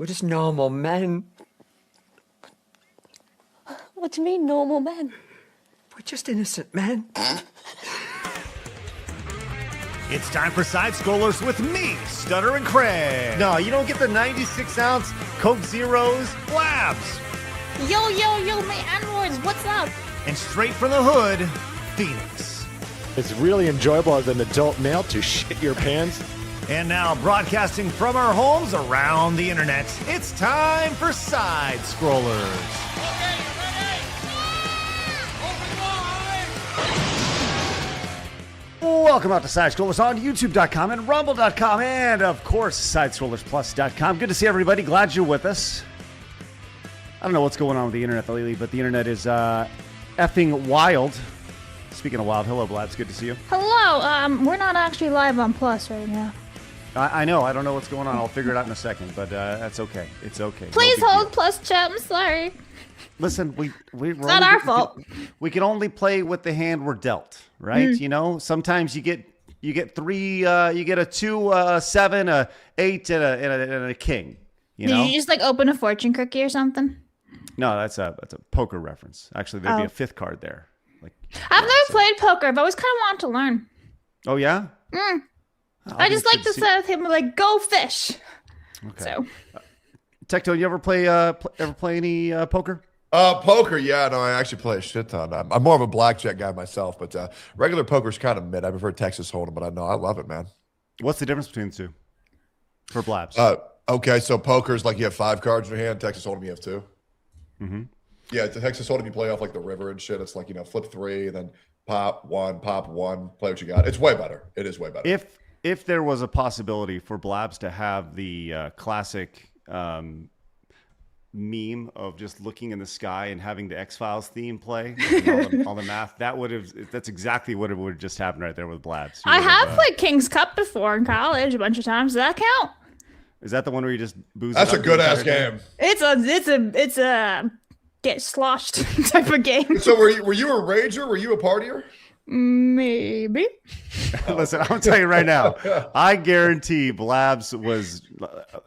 We're just normal men. What do you mean, normal men? We're just innocent men. It's time for Side Scrollers with me, Stutter and Craig. No, you don't get the 96-ounce Coke Zeros Blabs. Yo, my androids, what's up? And straight from the hood, Phoenix. It's really enjoyable as an adult male to shit your pants. And now, broadcasting from our homes around the internet, it's time for Side Scrollers. Okay, you ready? Open wide! Welcome out to Side Scrollers on YouTube.com and Rumble.com and, of course, SideScrollersPlus.com. Good to see everybody. Glad you're with us. I don't know what's going on with the internet lately, but the internet is effing wild. Speaking of wild, hello, Blabs. Good to see you. Hello, we're not actually live on Plus right now. I know. I don't know what's going on. I'll figure it out in a second, but that's okay. It's okay. Please No big hold deal. Plus chat, I'm sorry. Listen, we're not our fault. We can only play with the hand we're dealt, right? You know, sometimes you get three, you get a 2, a 7, a 8, and a king. You know? Did you just like open a fortune cookie or something? No, that's a poker reference. Actually, there'd be a fifth card there. Like I've never played poker. I've always kind of wanted to learn. Oh yeah. I just like to say with him like go fish. Okay. So, Tectone, you ever play any poker? Poker, yeah, no, I actually play a shit ton. I'm more of a blackjack guy myself, but regular poker's kind of mid. I prefer Texas Hold'em, but I love it, man. What's the difference between the two for Blabs? Okay, so poker's like you have 5 cards in your hand. Texas Hold'em, you have 2. Mm-hmm. Yeah, the Texas Hold'em, you play off like the river and shit. It's like, flip 3 and then pop 1, play what you got. It's way better. It is way better. If there was a possibility for Blabs to have the classic meme of just looking in the sky and having the X-Files theme play, all the math, that's exactly what would have just happened right there with Blabs. I have played King's Cup before in college a bunch of times. Does that count? Is that the one where you just booze? That's a good ass game. It's a get sloshed type of game. So were you a rager? Were you a partier? Maybe. Listen, I'm gonna tell you right now. I guarantee Blabs was.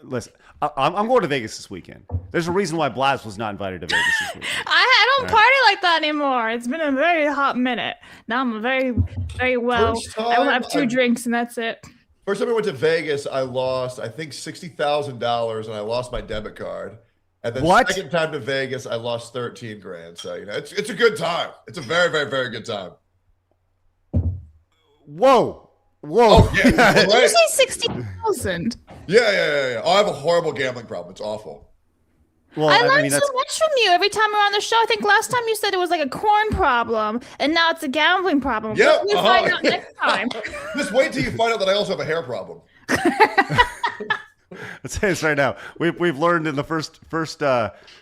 Listen, I'm going to Vegas this weekend. There's a reason why Blabs was not invited to Vegas this weekend. I don't party like that anymore. It's been a very hot minute. Now I'm very, very well. I will have 2 drinks and that's it. First time I went to Vegas, I lost, I think, $60,000, and I lost my debit card. And then second time to Vegas, I lost 13 grand. So, it's a good time. It's a very, very, very good time. Whoa. Oh, yeah. Did you say 60,000? Yeah. Oh, I have a horrible gambling problem. It's awful. Well, I learned so much from you every time we're on the show. I think last time you said it was like a corn problem, and now it's a gambling problem. Yeah, We'll find out next time. Just wait till you find out that I also have a hair problem. Let's say this right now. We've learned in the first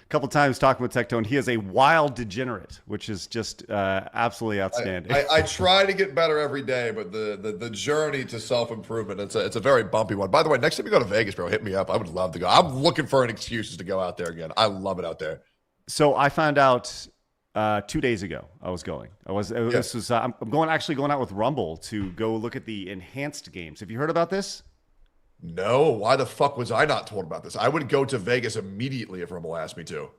couple times talking with Tectone, he is a wild degenerate, which is just absolutely outstanding. I try to get better every day, but the journey to self-improvement, it's a very bumpy one. By the way, next time you go to Vegas, bro, hit me up. I would love to go. I'm looking for an excuse to go out there again. I love it out there. So I found out 2 days ago I was going. I'm going out with Rumble to go look at the enhanced games. Have you heard about this? No, why the fuck was I not told about this? I would go to Vegas immediately if Rumble asked me to.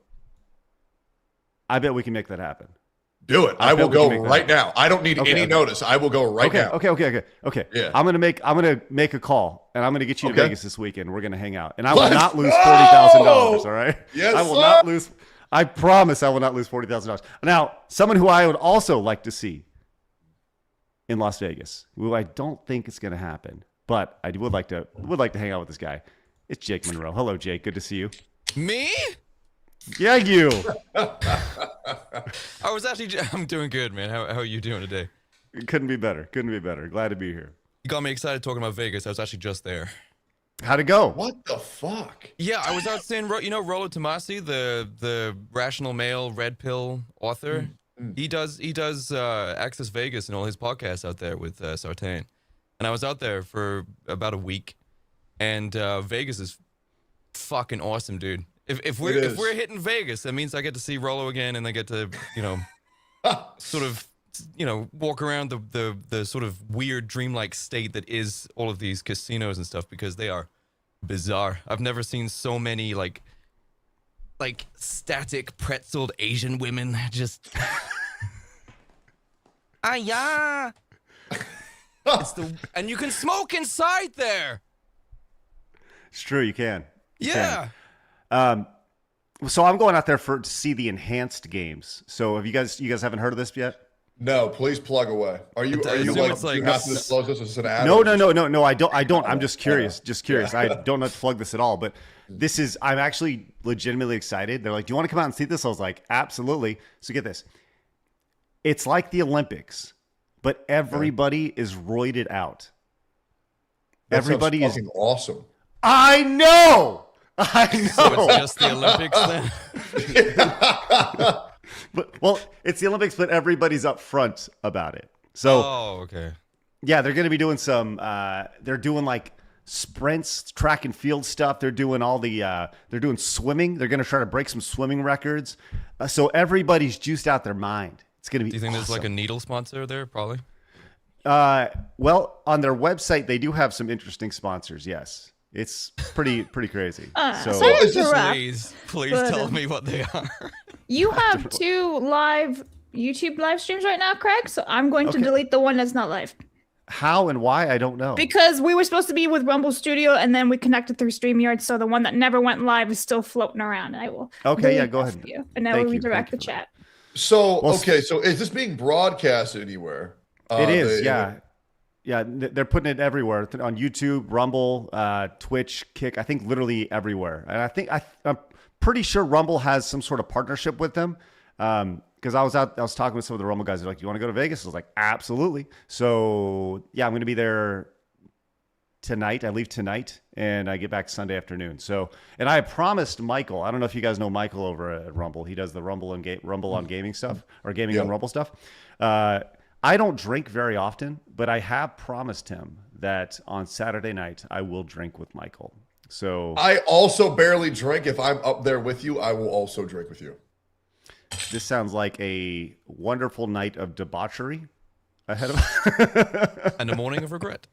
I bet we can make that happen. Do it. I will go right now. I don't need any notice. I will go right now. Okay. Yeah. I'm gonna make a call, and I'm gonna get you to Vegas this weekend. We're gonna hang out, and I will not lose $40,000. All right? Yes, I will not lose. I promise I will not lose $40,000. Now, someone who I would also like to see in Las Vegas, who I don't think is gonna happen. But I would like to hang out with this guy. It's Jake Munro. Hello, Jake. Good to see you. Me? Yeah, you. I'm doing good, man. How are you doing today? Couldn't be better. Glad to be here. You got me excited talking about Vegas. I was actually just there. How'd it go? What the fuck? Yeah, I was out seeing, Rollo Tomasi, the Rational Male Red Pill author. He does Access Vegas and all his podcasts out there with Sartain. And I was out there for about a week, and Vegas is fucking awesome, dude. If we're hitting Vegas, that means I get to see Rollo again, and I get to sort of walk around the sort of weird dreamlike state that is all of these casinos and stuff, because they are bizarre. I've never seen so many like static pretzeled Asian women just. Ah yeah. And you can smoke inside there. It's true, you can. Yeah. So I'm going out there to see the enhanced games. So have you guys haven't heard of this yet? No, please plug away. Are you like you have to disclose this as an ad? No. I don't. I'm just curious. Yeah. I don't have to plug this at all. But I'm actually legitimately excited. They're like, "Do you want to come out and see this?" I was like, "Absolutely." So get this. It's like the Olympics, but everybody is roided out. Everybody is awesome. I know. So it's just the Olympics then? Well, it's the Olympics, but everybody's up front about it. So, okay. Yeah, they're going to be doing some. They're doing like sprints, track and field stuff. They're doing they're doing swimming. They're going to try to break some swimming records. So everybody's juiced out their mind. It's going to be. Do you think awesome. There's like a needle sponsor there? Probably. Well, on their website, they do have some interesting sponsors. Yes. It's pretty crazy. Please tell me what they are. You have 2 live YouTube live streams right now, Craig. So I'm going to delete the one that's not live. How and why? I don't know. Because we were supposed to be with Rumble Studio, and then we connected through StreamYard. So the one that never went live is still floating around. I will. Okay, yeah, go ahead. And then we'll redirect the chat. So so is this being broadcast anywhere? It is, yeah. Yeah, they're putting it everywhere on YouTube, Rumble, Twitch, Kick. I think literally everywhere. And I think I'm pretty sure Rumble has some sort of partnership with them. Because I was talking with some of the Rumble guys. They're like, "You want to go to Vegas?" I was like, "Absolutely." So yeah, I'm going to be there tonight. I leave tonight and I get back Sunday afternoon. So, and I promised Michael. I don't know if you guys know Michael over at Rumble. He does the Rumble on gaming stuff or gaming on Rumble stuff. I don't drink very often, but I have promised him that on Saturday night I will drink with Michael. So I also barely drink. If I'm up there with you, I will also drink with you. This sounds like a wonderful night of debauchery ahead of and a morning of regret.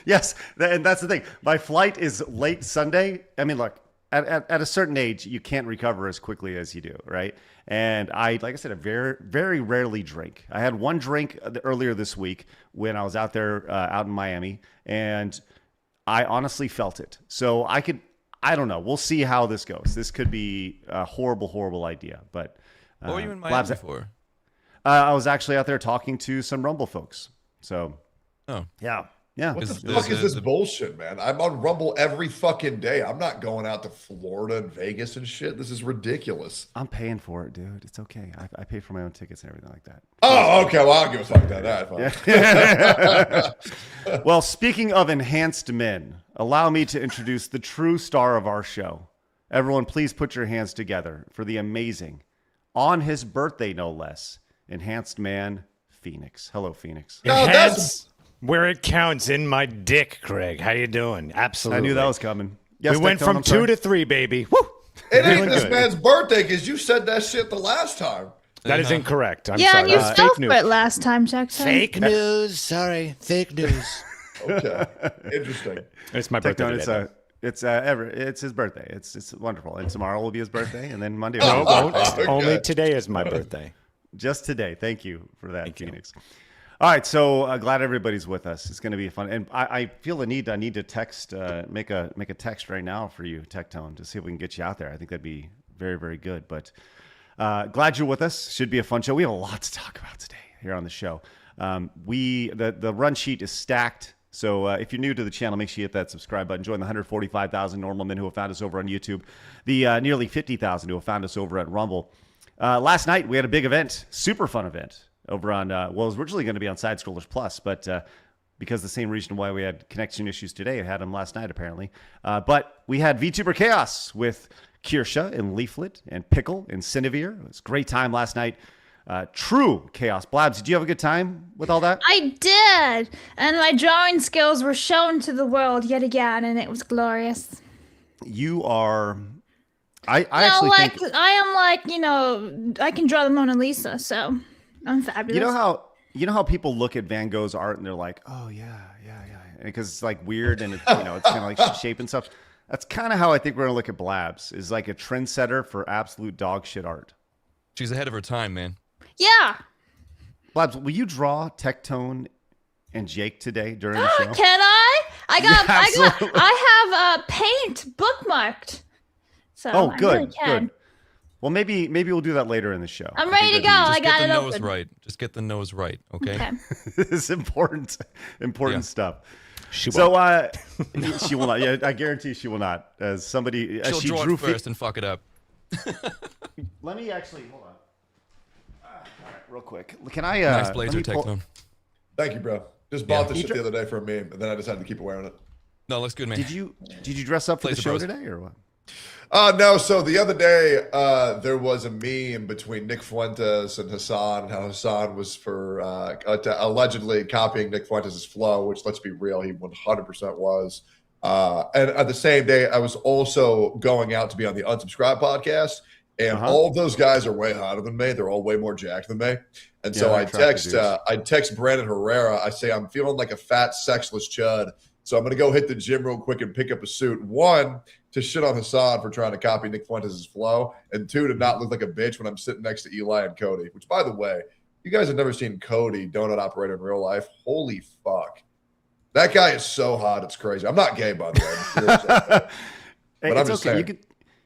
Yes, and that's the thing. My flight is late Sunday. I mean, look, at a certain age, you can't recover as quickly as you do, right? And like I said, I very, very rarely drink. I had one drink earlier this week when I was out there out in Miami, and I honestly felt it. So I don't know. We'll see how this goes. This could be a horrible, horrible idea. But what were you in Miami for? I was actually out there talking to some Rumble folks. So, yeah. What the fuck is this bullshit, man? I'm on Rumble every fucking day. I'm not going out to Florida and Vegas and shit. This is ridiculous. I'm paying for it, dude. It's okay. I pay for my own tickets and everything like that. Oh, okay. Well, I don't give a fuck about that. Yeah. Well, speaking of enhanced men, allow me to introduce the true star of our show. Everyone, please put your hands together for the amazing, on his birthday no less, enhanced man, Phoenix. Hello, Phoenix. Enhanced where it counts in my dick, Craig. How you doing? Absolutely. I knew that was coming. Yes, we went from 2 to 3, baby. Woo! It ain't this man's birthday because you said that shit the last time. That is incorrect. I'm sorry. Yeah, and you fell for it last time, Jackson. Fake news. Sorry. Fake news. Okay. Interesting. It's my birthday Tectone, today. It's his birthday. It's wonderful. And tomorrow will be his birthday, and then Monday. No, won't. Okay. Only today is my birthday. Just today. Thank you for that, Thank Phoenix. You. All right, so glad everybody's with us. It's going to be fun, and I feel the need. I need to text, make a text right now for you, Tectone, to see if we can get you out there. I think that'd be very, very good. But glad you're with us. Should be a fun show. We have a lot to talk about today here on the show. The run sheet is stacked. So if you're new to the channel, make sure you hit that subscribe button. Join the 145,000 normal men who have found us over on YouTube, the nearly 50,000 who have found us over at Rumble. Last night we had a big event, super fun event. Over on, it was originally going to be on Side Scrollers Plus, but because the same reason why we had connection issues today, it had them last night apparently. But we had VTuber Chaos with Kirsha and Leaflet and Pickle and Cinevere. It was a great time last night. True Chaos. Blabs, did you have a good time with all that? I did, and my drawing skills were shown to the world yet again, and it was glorious. You are... I actually think... I am like, I can draw the Mona Lisa, so... I'm fabulous. You know how people look at Van Gogh's art and they're like, oh yeah, because it's like weird and it's kind of like shape and stuff. That's kind of how I think we're gonna look at Blabs. Is like a trendsetter for absolute dog shit art. She's ahead of her time, man. Yeah. Blabs, will you draw Tectone and Jake today during the show? Can I? Yeah, absolutely. I have paint bookmarked. So Oh, I good, really can. good. Well, maybe we'll do that later in the show. I'm I ready to think go. that'd I got Get it the nose open. right. Just get the nose right, okay? Okay. be- It's important Yeah. stuff. She So, won't. she will not. Yeah, I guarantee she will not. As somebody, as She'll she draw drew it first and fuck it up. Let me actually hold on. All right, real quick. Can I? Nice let blazer, me pull- Tectone. Thank you, bro. Just bought this You shit the other day for a meme, and then I decided to keep wearing it. No, looks good, man. Did you dress up for the Blazer show Bros. today or what? No, so the other day, there was a meme between Nick Fuentes and Hassan, and how Hassan was for allegedly copying Nick Fuentes' flow, which, let's be real, he 100% was. And at the same day, I was also going out to be on the Unsubscribe podcast, and all of those guys are way hotter than me. They're all way more jacked than me. And so Yeah, I attractive text Brandon Herrera. I say, I'm feeling like a fat, sexless chud. So I'm going to go hit the gym real quick and pick up a suit. One, to shit on Hassan for trying to copy Nick Fuentes' flow. And two, to not look like a bitch when I'm sitting next to Eli and Cody. Which, by the way, you guys have never seen Cody, donut operator, in real life. Holy fuck. That guy is so hot. It's crazy. I'm not gay, by the way. I'm serious. Hey, But I'm it's just okay. saying,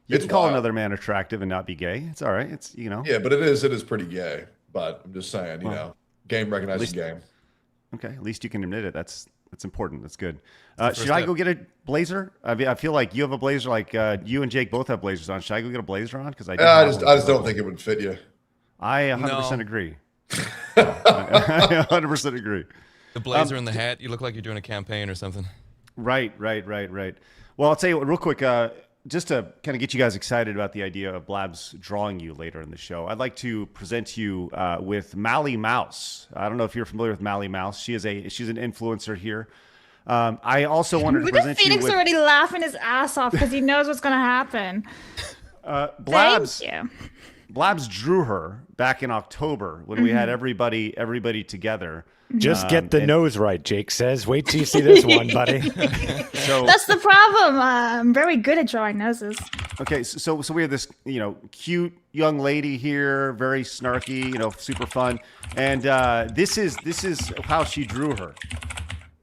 You it's can call wild. another man attractive and not be gay. It's all right. It's Yeah, but it is pretty gay. But I'm just saying, game recognizes least- game. Okay, at least you can admit it. That's important. That's good. First Should I step. go get a blazer? I feel like you have a blazer. Like you and Jake both have blazers on. Should I go get a blazer on? Because I I just don't think it would fit you. I 100% No. agree. I 100% agree. The blazer and the hat, you look like you're doing a campaign or something. Right. Well, I'll tell you what, real quick, just to kind of get you guys excited about the idea of Blabs drawing you later in the show, I'd like to present you with Mally Mouse. I don't know if you're familiar with Mally Mouse. She's an influencer here. I also wanted to Look at present you Phoenix with already laughing his ass off because he knows what's going to happen. Blabs. Thank you. Blabs drew her back in October when we had everybody together. Just get the nose right, Jake says. Wait till you see this one, buddy. So That's the problem. I'm very good at drawing noses. okay, so we have this cute young lady here, very snarky, super fun, and this is how she drew her.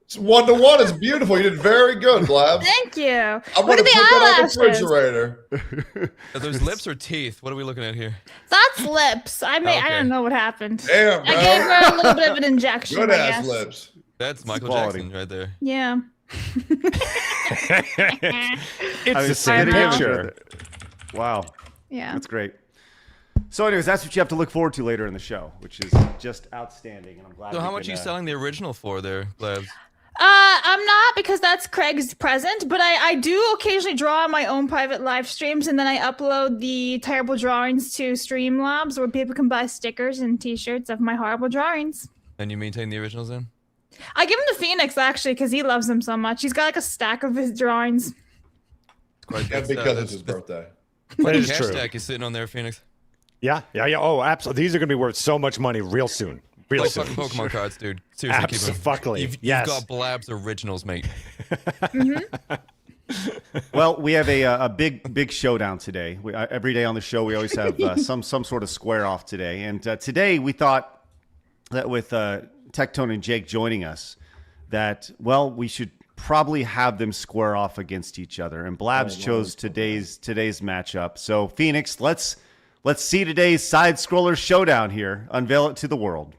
It's 1-to-1. It's beautiful. You did very good, Blab. Thank you. I'm Look going to at put the that on the eyelashes. refrigerator. Are those lips or teeth? What are we looking at here? That's lips. I Okay. don't know what happened. Damn, bro. I gave her a little bit of an injection. Good I ass guess. lips. That's Michael quality. Jackson right there. Yeah. It's the same I know. picture. Wow, Yeah. that's great. So, anyways, that's what you have to look forward to later in the show, which is just outstanding, and I'm glad. So we how much are can, you selling the original for there, Blabs? I'm not because that's Craig's present, but I do occasionally draw on my own private live streams, and then I upload the terrible drawings to Streamlabs where people can buy stickers and t-shirts of my horrible drawings. And you maintain the originals then? I give them to Phoenix actually because he loves them so much. He's got like a stack of his drawings. It's quite And because it's his birthday. That is cash true. stack is sitting on there, Phoenix. Yeah. Oh, absolutely. These are going to be worth so much money real soon. Real Like soon. fucking Pokemon cards, dude. Seriously, keep 'em. Absolutely. You've Yes. got Blabs originals, mate. Well, we have a big showdown today. Every day on the show, we always have some sort of square off today, and today we thought that with Tectone and Jake joining us, that we should probably have them square off against each other. And Blabs chose today's matchup. So Phoenix, let's see today's side scroller showdown here. Unveil it to the world.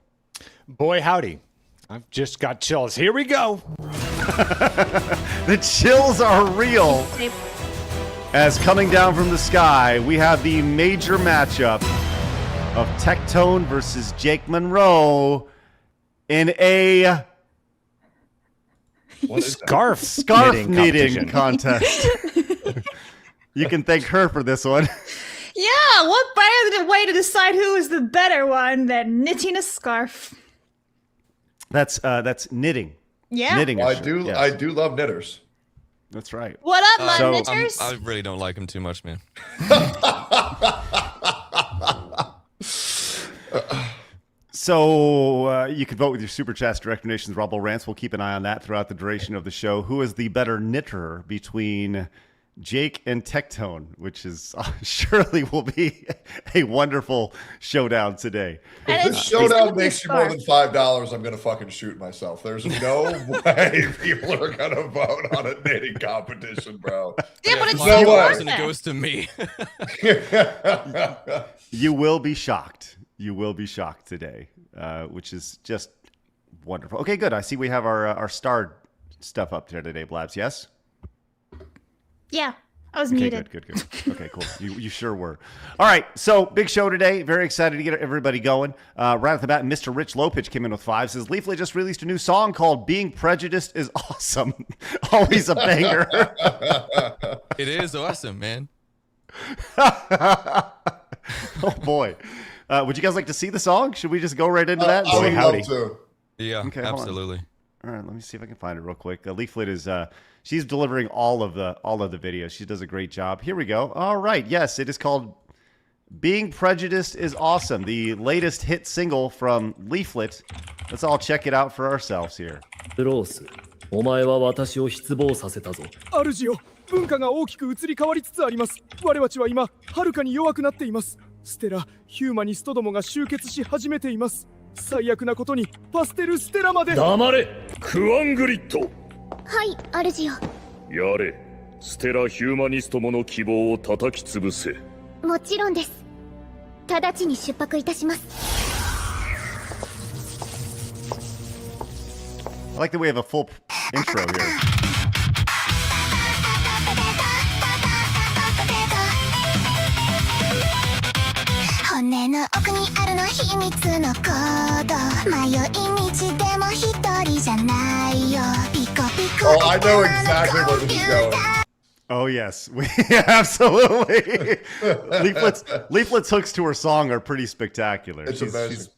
Boy, howdy. I've just got chills. Here we go. The chills are real. As coming down from the sky, we have the major matchup of Tectone versus Jake Munro in a What is that? Scarf knitting competition. contest. You can thank her for this one. Yeah, what better way to decide who is the better one than knitting a scarf? That's knitting. Yeah. Knitting. I a shirt, do. yes. I do love knitters. That's right. What up, my So- knitters? I really don't like him too much, man. So you can vote with your super chats, direct donations, Rumble rants. We'll keep an eye on that throughout the duration of the show. Who is the better knitter between Jake and Tectone, which is surely will be a wonderful showdown today. If this showdown makes you more than $5, I'm gonna fucking shoot myself. There's no way people are gonna vote on a knitting competition, bro. Yeah, but it's no so way. worth And it it. goes to me. You will be shocked. You will be shocked today, which is just wonderful. Okay, good. I see we have our star stuff up there today, Blabs. Yes? Yeah, I was Okay, muted. good. Okay, cool. You sure were. All right, so big show today. Very excited to get everybody going. Right off the bat, Mr. Rich Lopich came in with 5. Says, Leaflet just released a new song called Being Prejudiced is Awesome. Always a banger. It is awesome, man. Oh, boy. Would you guys like to see the song? Should we just go right into that? I would howdy. love to. Yeah, Okay, hold on. absolutely. All right, let me see if I can find it real quick. Leaflet is she's delivering all of the videos. She does a great job. Here we go. All right, yes, it is called Being Prejudiced is Awesome, the latest hit single from Leaflet. Let's all check it out for ourselves here. ロース、お前は私を失望させたぞ。主よ、文化が大きく移り変わりつつあります。我々は今、はるかに弱くなっています。ステラ、ヒューマニストどもが集結し始めています。最悪なことに、パステルステラまで。黙れ、クワングリッド。はい、主よ。やれ、ステラヒューマニストもの希望を叩き潰せ。もちろんです。直ちに出発いたします。I like that we have a full intro here. 骨の奥にあるの秘密のコード。迷い道でも一人じゃないよ。ピコピコ。 Oh, I know exactly where this is going. Oh yes, we absolutely. Leaflet's hooks to her song are pretty spectacular. It's amazing.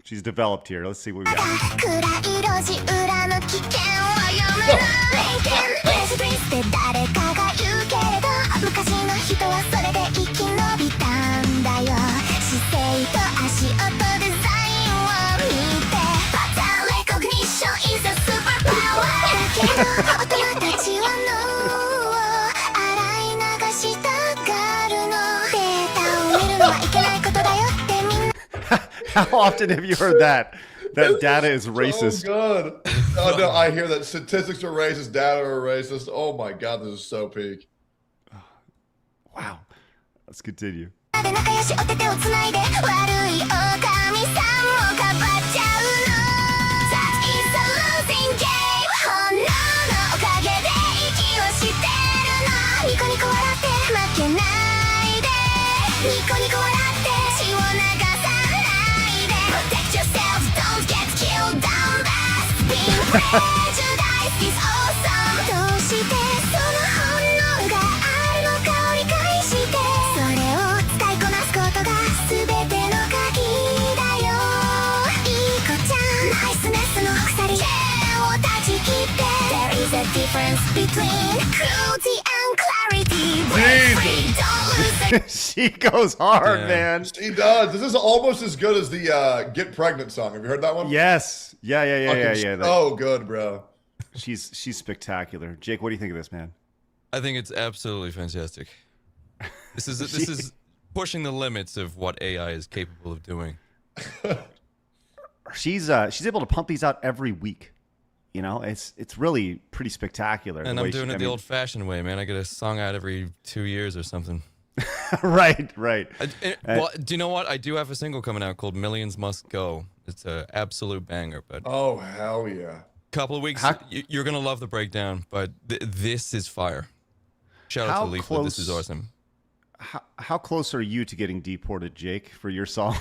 She's developed here. Let's see what we got. 暗い路地裏の危険は読めないプレスプリスで誰かが言うけれど昔の人はそれで生き延びたんだよ姿勢と足音デザインを見てパターンレコグニッション is a superpower だけど大人たちは脳を洗い流したがるのデータを見るのはいけないことだよってみんな How often have you heard that? That data is racist. Oh, good. Oh, no, I hear that statistics are racist, data are racist. Oh my God, this is so peak. Wow. Let's continue. で仲良しお手手をつないで悪い狼さんもかばっちゃうの That is a losing game 本能のおかげで息をしてるのニコニコ笑って負けないでニコニコ笑って血を流さないで Protect yourself, don't get killed down fast Being prejudice is awesome どうしてその本能があるのかを理解してそれを使いこなすことが全ての鍵だよいい子ちゃんナイスネスの鎖剣を断ち切って There is a difference between cruelty and clarity Break free, don't lose it She goes hard, Yeah. man. He does. This is almost as good as the Get Pregnant song. Have you heard that one? Yes. Yeah. Fucking so good, bro. She's spectacular. Jake, what do you think of this, man? I think it's absolutely fantastic. This is pushing the limits of what AI is capable of doing. She's able to pump these out every week. You know, it's really pretty spectacular. And I'm doing it the old-fashioned way, man. I get a song out every 2 years or something. right. Well, do you know what? I do have a single coming out called Millions Must Go. It's an absolute banger, but Oh, hell yeah. couple of weeks, you're going to love the breakdown, but this is fire. Shout out How to Leaflet. This close- is awesome. How close are you to getting deported, Jake, for your song?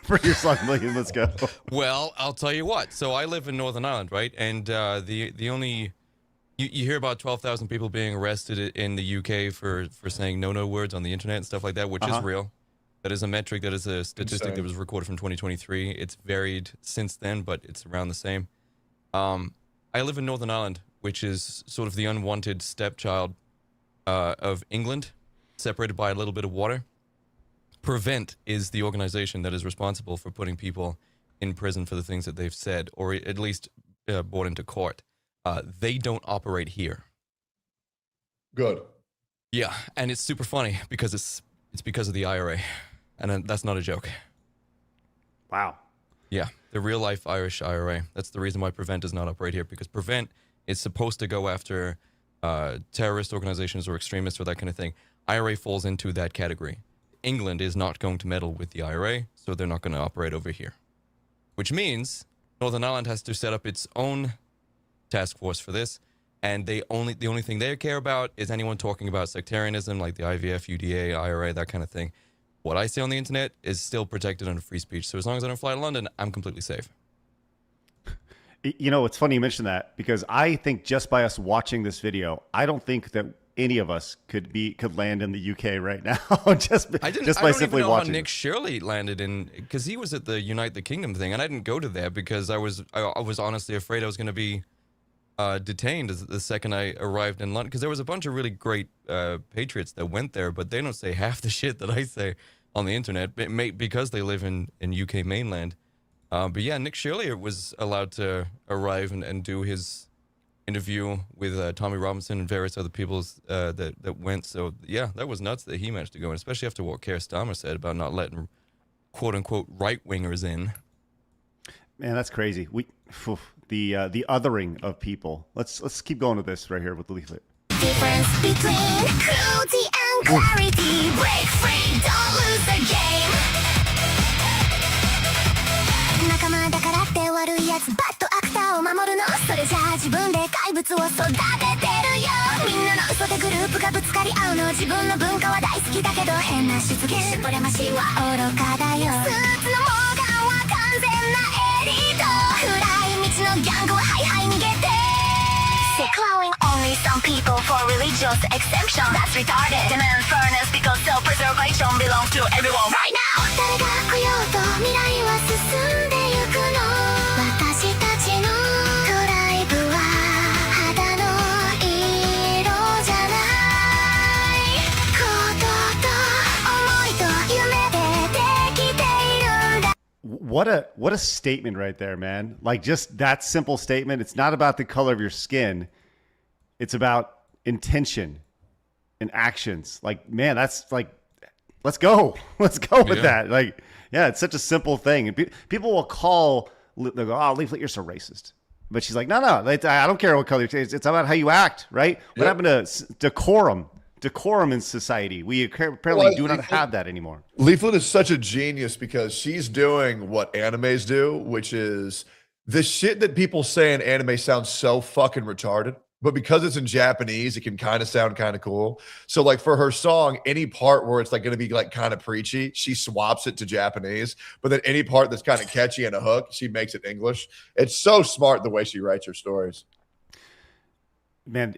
For your song, Million, let's go. Well, I'll tell you what. So I live in Northern Ireland, right? And the only you hear about 12,000 people being arrested in the UK for saying no words on the internet and stuff like that, which is real. That is a metric. That is a statistic Insane. that was recorded from 2023. It's varied since then, but it's around the same. I live in Northern Ireland, which is sort of the unwanted stepchild of England, separated by a little bit of water. Prevent is the organization that is responsible for putting people in prison for the things that they've said, or at least brought into court. They don't operate here. Good. Yeah, and it's super funny because it's because of the IRA, and that's not a joke. Wow. Yeah, the real life Irish IRA. That's the reason why Prevent does not operate here, because Prevent is supposed to go after terrorist organizations or extremists or that kind of thing. IRA falls into that category. England is not going to meddle with the IRA, so they're not going to operate over here. Which means Northern Ireland has to set up its own task force for this, and the only thing they care about is anyone talking about sectarianism, like the IVF, UDA, IRA, that kind of thing. What I say on the internet is still protected under free speech, so as long as I don't fly to London, I'm completely safe. You know, it's funny you mention that, because I think just by us watching this video, I don't think that any of us could land in the UK right now just by simply know watching. How Nick Shirley landed in, because he was at the Unite the Kingdom thing, and I didn't go to there because I was honestly afraid I was going to be detained the second I arrived in London, because there was a bunch of really great patriots that went there, but they don't say half the shit that I say on the internet because they live in UK mainland. But yeah, Nick Shirley was allowed to arrive and do his interview with Tommy Robinson and various other people that went. So yeah, that was nuts that he managed to go in, especially after what Keir Starmer said about not letting quote unquote right wingers in. Man, that's crazy. The othering of people. Let's keep going with this right here with the leaflet. Difference between cruelty and clarity. Break free, don't lose the game. 仲間だからって悪いやつバッドアクターを守るのそれじゃあ自分で怪物を育ててるよみんなの嘘でグループがぶつかり合うの自分の文化は大好きだけど変な失言しっぽれましいは愚かだよスーツのモーガンは完全なエリート暗い道のギャングはハイハイ逃げて Declaring only some people for religious exemption That's retarded Demand fairness because self-preservation belongs to everyone right now 誰が来ようと未来は進んでゆくの私たちのドライブは肌の色じゃないことと思いと夢でできているんだ What a statement right there, man. Like, just that simple statement. It's not about the color of your skin. It's about intention and actions. Like, man, that's like, let's go. Let's go with that. Like, yeah, it's such a simple thing. And people will call, they'll go, oh, Leaflet, you're so racist. But she's like, no, I don't care what color. It's about how you act, right? What happened to decorum? Decorum in society. We apparently do not have that anymore. Leaflet is such a genius because she's doing what animes do, which is the shit that people say in anime sounds so fucking retarded. But because it's in Japanese, it can kind of sound kind of cool. So like for her song, any part where it's like going to be like kind of preachy, she swaps it to Japanese. But then any part that's kind of catchy and a hook, she makes it English. It's so smart the way she writes her stories. Man,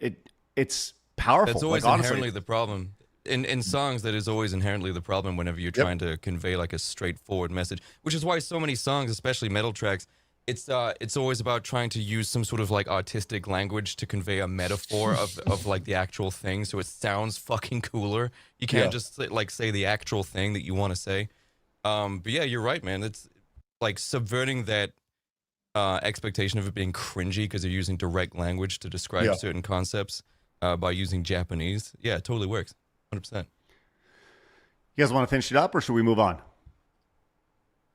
it's powerful. That's always like, inherently the problem. In songs, that is always inherently the problem whenever you're trying to convey like a straightforward message, which is why so many songs, especially metal tracks, it's always about trying to use some sort of like artistic language to convey a metaphor of like the actual thing, so it sounds fucking cooler. You can't just like say the actual thing that you want to say. But yeah, you're right, man. It's like subverting that expectation of it being cringy because they're using direct language to describe certain concepts by using Japanese. Yeah, it totally works. 100%. You guys want to finish it up, or should we move on?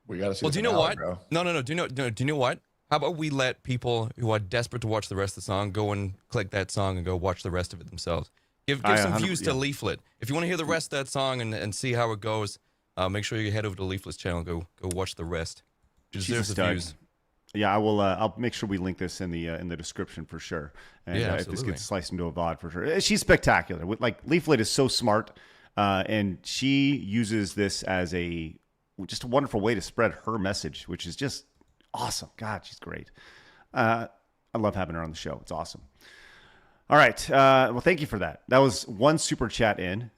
We gotta see. Well, do you know what? No. Do you know what? How about we let people who are desperate to watch the rest of the song go and click that song and go watch the rest of it themselves? Give some views to Leaflet. If you want to hear the rest of that song and see how it goes, make sure you head over to Leaflet's channel. Go watch the rest. It deserves the views. Yeah, I will. I'll make sure we link this in the description for sure. And if this gets sliced into a VOD for sure, she's spectacular. Like Leaflet is so smart, and she uses this as just a wonderful way to spread her message, which is just awesome. God, she's great. I love having her on the show. It's awesome. All right. Well, thank you for that. That was one super chat in.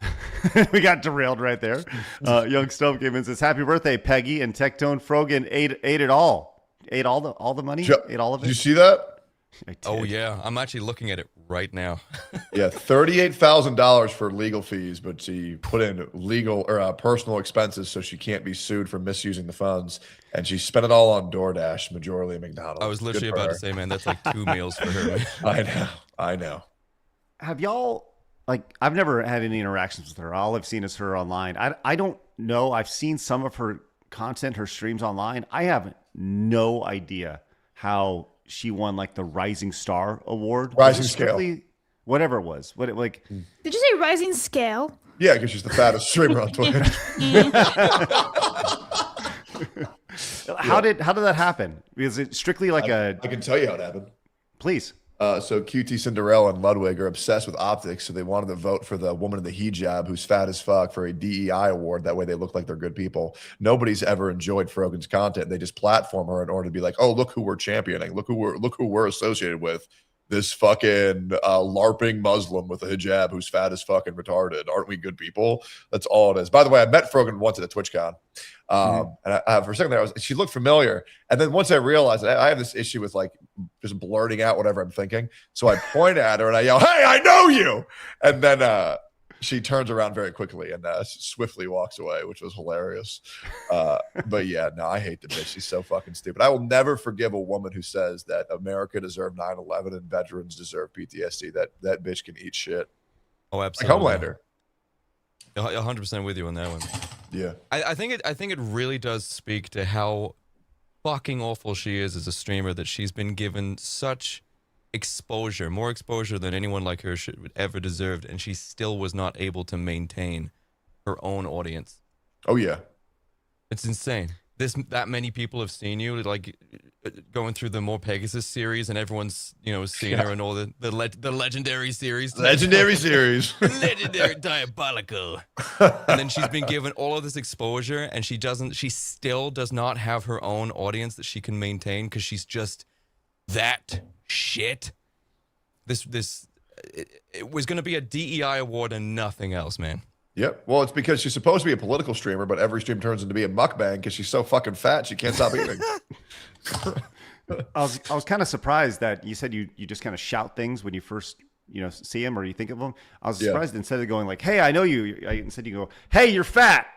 We got derailed right there. Young Stove came in and says, "Happy birthday, Peggy and Tectone Frogan ate it all. Ate all the money. Ate all of it." Did you see that? Oh yeah, I'm actually looking at it right now. Yeah, $38,000 for legal fees, but she put in legal or personal expenses so she can't be sued for misusing the funds, and she spent it all on DoorDash, majorly McDonald's. I was literally about to say, man, that's like 2 meals for her. I know. Have y'all like I've never had any interactions with her. All I've seen is her online. I don't know. I've seen some of her content, her streams online. I have no idea how she won like the Rising Star Award. Rising Scale. Whatever it was. What it like Did you say rising scale? Yeah, because she's the fattest streamer on Twitch. How did that happen? Is it strictly like I can tell you how it happened. Please. So QT Cinderella and Ludwig are obsessed with optics, so they wanted to vote for the woman in the hijab who's fat as fuck for a DEI award. That way they look like they're good people. Nobody's ever enjoyed Frogan's content. They just platform her in order to be like, oh, look who we're championing. Look who we're associated with. This fucking LARPing Muslim with a hijab who's fat as fucking retarded. Aren't we good people? That's all it is. By the way, I met Frogan once at a TwitchCon. And for a second there, she looked familiar. And then once I realized I have this issue with like just blurting out whatever I'm thinking. So I point at her and I yell, hey, I know you. And then she turns around very quickly and swiftly walks away, which was hilarious. But yeah, no, I hate the bitch. She's so fucking stupid. I will never forgive a woman who says that America deserved 9/11 and veterans deserve PTSD. That bitch can eat shit. Oh, absolutely. Like Homelander. 100% with you on that one. Yeah. I think it really does speak to how fucking awful she is as a streamer, that she's been given such exposure, more exposure than anyone like her should ever deserved, and she still was not able to maintain her own audience. Oh yeah, it's insane. That many people have seen you, like going through the More Pegasus series, and everyone's seen her in all the legendary series, legendary diabolical. And then she's been given all of this exposure, and she still does not have her own audience that she can maintain because she's just that shit. It was going to be a DEI award and nothing else, man. Yep. Well, it's because she's supposed to be a political streamer, but every stream turns into be a mukbang because she's so fucking fat she can't stop eating. I was kind of surprised that you said you just kind of shout things when you first see him or you think of him. I was surprised instead of going like, "Hey, I know you," instead you go, "Hey, you're fat."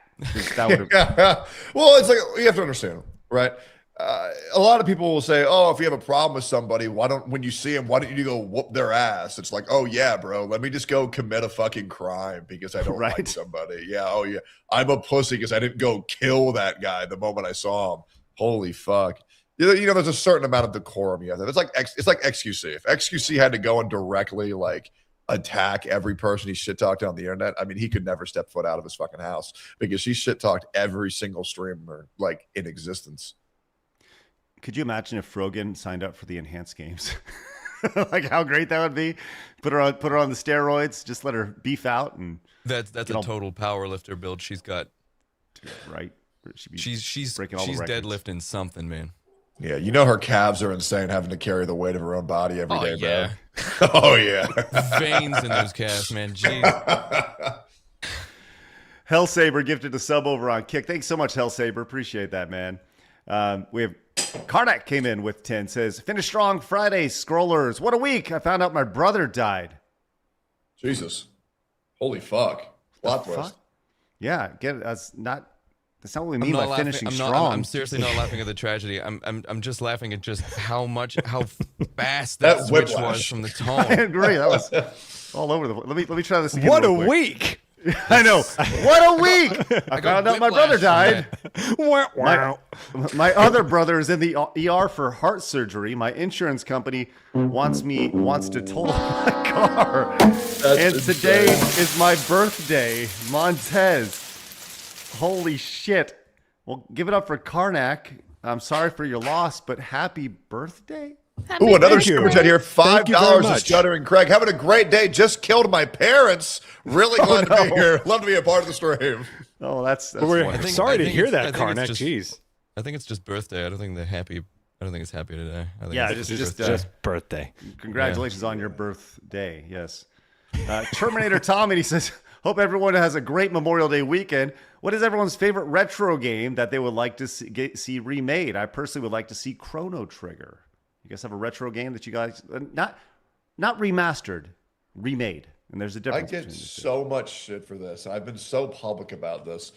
That would have. Well, it's like you have to understand, right? A lot of people will say, "Oh, if you have a problem with somebody, when you see them, why don't you go whoop their ass?" It's like, "Oh yeah, bro, let me just go commit a fucking crime because I don't like somebody." Yeah, oh yeah, I'm a pussy because I didn't go kill that guy the moment I saw him. Holy fuck! There's a certain amount of decorum you have. It's like XQC. If XQC had to go and directly like attack every person he shit talked on the internet, I mean, he could never step foot out of his fucking house because he shit talked every single streamer like in existence. Could you imagine if Frogan signed up for the enhanced games? Like how great that would be. Put her on the steroids. Just let her beef out, and that's a total power lifter build she's got. Right. She's breaking all the records. deadlifting something, man. Yeah, her calves are insane, having to carry the weight of her own body every day, yeah. bro. Oh yeah, veins in those calves, man. Jeez. Hellsaber gifted a sub over on Kick. Thanks so much, Hellsaber. Appreciate that, man. We have Karnak came in with 10, says, finish strong Friday, scrollers. What a week. I found out my brother died. Jesus. Holy fuck. Plot twist. Yeah, that's not what we mean by finishing strong. I'm seriously not laughing at the tragedy. I'm just laughing at just how fast that switch was from the tone. I agree. That was all over the Let me try this again. What a week. I know. What a week! I found out my brother died. My other brother is in the ER for heart surgery. My insurance company wants to total my car. And today is my birthday, Montez. Holy shit! Well, give it up for Karnak. I'm sorry for your loss, but happy birthday. Ooh, another super chat here. $5 to Stuttering Craig. Having a great day. Just killed my parents. Really glad to be here. Love to be a part of the stream. Oh, that's sorry to hear that, Karnak. Jeez. I think it's just birthday. I don't think it's happy today. I think it's just birthday. Congratulations on your birthday. Yes. Terminator Tommy, he says, hope everyone has a great Memorial Day weekend. What is everyone's favorite retro game that they would like to see remade? I personally would like to see Chrono Trigger. You guys have a retro game that you guys not remastered, remade, and there's a difference. I get so much shit for this. I've been so public about this.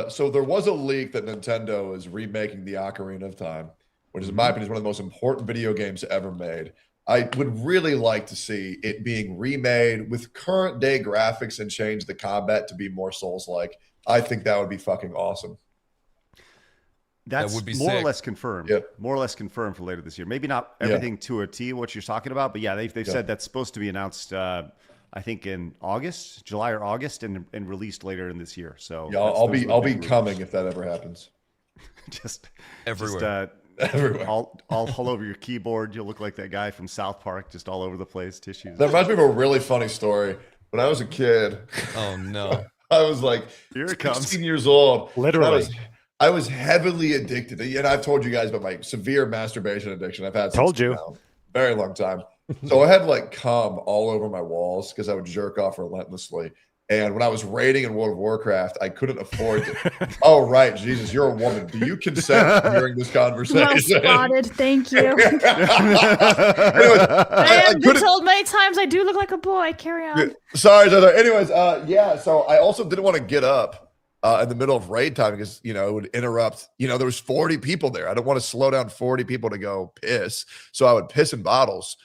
So there was a leak that Nintendo is remaking the Ocarina of Time, which is, in my opinion, is one of the most important video games ever made. I would really like to see it being remade with current day graphics and change the combat to be more Souls-like. I think that would be fucking awesome. That's would be more or sick. less confirmed. Yeah. More or less confirmed for later this year. Maybe not everything to a T, what you're talking about, but yeah, they've said that's supposed to be announced, I think in August, July or August, and released later in this year. So Yeah, I'll be coming if that ever happens. just Everywhere. Everywhere. all over your keyboard. You'll look like that guy from South Park, just all over the place, tissues. That reminds me of a really funny story. When I was a kid, Oh no. I was like Here it comes. 16 years old. Literally. I was heavily addicted. And I've told you guys about my severe masturbation addiction. I've had Told since you. now. Very long time. So I had like cum all over my walls because I would jerk off relentlessly. And when I was raiding in World of Warcraft, I couldn't afford it. Oh, right. Jesus, you're a woman. Do you consent during this conversation? Well spotted. Thank you. Anyways, I have been couldn't- told many times I do look like a boy. Carry on. Sorry. Anyways, yeah. So I also didn't want to get up in the middle of raid time because it would interrupt. There was 40 people there. I don't want to slow down 40 people to go piss, so I would piss in bottles.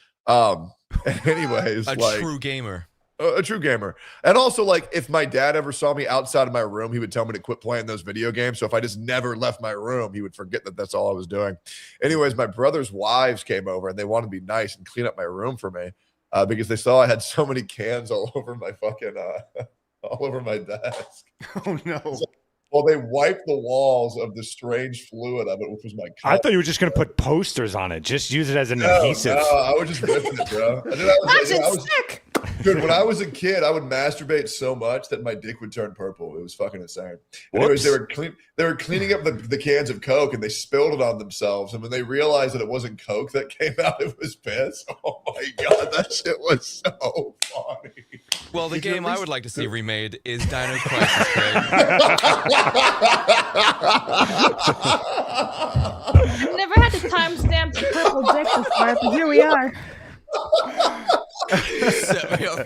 Anyways, A like true gamer. a true gamer, and also like if my dad ever saw me outside of my room, he would tell me to quit playing those video games. So if I just never left my room, he would forget that that's all I was doing. Anyways, my brother's wives came over and they wanted to be nice and clean up my room for me because they saw I had so many cans all over my fucking all over my desk. Oh no. Well, they wiped the walls of the strange fluid of it, which was my cum. I thought you were just going to put posters on it. Just use it as an No, adhesive. I was just ripping it, bro. And then I was sick. dude, when I was a kid, I would masturbate so much that my dick would turn purple. It was fucking insane. Anyways, they were cleaning up the cans of Coke and they spilled it on themselves. And when they realized that it wasn't Coke that came out, it was piss. Oh my god, that shit was so funny. Well, the game I would like to see remade is Dino Crisis, Craig. I've never had to timestamp the purple dick before, but here we are. Set me up.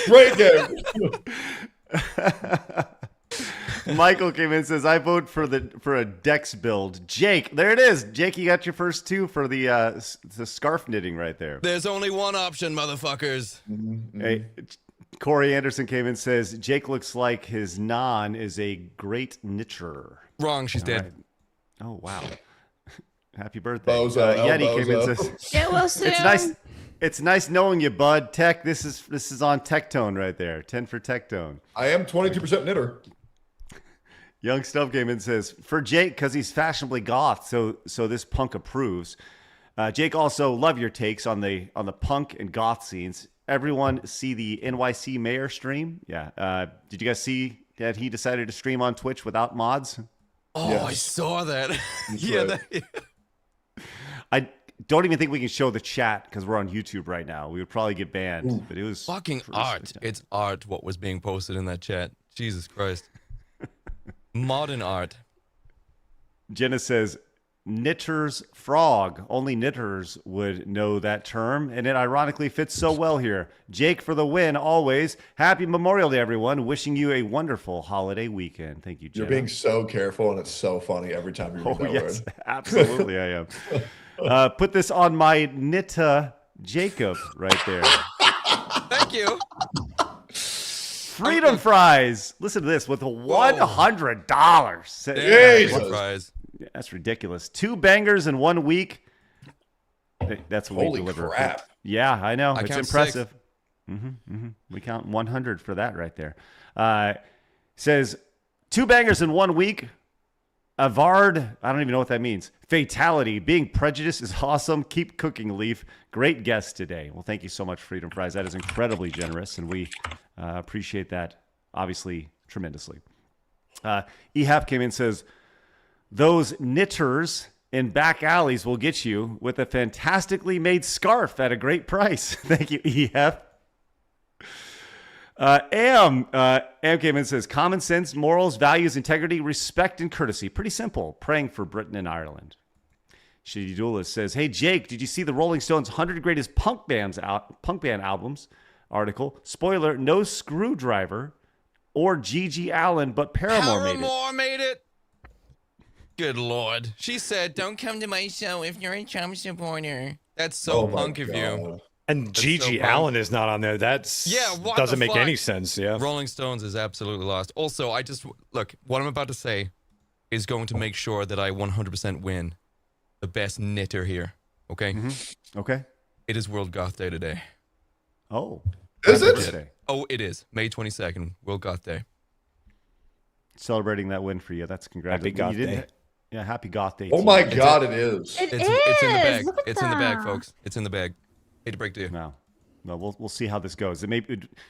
Great game. Michael came in and says, I vote for a Dex build. Jake, there it is. Jake, you got your first two for the scarf knitting right there. There's only one option, motherfuckers. Hey, Corey Anderson came in and says, Jake looks like his non is a great knitcher. Wrong, she's dead. Right. Oh, wow. Happy birthday. Bozo, Yeti came in and Bozo. says, Get well soon. It's nice knowing you, bud. Tech, this is on Tectone right there. 10 for Tectone. I am 22% knitter. Young Stub came in and says, for Jake, because he's fashionably goth, so this punk approves. Jake, also love your takes on the punk and goth scenes. Everyone see the NYC mayor stream? Yeah. Did you guys see that he decided to stream on Twitch without mods? Oh, Yes. I saw that. That's yeah, right. I don't even think we can show the chat because we're on YouTube right now. We would probably get banned, but it was fucking art. It's art what was being posted in that chat. Jesus Christ. Modern art. Jenna says, Knitter's frog. Only knitters would know that term, and it ironically fits so well here. Jake for the win, always. Happy Memorial Day, everyone. Wishing you a wonderful holiday weekend. Thank you, Jenna. You're being so careful, and it's so funny every time you read that yes, word. absolutely I am. Put this on my Nitta Jacob right there. Thank you. Freedom fries. Listen to this with $100. Jesus. Fries. That's ridiculous. 2 bangers in 1 week. That's what Holy we deliver. crap. Yeah, I know. I It's count impressive. We count 100 for that right there. Says 2 bangers in 1 week. Avard, I don't even know what that means. Fatality. Being Prejudice is awesome. Keep cooking, Leaf. Great guest today. Well, thank you so much, Freedom Fries. That is incredibly generous, and we appreciate that, obviously, tremendously. Ehap came in and says, those knitters in back alleys will get you with a fantastically made scarf at a great price. Thank you, Ehap. Am came in and says, common sense, morals, values, integrity, respect, and courtesy. Pretty simple. Praying for Britain and Ireland. Shitty Duelist says, hey, Jake, did you see the Rolling Stones 100 Greatest Punk Band Albums article? Spoiler, no Screwdriver or Gigi Allen, but Paramore made it. Good Lord. She said, don't come to my show if you're a Trump supporter. That's so Oh my punk of you. God. And Gigi so Allen is not on there. That's what doesn't the make fuck? any sense. Yeah. Rolling Stones is absolutely lost. Also, look, what I'm about to say is going to make sure that I 100% win the best knitter here. Okay? Mm-hmm. Okay. It is World Goth Day today. Oh. Is it? Today. Oh, it is. May 22nd, World Goth Day. Celebrating that win for you. That's congratulations. Happy Goth Day. Yeah, happy Goth Day. Oh my God, it is. It It's in the bag. Look at It's in the bag, that. folks. It's in the bag. Hate to break to you. No, we'll see how this goes.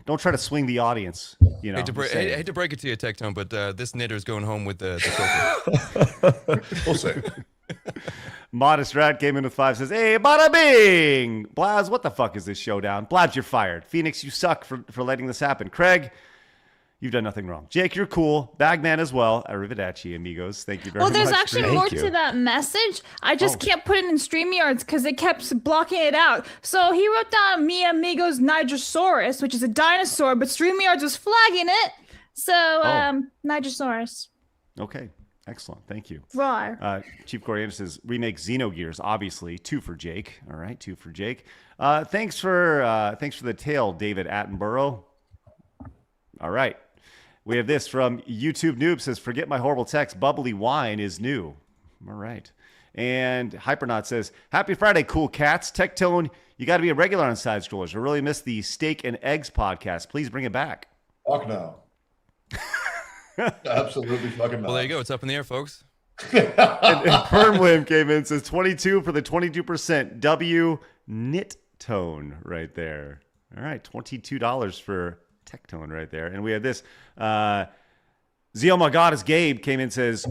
Don't try to swing the audience. You know, Hate to break it to you, Tectone, but this knitter's going home with the trophy. We'll see. Modest Rat came in with 5, says, hey, bada bing! Blaz, what the fuck is this showdown? Blabs, you're fired. Phoenix, you suck for letting this happen. Craig, you've done nothing wrong. Jake, you're cool. Bagman as well. Arrivederci, amigos. Thank you very much. Well, there's actually more you. to that message. I just can't put it in StreamYards because it kept blocking it out. So he wrote down mi amigos Nigersaurus, which is a dinosaur, but StreamYards was flagging it. So, Nigersaurus. Okay, excellent. Thank you. Roar. Chief Coriander says, remake Xenogears, obviously. 2 for Jake. All right, 2 for Jake. Thanks for the tale, David Attenborough. All right. We have this from YouTube Noob, says, forget my horrible text. Bubbly wine is new. All right. And Hypernaut says, happy Friday, cool cats. Tectone, you got to be a regular on Side Scrollers. I really missed the Steak and Eggs podcast. Please bring it back. Fuck no. Absolutely fucking not. Well, there you go. It's up in the air, folks. and Permwim came in, says 22 for the 22% W knit tone right there. All right, $22 for Tectone right there. And we have this. Zio My God is Gabe came in, says,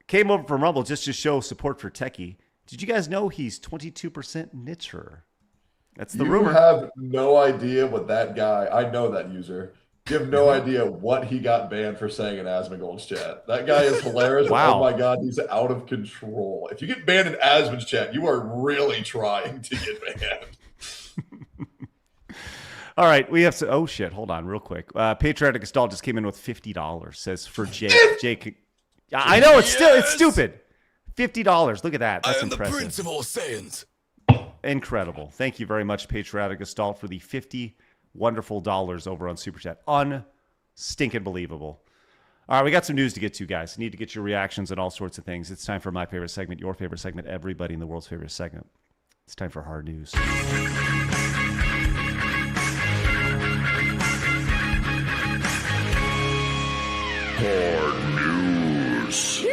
came over from Rumble just to show support for Techie. Did you guys know he's 22% knitter? That's the rumor. You have no idea what that guy, I know that user. You have no idea what he got banned for saying in Asmongold's chat. That guy is hilarious. Wow. Oh my God, he's out of control. If you get banned in Asmon's chat, you are really trying to get banned. All right, we have to. Oh shit! Hold on, real quick. Patriotic Gestalt just came in with $50. Says for Jake. Jake, I know it's stupid. $50. Look at that. That's impressive. The Prince of all Saiyans. Incredible. Thank you very much, Patriotic Gestalt, for the $50 wonderful dollars over on Super Chat. Unstinking believable. All right, we got some news to get to, guys. Need to get your reactions and all sorts of things. It's time for my favorite segment, your favorite segment, everybody in the world's favorite segment. It's time for hard news. Hard news.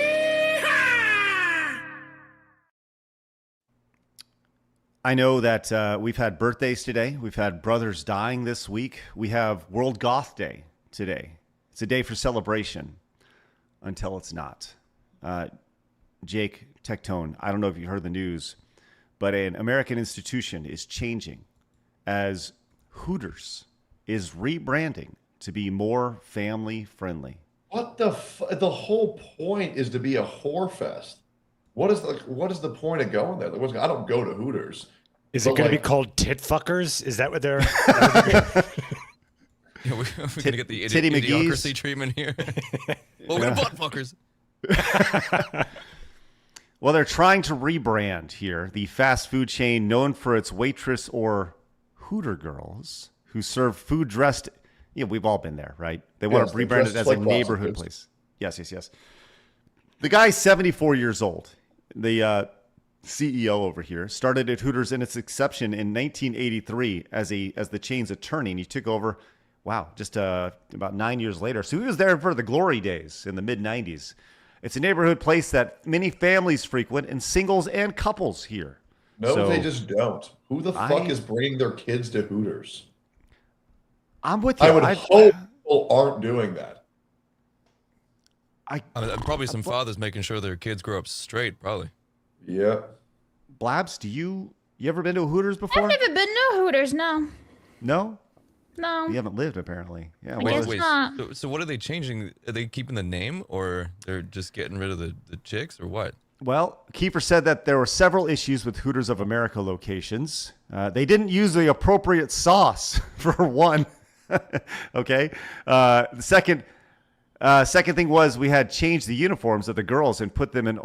I know that we've had birthdays today. We've had brothers dying this week. We have World Goth Day today. It's a day for celebration until it's not. Jake, Tectone, I don't know if you heard the news, but an American institution is changing as Hooters is rebranding to be more family friendly. What the whole point is to be a whore fest. What is the point of going there? I don't go to Hooters. Is it going to be called tit fuckers? Is that what they're? Yeah, we're going to get the Titty idiocracy McGee's. treatment here. Well, we're butt fuckers. Well, they're trying to rebrand here the fast food chain known for its waitress or Hooter girls who serve food dressed. Yeah, we've all been there, right? They want to rebrand it as a neighborhood place. Yes. The guy's 74 years old. The CEO over here started at Hooters in its inception in 1983 as the chain's attorney, and he took over. Wow, just about 9 years later. So he was there for the glory days in the mid 90s. It's a neighborhood place that many families frequent, and singles and couples here. No, So, they just don't. Who the fuck is bringing their kids to Hooters? I'm with you. I would hope people aren't doing that. Probably some fathers making sure their kids grow up straight, probably. Yeah. Blabs, you ever been to a Hooters before? I've never been to Hooters, no. No? No. You haven't lived, apparently. Yeah. I guess not. So what are they changing? Are they keeping the name, or they're just getting rid of the chicks, or what? Well, Kiefer said that there were several issues with Hooters of America locations. They didn't use the appropriate sauce, for one. Okay. The second thing was we had changed the uniforms of the girls and put them in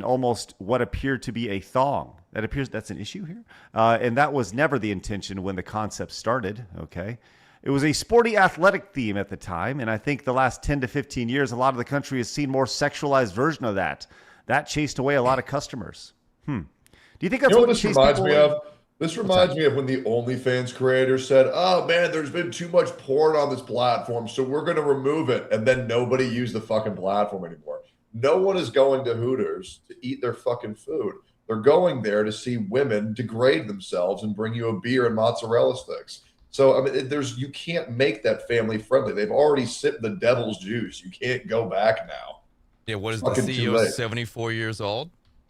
almost what appeared to be a thong. That appears that's an issue here. And that was never the intention when the concept started, okay? It was a sporty athletic theme at the time, and I think the last 10 to 15 years, a lot of the country has seen more sexualized version of that. That chased away a lot of customers. Do you think that's what this reminds me of? This reminds me of when the OnlyFans creators said, oh, man, there's been too much porn on this platform, so we're going to remove it. And then nobody used the fucking platform anymore. No one is going to Hooters to eat their fucking food. They're going there to see women degrade themselves and bring you a beer and mozzarella sticks. So, I mean, you can't make that family friendly. They've already sipped the devil's juice. You can't go back now. Yeah, what is the CEO, 74 years old?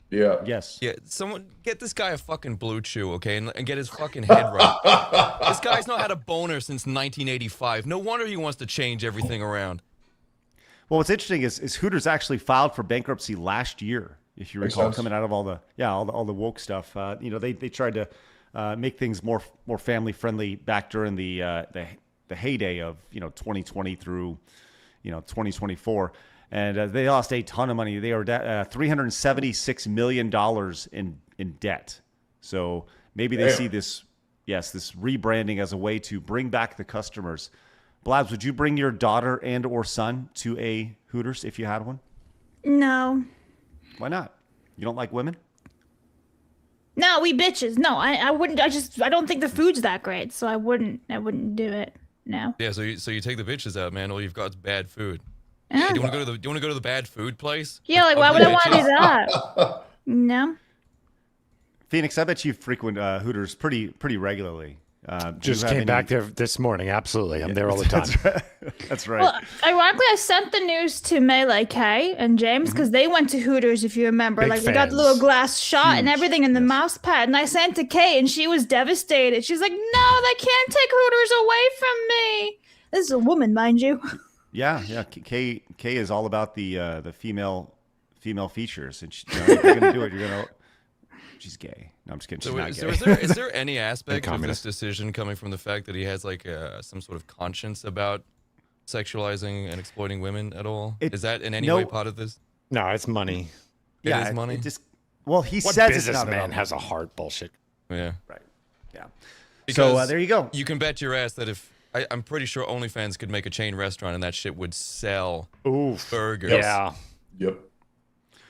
Yeah. Yes. Yeah, someone get this guy a fucking blue chew, okay, and get his fucking head right. This guy's not had a boner since 1985. No wonder he wants to change everything around. Well, what's interesting is Hooters actually filed for bankruptcy last year, if you recall, coming out of all the woke stuff. They tried to make things more family friendly back during the heyday of 2020 through 2024. And they lost a ton of money. They were $376 million in debt. So maybe they see this rebranding as a way to bring back the customers. Blabs, would you bring your daughter and or son to a Hooters if you had one? No. Why not? You don't like women? No, we bitches. No, I wouldn't. I don't think the food's that great, so I wouldn't do it. No. Yeah, so you take the bitches out, man. All you've got is bad food. Yeah. Do you want to go to the bad food place? Yeah, like why would I want to do that? No. Phoenix, I bet you frequent Hooters pretty regularly. Just came back there this morning. Absolutely. I'm there all the time. That's right. Well, ironically, I sent the news to Melee K and James because they went to Hooters, if you remember. Big They got the little glass shot and Huge. everything in the mouse pad. And I sent to Kay and she was devastated. She's like, no, they can't take Hooters away from me. This is a woman, mind you. Yeah. Kay is all about the female features, and if you're gonna do it, you're gonna. She's gay. No, I'm just kidding. She's not gay. Is there any aspect of this decision coming from the fact that he has like some sort of conscience about sexualizing and exploiting women at all? Is that in any way part of this? No, it's money. It is money. He What says businessman has a heart? Bullshit. Yeah. Right. Yeah. Because so there you go. You can bet your ass that if I'm pretty sure OnlyFans could make a chain restaurant and that shit would sell burgers. Yeah. Yep.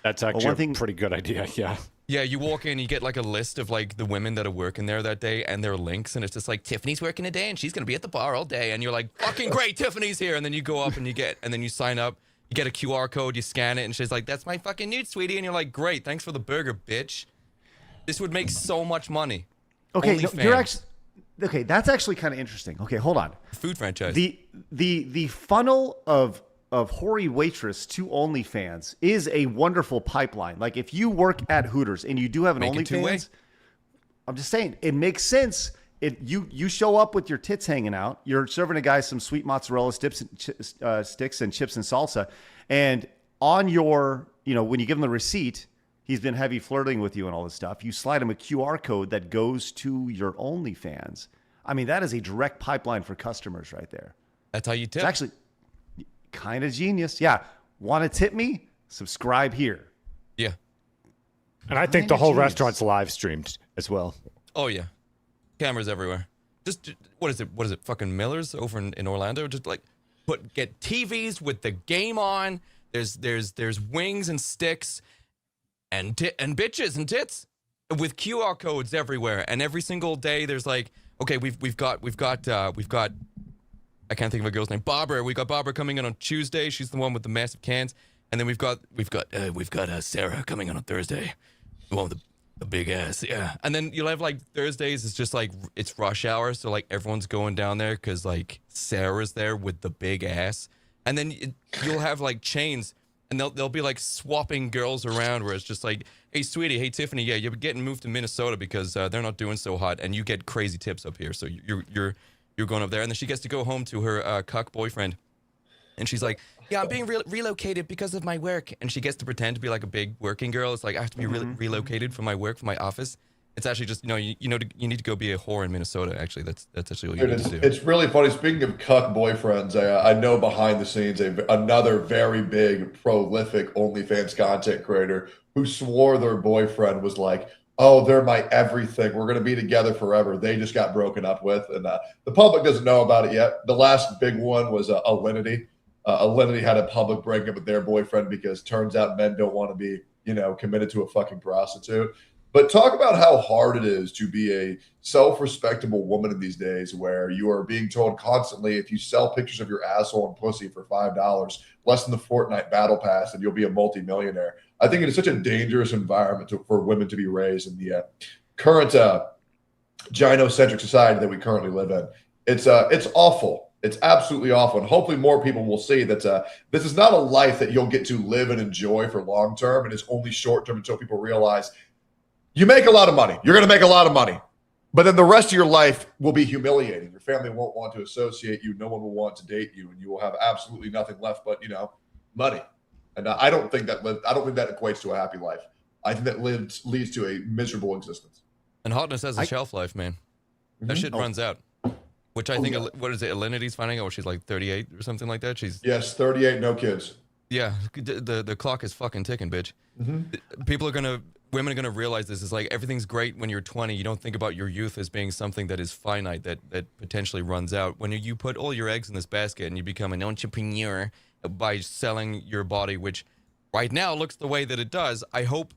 That's actually a pretty good idea. Yeah. Yeah, you walk in, you get like a list of like the women that are working there that day and their links, and it's just like Tiffany's working today and she's gonna be at the bar all day, and you're like, fucking great, Tiffany's here, and then you go up and then you sign up, you get a QR code, you scan it, and she's like, that's my fucking nude, sweetie, and you're like, great, thanks for the burger, bitch. This would make so much money. Okay, you're actually. Okay, that's actually kind of interesting. Okay, hold on. Food franchise. The funnel of hoary waitress to OnlyFans is a wonderful pipeline. Like if you work at Hooters and you do have an OnlyFans, I'm just saying it makes sense. You show up with your tits hanging out. You're serving a guy some sweet mozzarella sticks and chips and salsa, and on your when you give him the receipt, he's been heavy flirting with you and all this stuff. You slide him a QR code that goes to your OnlyFans. I mean, that is a direct pipeline for customers right there. That's how you tip. It's actually kind of genius. Yeah. Want to tip me? Subscribe here. Yeah. And I think the whole restaurant's live streamed as well. Oh, yeah. Cameras everywhere. Just what is it? Fucking Miller's over in Orlando? Just like get TVs with the game on. There's wings and sticks and bitches and tits with QR codes everywhere. And every single day there's like, okay, we've got I can't think of a girl's name. Barbara. We got Barbara coming in on Tuesday. She's the one with the massive cans. And then we've got Sarah coming in on Thursday. The one with the big ass. Yeah. And then you'll have like Thursdays. It's just like it's rush hour, so like everyone's going down there because like Sarah's there with the big ass. And then you'll have like chains, and they'll be like swapping girls around where it's just like, hey sweetie, hey Tiffany, yeah, you're getting moved to Minnesota because they're not doing so hot, and you get crazy tips up here. So you're going up there, and then she gets to go home to her cuck boyfriend, and she's like, yeah, I'm being relocated because of my work, and she gets to pretend to be like a big working girl. It's like, I have to be relocated for my work, for my office. It's actually just, you need to go be a whore in Minnesota. Actually, that's actually what you need to do. It's really funny. Speaking of cuck boyfriends, I know behind the scenes another very big, prolific OnlyFans content creator who swore their boyfriend was like Oh, they're my everything. We're going to be together forever. They just got broken up with, and the public doesn't know about it yet. The last big one was Alinity. Alinity had a public breakup with their boyfriend because turns out men don't want to be, committed to a fucking prostitute. But talk about how hard it is to be a self-respectable woman in these days, where you are being told constantly, if you sell pictures of your asshole and pussy for $5, less than the Fortnite battle pass, and you'll be a multimillionaire. I think it is such a dangerous environment for women to be raised in the current gynocentric society that we currently live in. It's awful. It's absolutely awful. And hopefully more people will see that this is not a life that you'll get to live and enjoy for long term. It is only short term until people realize you make a lot of money. You're going to make a lot of money. But then the rest of your life will be humiliating. Your family won't want to associate you. No one will want to date you. And you will have absolutely nothing left but, money. And I don't think that equates to a happy life. I think that leads to a miserable existence. And hotness has a shelf life, man. That shit runs out. Which I think, what is it, Alinity's finding out? She's like 38 or something like that? Yes, 38, no kids. Yeah, the clock is fucking ticking, bitch. Women are gonna realize this is like everything's great when you're 20. You don't think about your youth as being something that is finite, that potentially runs out. When you put all your eggs in this basket and you become an entrepreneur by selling your body, which right now looks the way that it does, I hope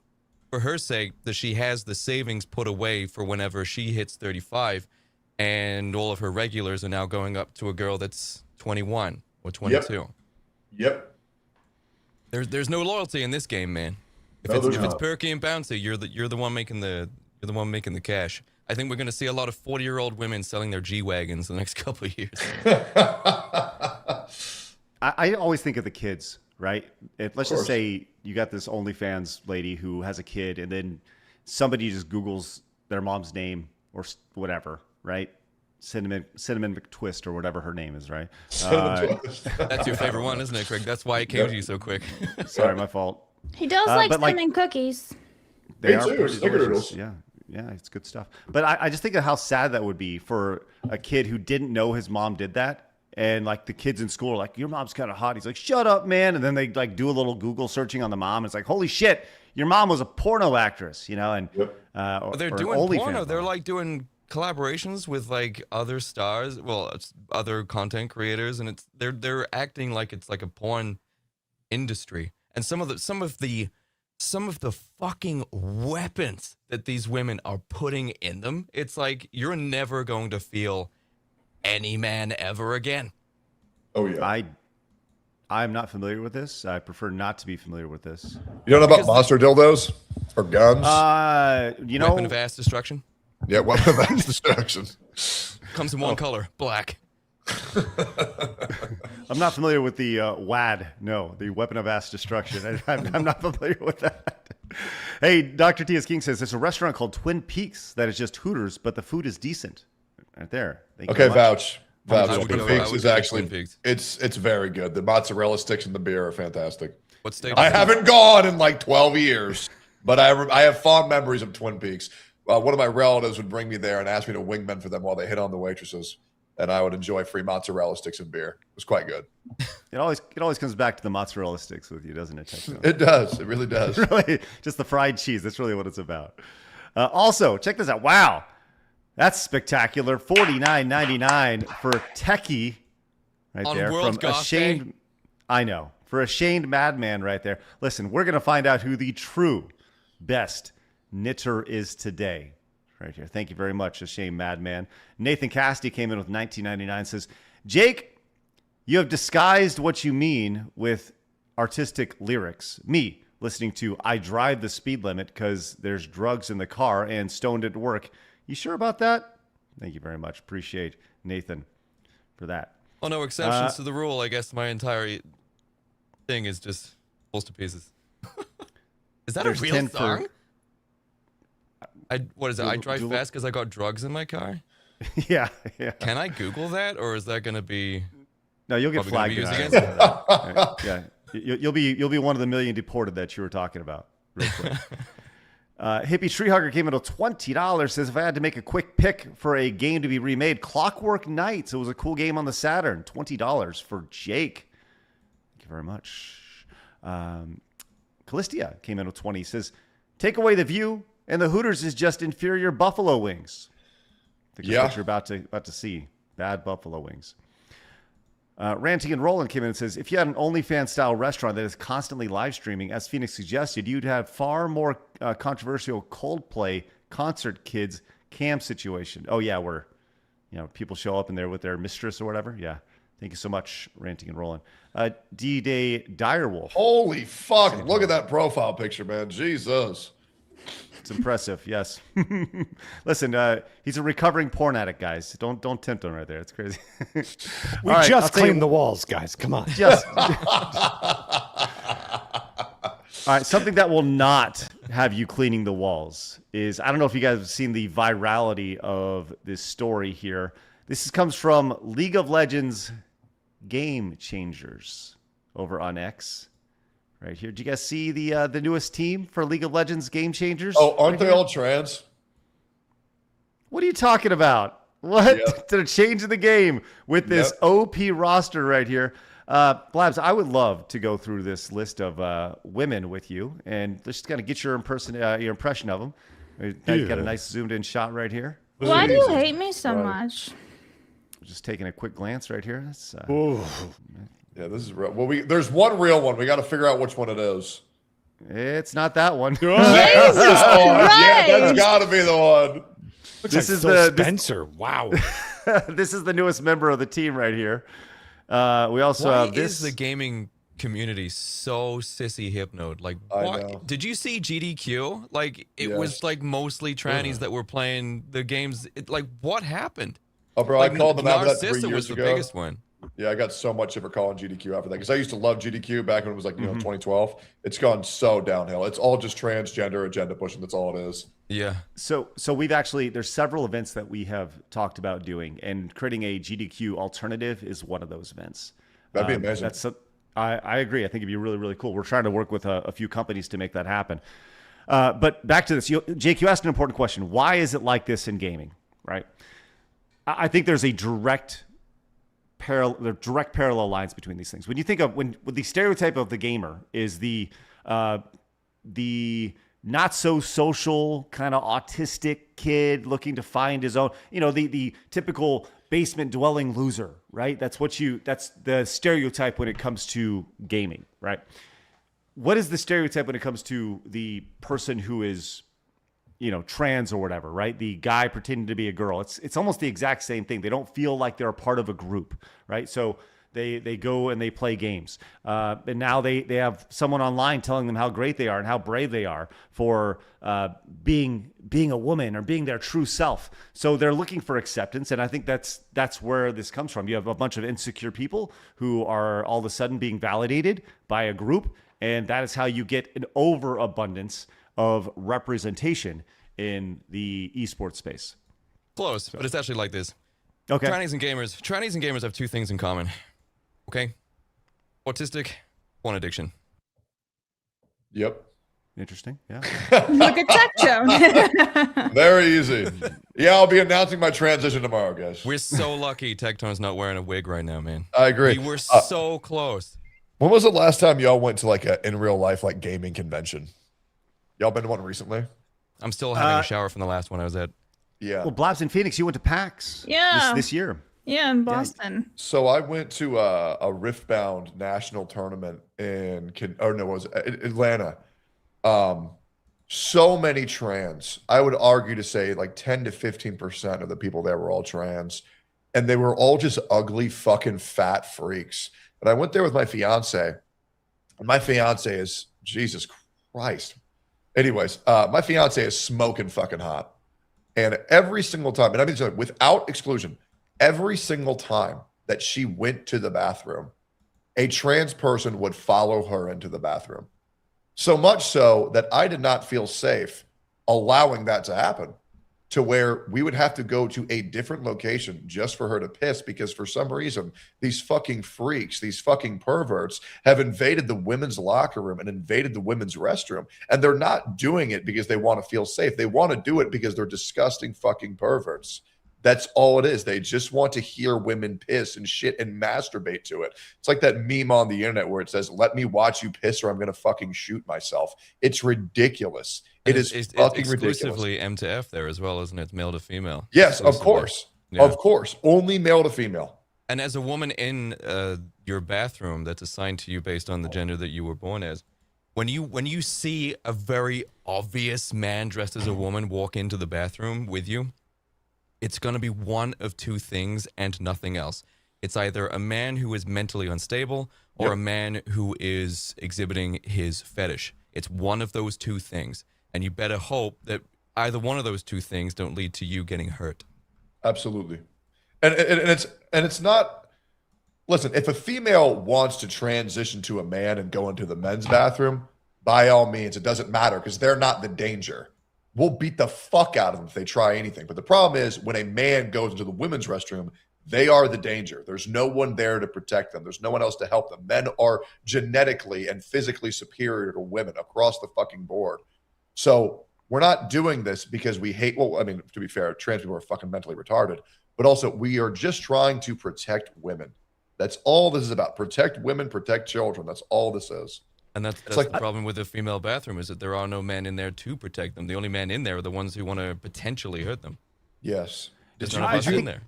for her sake that she has the savings put away for whenever she hits 35 and all of her regulars are now going up to a girl that's 21 or 22. Yep. There's no loyalty in this game, man. If it's perky and bouncy, you're the one making the cash. I think we're gonna see a lot of 40-year-old women selling their G-Wagons in the next couple of years. I always think of the kids, right? Let's just say you got this OnlyFans lady who has a kid, and then somebody just Googles their mom's name or whatever, right? Cinnamon McTwist or whatever her name is, right? That's your favorite one, isn't it, Craig? That's why it came to you so quick. Sorry, my fault. He does like cinnamon cookies. They are pretty delicious. Yeah, it's good stuff. But I just think of how sad that would be for a kid who didn't know his mom did that. And like the kids in school are like, your mom's kind of hot. He's like, shut up, man. And then they like do a little Google searching on the mom. And it's like, holy shit, your mom was a porno actress, And they're doing porno. They're like doing collaborations with like other stars, other content creators, and they're acting like it's like a porn industry. And some of the fucking weapons that these women are putting in them, it's like you're never going to feel any man ever again. Oh yeah. I'm not familiar with this. I prefer not to be familiar with this. You don't know about monster dildos or guns? Weapon of ass destruction. Yeah, weapon of mass destruction. Comes in one color, black. I'm not familiar with the WAD. No, the weapon of mass destruction. I'm not familiar with that. Hey, Dr. T.S. King says there's a restaurant called Twin Peaks that is just Hooters, but the food is decent. Right there. Okay, vouch. Twin Peaks is actually it's very good. The mozzarella sticks and the beer are fantastic. What state? I haven't gone in like 12 years, but I have fond memories of Twin Peaks. One of my relatives would bring me there and ask me to wingman for them while they hit on the waitresses, and I would enjoy free mozzarella sticks and beer. It was quite good. It always comes back to the mozzarella sticks with you, doesn't it, Tectone? It does. It really does. Really, just the fried cheese. That's really what it's about. Also, check this out. Wow, that's spectacular. $49.99 for Techie right on there World from Ashamed. I know, for Ashamed Madman right there. Listen, we're gonna find out who the true best knitter is today. Right here. Thank you very much, Ashamed Madman. Nathan Cassidy came in with $19.99. Says, Jake, you have disguised what you mean with artistic lyrics. Me, listening to I Drive the Speed Limit because there's drugs in the car and stoned at work. You sure about that? Thank you very much. Appreciate Nathan for that. Oh, no exceptions to the rule. I guess my entire thing is just falls to pieces. Is that a real song? What is it? I drive fast because I got drugs in my car? Yeah. Can I Google that, or is that going to be? No, you'll get flagged. Yeah, you'll be one of the million deported that you were talking about. Real quick. Hippie Tree Hugger came in at $20. Says if I had to make a quick pick for a game to be remade, Clockwork Knights. It was a cool game on the Saturn. $20 for Jake. Thank you very much. Callistia came in with 20. Says take away the view. And the Hooters is just inferior buffalo wings. I think that's what you're about to see. Bad buffalo wings. Ranting and Roland came in and says, if you had an OnlyFans-style restaurant that is constantly live streaming, as Phoenix suggested, you'd have far more controversial Coldplay concert kids cam situation. Oh, yeah, where people show up in there with their mistress or whatever. Yeah. Thank you so much, Ranting and Roland. D-Day Direwolf. Holy fuck. Look at that profile picture, man. Jesus. It's impressive, yes. Listen, he's a recovering porn addict, guys. Don't tempt him right there. It's crazy. We just cleaned the walls, guys. Come on. Just. All right, something that will not have you cleaning the walls is, I don't know if you guys have seen the virality of this story here. This comes from League of Legends Game Changers over on X. Right here. Did you guys see the newest team for League of Legends Game Changers? Oh, aren't they all trans? What are you talking about? What? Yep. They're changing the game with this OP roster right here. Blabs, I would love to go through this list of women with you and just kind of get your impression of them. You got a nice zoomed in shot right here. Why do you hate me so much? Just taking a quick glance right here. Yeah, this is real. Well, there's one real one. We got to figure out which one it is. It's not that one. Yeah, that's got to be the one. This is Phil Spencer. Wow. This is the newest member of the team right here. We also have this. Is the gaming community so sissy hypnoed? Like, what? Did you see GDQ? Like, it was like mostly trannies that were playing the games. What happened? Oh, bro, like, I called them out for that 3 Narcissa years was ago. the biggest one. Yeah, I got so much shit for calling GDQ after that because I used to love GDQ back when it was like 2012. It's gone so downhill. It's all just transgender agenda pushing. That's all it is. Yeah. So we've actually, there's several events that we have talked about doing, and creating a GDQ alternative is one of those events. That'd be amazing. I agree. I think it'd be really, really cool. We're trying to work with a few companies to make that happen. But back to this, Jake, you asked an important question. Why is it like this in gaming, right? I think there's a direct parallel lines between these things. When you think of when the stereotype of the gamer is the not so social kind of autistic kid looking to find his own, the typical basement dwelling loser, right? That's the stereotype when it comes to gaming, right? What is the stereotype when it comes to the person who is, trans or whatever, right? The guy pretending to be a girl. It's almost the exact same thing. They don't feel like they're a part of a group, right? So they go and they play games. And now they have someone online telling them how great they are and how brave they are for being a woman or being their true self. So they're looking for acceptance. And I think that's where this comes from. You have a bunch of insecure people who are all of a sudden being validated by a group. And that is how you get an overabundance of representation in the esports space. Close, but it's actually like this. Okay. Trannies and gamers have two things in common. Okay? Autistic, porn addiction. Yep. Interesting. Yeah. Look at Tectone. Very easy. Yeah, I'll be announcing my transition tomorrow, guys. We're so lucky Tectone's not wearing a wig right now, man. I agree. We were so close. When was the last time y'all went to like in real life gaming convention? Y'all been to one recently? I'm still having a shower from the last one I was at. Yeah. Well, Blabs in Phoenix, you went to PAX. Yeah. This year. Yeah, in Boston. So I went to a Riftbound national tournament in Atlanta. So many trans. I would argue to say 10 to 15% of the people there were all trans, and they were all just ugly fucking fat freaks. And I went there with my fiance, and my fiance is Jesus Christ. Anyways, my fiance is smoking fucking hot, and every single time, and I mean without exclusion, every single time that she went to the bathroom, a trans person would follow her into the bathroom. So much so that I did not feel safe allowing that to happen, to where we would have to go to a different location just for her to piss, because for some reason, these fucking freaks, these fucking perverts have invaded the women's locker room and invaded the women's restroom. And they're not doing it because they want to feel safe. They want to do it because they're disgusting fucking perverts. That's all it is. They just want to hear women piss and shit and masturbate to it. It's like that meme on the internet where it says, "Let me watch you piss or I'm going to fucking shoot myself." It's ridiculous. It is it's fucking ridiculous. exclusively M to F there as well, isn't it? It's male to female. Yes, of Exclusively. course. Yeah. Of course. Only male to female. And as a woman in your bathroom that's assigned to you based on the gender that you were born as, when you see a very obvious man dressed as a woman walk into the bathroom with you, it's going to be one of two things and nothing else. It's either a man who is mentally unstable or a man who is exhibiting his fetish. It's one of those two things. And you better hope that either one of those two things don't lead to you getting hurt. Absolutely. And it's not, listen, if a female wants to transition to a man and go into the men's bathroom, by all means, it doesn't matter because they're not the danger. We'll beat the fuck out of them if they try anything. But the problem is when a man goes into the women's restroom, they are the danger. There's no one there to protect them. There's no one else to help them. Men are genetically and physically superior to women across the fucking board. So we're not doing this because we hate, well, I mean, to be fair, trans people are fucking mentally retarded, but also we are just trying to protect women. That's all this is about. Protect women, protect children. That's all this is. And that's like, the problem with the female bathroom is that there are no men in there to protect them. The only men in there are the ones who want to potentially hurt them. Yes. There's none of us in there.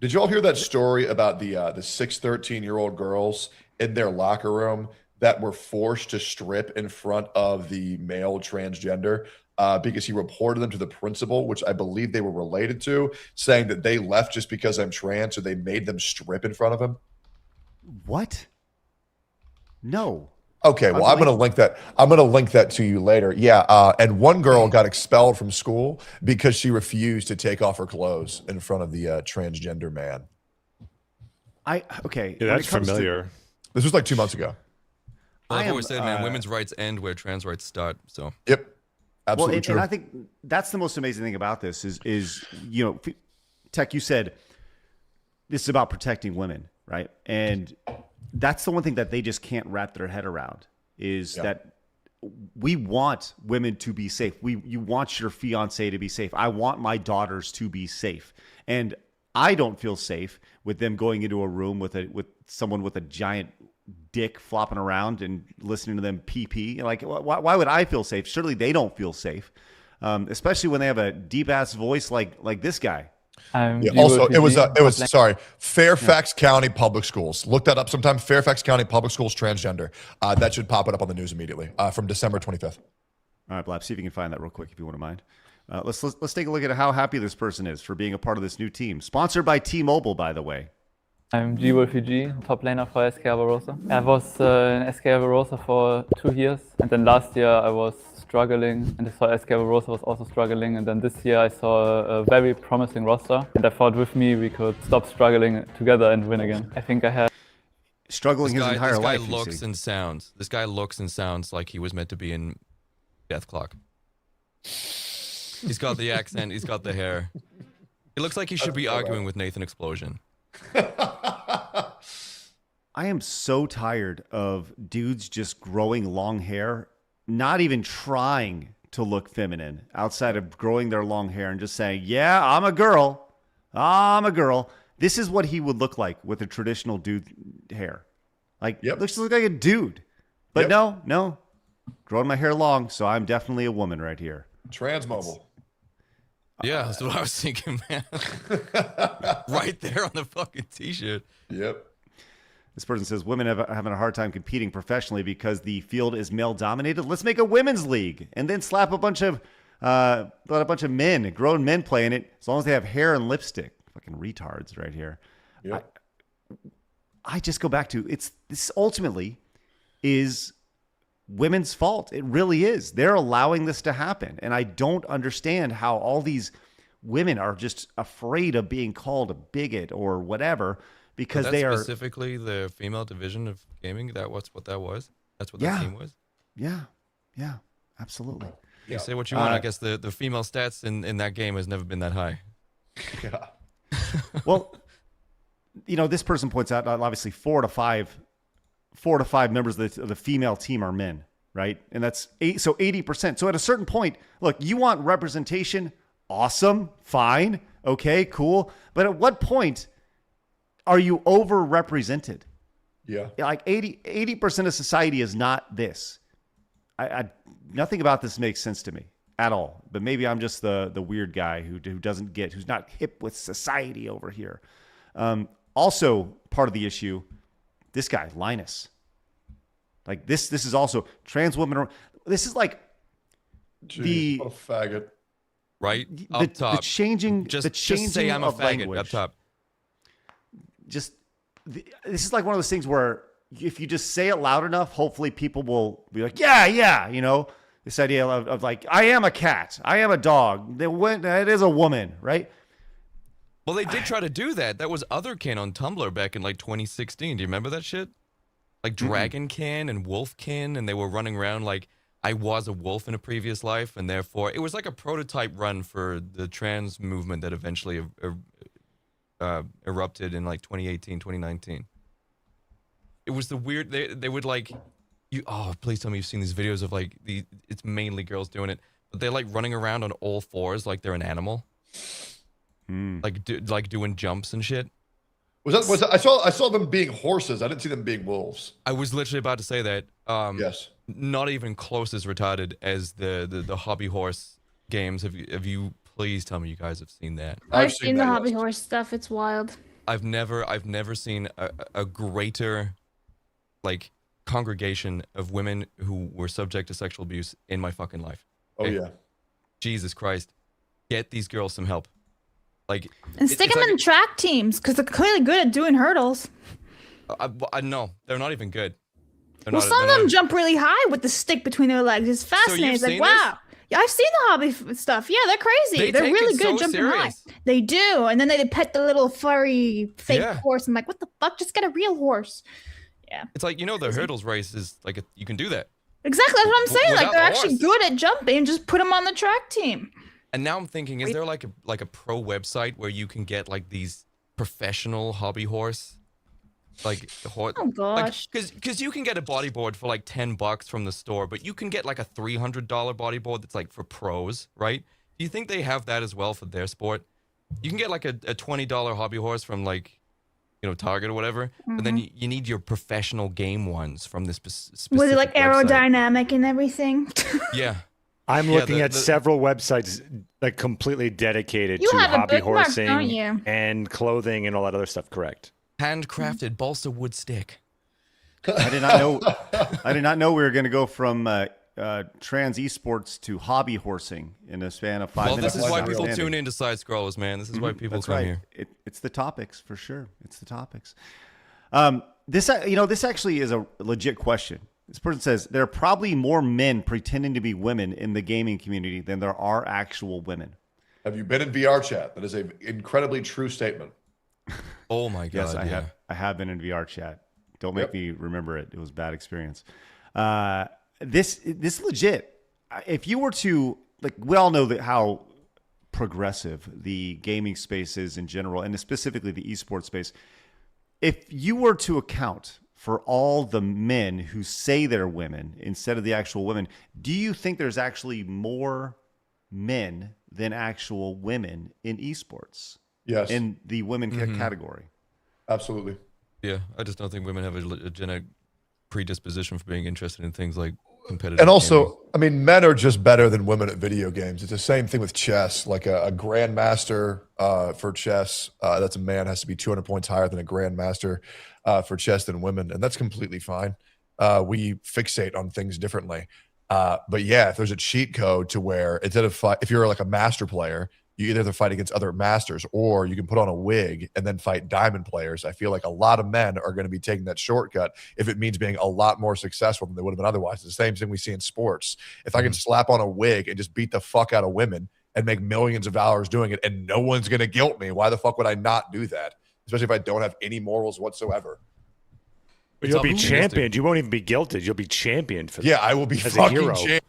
Did you all hear that story about the 6 13-year-old girls in their locker room that were forced to strip in front of the male transgender because he reported them to the principal, which I believe they were related to, saying that they left just because I'm trans, so they made them strip in front of him? What? No. Okay, well, I'm going to link that. I'm going to link that to you later. Yeah, and one girl got expelled from school because she refused to take off her clothes in front of the transgender man. Okay. Yeah, that's familiar. This was like 2 months ago. Well, I've always said, man, women's rights end where trans rights start. So. Yep. Absolutely true. And I think that's the most amazing thing about this is you know, Tech, you said this is about protecting women, right? And that's the one thing that they just can't wrap their head around is that we want women to be safe. You want your fiance to be safe. I want my daughters to be safe. And I don't feel safe with them going into a room with someone with a giant dick flopping around and listening to them pee. Like, why would I feel safe? Surely they don't feel safe, especially when they have a deep ass voice like this guy. Also, it was sorry, Fairfax County Public Schools. Look that up sometime. Fairfax County Public Schools transgender. That should pop it up on the news immediately from December 25th. All right, Blab, see if you can find that real quick if you wouldn't mind. Let's take a look at how happy this person is for being a part of this new team. Sponsored by T-Mobile, by the way. I'm G-Wolfie, top laner for SK Barbarossa. I was in SK Barbarossa for 2 years, and then last year I was struggling, and I saw SK Barbarossa was also struggling, and then this year I saw a very promising roster, and I thought with me we could stop struggling together and win again. I think I had struggling his entire life. This guy looks and sounds. This guy looks and sounds like he was meant to be in Death Clock. He's got the accent. He's got the hair. He looks like he should be arguing with Nathan Explosion. I am so tired of dudes just growing long hair, not even trying to look feminine outside of growing their long hair and just saying, yeah, I'm a girl. I'm a girl. This is what he would look like with a traditional dude hair. Like, looks like a dude. But no. Growing my hair long, so I'm definitely a woman right here. Transmobile. Yeah, that's what I was thinking, man. Right there on the fucking t-shirt. Yep. This person says women are having a hard time competing professionally because the field is male dominated. Let's make a women's league and then slap a bunch of men, grown men playing it, as long as they have hair and lipstick. Fucking retards right here. Yep. I just go back to this ultimately is women's fault. It really is. They're allowing this to happen. And I don't understand how all these women are just afraid of being called a bigot or whatever because they are specifically the female division of gaming. That's what that was. That's what the team was. Yeah. Absolutely. You say what you want. I guess the female stats in that game has never been that high. Yeah. Well, this person points out obviously 4 to 5 members of the female team are men, right? And that's 80%. So at a certain point, look, you want representation, awesome, fine, okay, cool. But at what point are you overrepresented? Yeah. Like 80% of society is not this. Nothing about this makes sense to me at all. But maybe I'm just the weird guy who doesn't get, who's not hip with society over here. Also, part of the issue, this guy, Linus. Like this is also trans women. This is like Jeez, what a faggot. Right up top. The changing. Just say I'm a of faggot language. up top. This is like one of those things where if you just say it loud enough, hopefully people will be like, yeah, you know, this idea of like, I am a cat, I am a dog, it is a woman, right? Well, they did try to do that. That was Otherkin on Tumblr back in like 2016. Do you remember that shit? Like Dragonkin and Wolfkin, and they were running around like I was a wolf in a previous life, and therefore it was like a prototype run for the trans movement that eventually erupted in like 2018, 2019. It was the weird. They would like you. Oh, please tell me you've seen these videos of like it's mainly girls doing it, but they're like running around on all fours like they're an animal. Like doing jumps and shit. Was that I saw them being horses. I didn't see them being wolves. I was literally about to say that. Yes. Not even close as retarded as the hobby horse games. Have you please tell me you guys have seen that? I've seen the hobby horse stuff. It's wild. I've never seen a greater like congregation of women who were subject to sexual abuse in my fucking life. Oh yeah. Jesus Christ. Get these girls some help. Like, and stick them in track teams because they're clearly good at doing hurdles. No, they're not even good. Some of them jump really high with the stick between their legs. It's fascinating. It's like, wow. Yeah, I've seen the hobby stuff. Yeah, they're crazy. They're really good at jumping high. They do. And then they pet the little furry fake horse. I'm like, what the fuck? Just get a real horse. Yeah. It's like, the hurdles race is like, you can do that. Exactly. That's what I'm saying. Like, they're actually good at jumping. Just put them on the track team. And now I'm thinking, is there like a pro website where you can get like these professional hobby horse, oh gosh, because you can get a bodyboard for like $10 from the store, but you can get like a $300 bodyboard that's like for pros, right? Do you think they have that as well for their sport? You can get like a $20 hobby horse from like, Target or whatever, but then you need your professional game ones from this specific was it like website. aerodynamic and everything? Yeah. I'm looking at several websites like completely dedicated to hobby horsing and clothing and all that other stuff. Correct. Handcrafted balsa wood stick. I did not know. I did not know we were going to go from trans esports to hobby horsing in a span of 5 minutes. Well, this is why people tune into Side Scrollers, man. This is why people come here. It's the topics for sure. It's the topics. This actually is a legit question. This person says there are probably more men pretending to be women in the gaming community than there are actual women. Have you been in VR chat? That is an incredibly true statement. Oh my god! Yes, I have been in VR chat. Don't make me remember it. It was a bad experience. This legit. If you were to we all know that how progressive the gaming space is in general, and specifically the esports space. If you were to account for all the men who say they're women instead of the actual women, do you think there's actually more men than actual women in esports? Yes. In the women category? Absolutely. Yeah, I just don't think women have a genetic predisposition for being interested in things like competitive and also, gaming. I mean, men are just better than women at video games. It's the same thing with chess. Like a grandmaster for chess, that's a man, has to be 200 points higher than a grandmaster for chess than women. And that's completely fine. We fixate on things differently. But yeah, if there's a cheat code to where instead of if you're like a master player, you either have to fight against other masters or you can put on a wig and then fight diamond players. I feel like a lot of men are going to be taking that shortcut if it means being a lot more successful than they would have been otherwise. It's the same thing we see in sports. If I can slap on a wig and just beat the fuck out of women and make millions of dollars doing it and no one's going to guilt me, why the fuck would I not do that? Especially if I don't have any morals whatsoever. But you'll be championed. You won't even be guilted. You'll be championed for that. Yeah, I will be fucking championed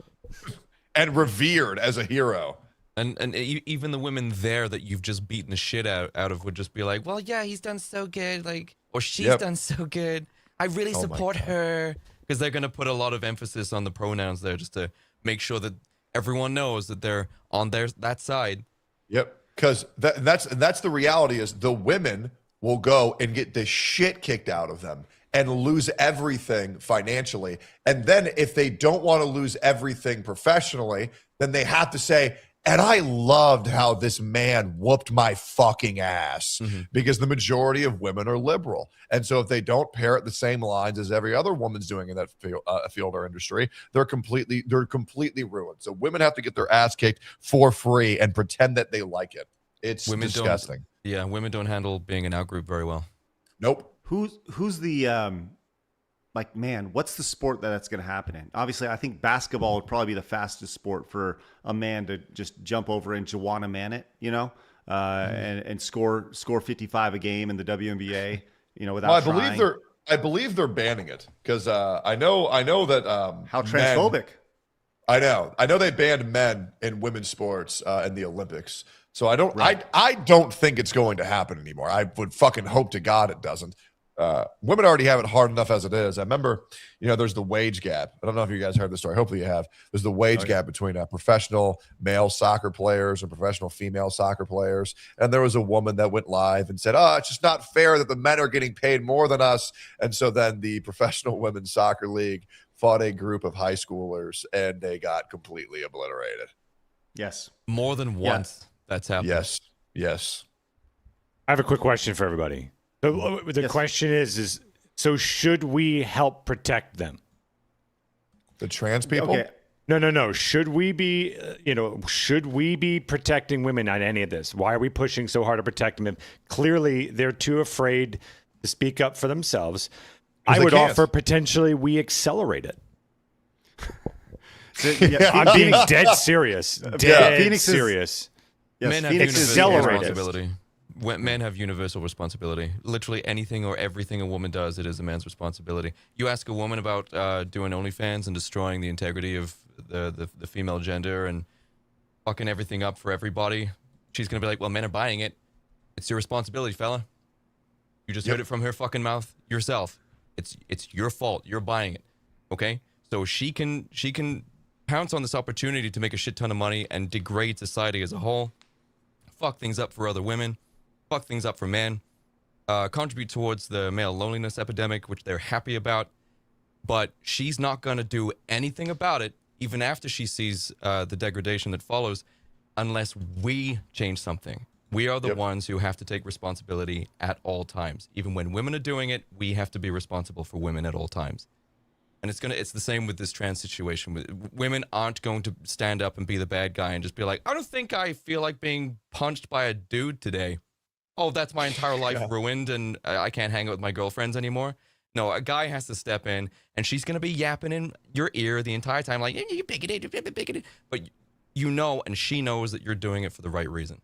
and revered as a hero. And even the women there that you've just beaten the shit out of would just be like, well, yeah, he's done so good, or she's done so good. I really support her, because they're gonna put a lot of emphasis on the pronouns there, just to make sure that everyone knows that they're on that side. Yep, because that's the reality is the women will go and get the shit kicked out of them, and lose everything financially. And then if they don't want to lose everything professionally, then they have to say, and I loved how this man whooped my fucking ass, because the majority of women are liberal. And so if they don't parrot the same lines as every other woman's doing in that field or industry, they're completely ruined. So women have to get their ass kicked for free and pretend that they like it. It's disgusting. Women don't handle being an out-group very well. Nope. Who's the like, man, what's the sport that's going to happen in? Obviously, I think basketball would probably be the fastest sport for a man to just jump over and Joanna Man it, you know, and score 55 a game in the WNBA, you know, without trying. I believe they're banning it, because I know that how transphobic. I know they banned men in women's sports in the Olympics. So I don't think it's going to happen anymore. I would fucking hope to God it doesn't. Women already have it hard enough as it is. I remember, there's the wage gap. I don't know if you guys heard the story. Hopefully you have. There's the wage gap between professional male soccer players and professional female soccer players. And there was a woman that went live and said, it's just not fair that the men are getting paid more than us. And so then the Professional Women's Soccer League fought a group of high schoolers, and they got completely obliterated. Yes. More than once that's happened. Yes. I have a quick question for everybody. The question is so should we help protect them? The trans people? Okay. No. Should we be, should we be protecting women on any of this? Why are we pushing so hard to protect them? Clearly, they're too afraid to speak up for themselves. I would offer potentially we accelerate it. I'm being dead serious. Serious. Men have universal responsibility. Men have universal responsibility. Literally anything or everything a woman does, it is a man's responsibility. You ask a woman about doing OnlyFans and destroying the integrity of the female gender and fucking everything up for everybody, she's going to be like, well, men are buying it. It's your responsibility, fella. You just heard it from her fucking mouth yourself. It's your fault. You're buying it. Okay? So she can pounce on this opportunity to make a shit ton of money and degrade society as a whole. Fuck things up for other women. Fuck things up for men, contribute towards the male loneliness epidemic, which they're happy about, but she's not going to do anything about it, even after she sees the degradation that follows, unless we change something. We are the ones who have to take responsibility at all times. Even when women are doing it, we have to be responsible for women at all times. And it's the same with this trans situation. Women aren't going to stand up and be the bad guy and just be like, I don't think I feel like being punched by a dude today. Oh, that's my entire life ruined and I can't hang out with my girlfriends anymore. No, a guy has to step in and she's going to be yapping in your ear the entire time like, you bigoted. But and she knows that you're doing it for the right reason.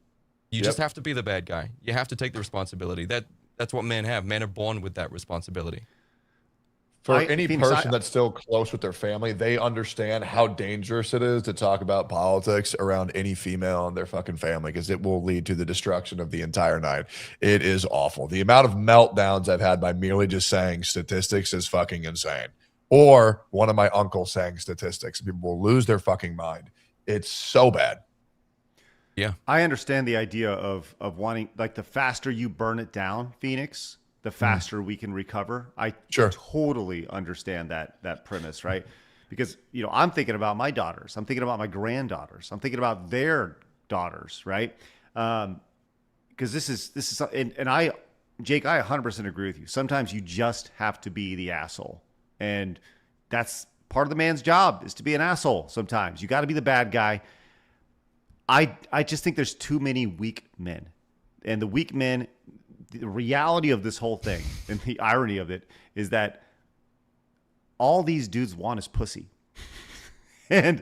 You just have to be the bad guy. You have to take the responsibility. That's what men have. Men are born with that responsibility. For any person that's still close with their family, they understand how dangerous it is to talk about politics around any female in their fucking family, because it will lead to the destruction of the entire night. It is awful. The amount of meltdowns I've had by merely just saying statistics is fucking insane. Or one of my uncles saying statistics. People will lose their fucking mind. It's so bad. Yeah. I understand the idea of wanting, like, the faster you burn it down, Phoenix, the faster we can recover. I totally understand that premise, right? Because, I'm thinking about my daughters. I'm thinking about my granddaughters. I'm thinking about their daughters, right? Because this is, and Jake, I 100% agree with you. Sometimes you just have to be the asshole. And that's part of the man's job, is to be an asshole sometimes. You got to be the bad guy. I just think there's too many weak men. And the weak men, the reality of this whole thing and the irony of it is that all these dudes want is pussy. and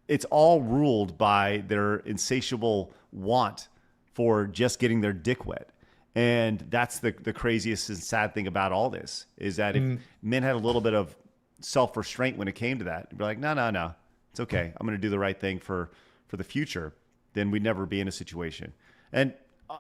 it's all ruled by their insatiable want for just getting their dick wet. And that's the craziest and sad thing about all this, is that if men had a little bit of self-restraint when it came to that, they'd be like, no, it's okay. I'm going to do the right thing for the future. Then we'd never be in a situation. And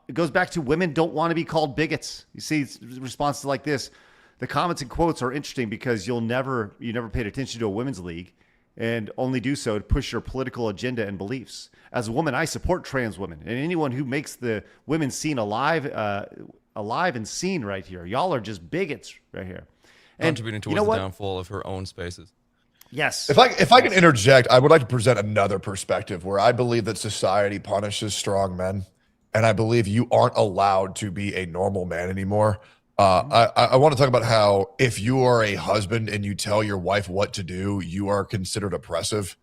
it goes back to women don't want to be called bigots. You see responses like this. The comments and quotes are interesting because you never paid attention to a women's league, and only do so to push your political agenda and beliefs. As a woman, I support trans women and anyone who makes the women's scene alive alive and seen right here. Y'all are just bigots right here. And Contributing towards the downfall of her own spaces. Yes. If I can interject, I would like to present another perspective where I believe that society punishes strong men, and I believe you aren't allowed to be a normal man anymore. I want to talk about how if you are a husband and you tell your wife what to do, you are considered oppressive.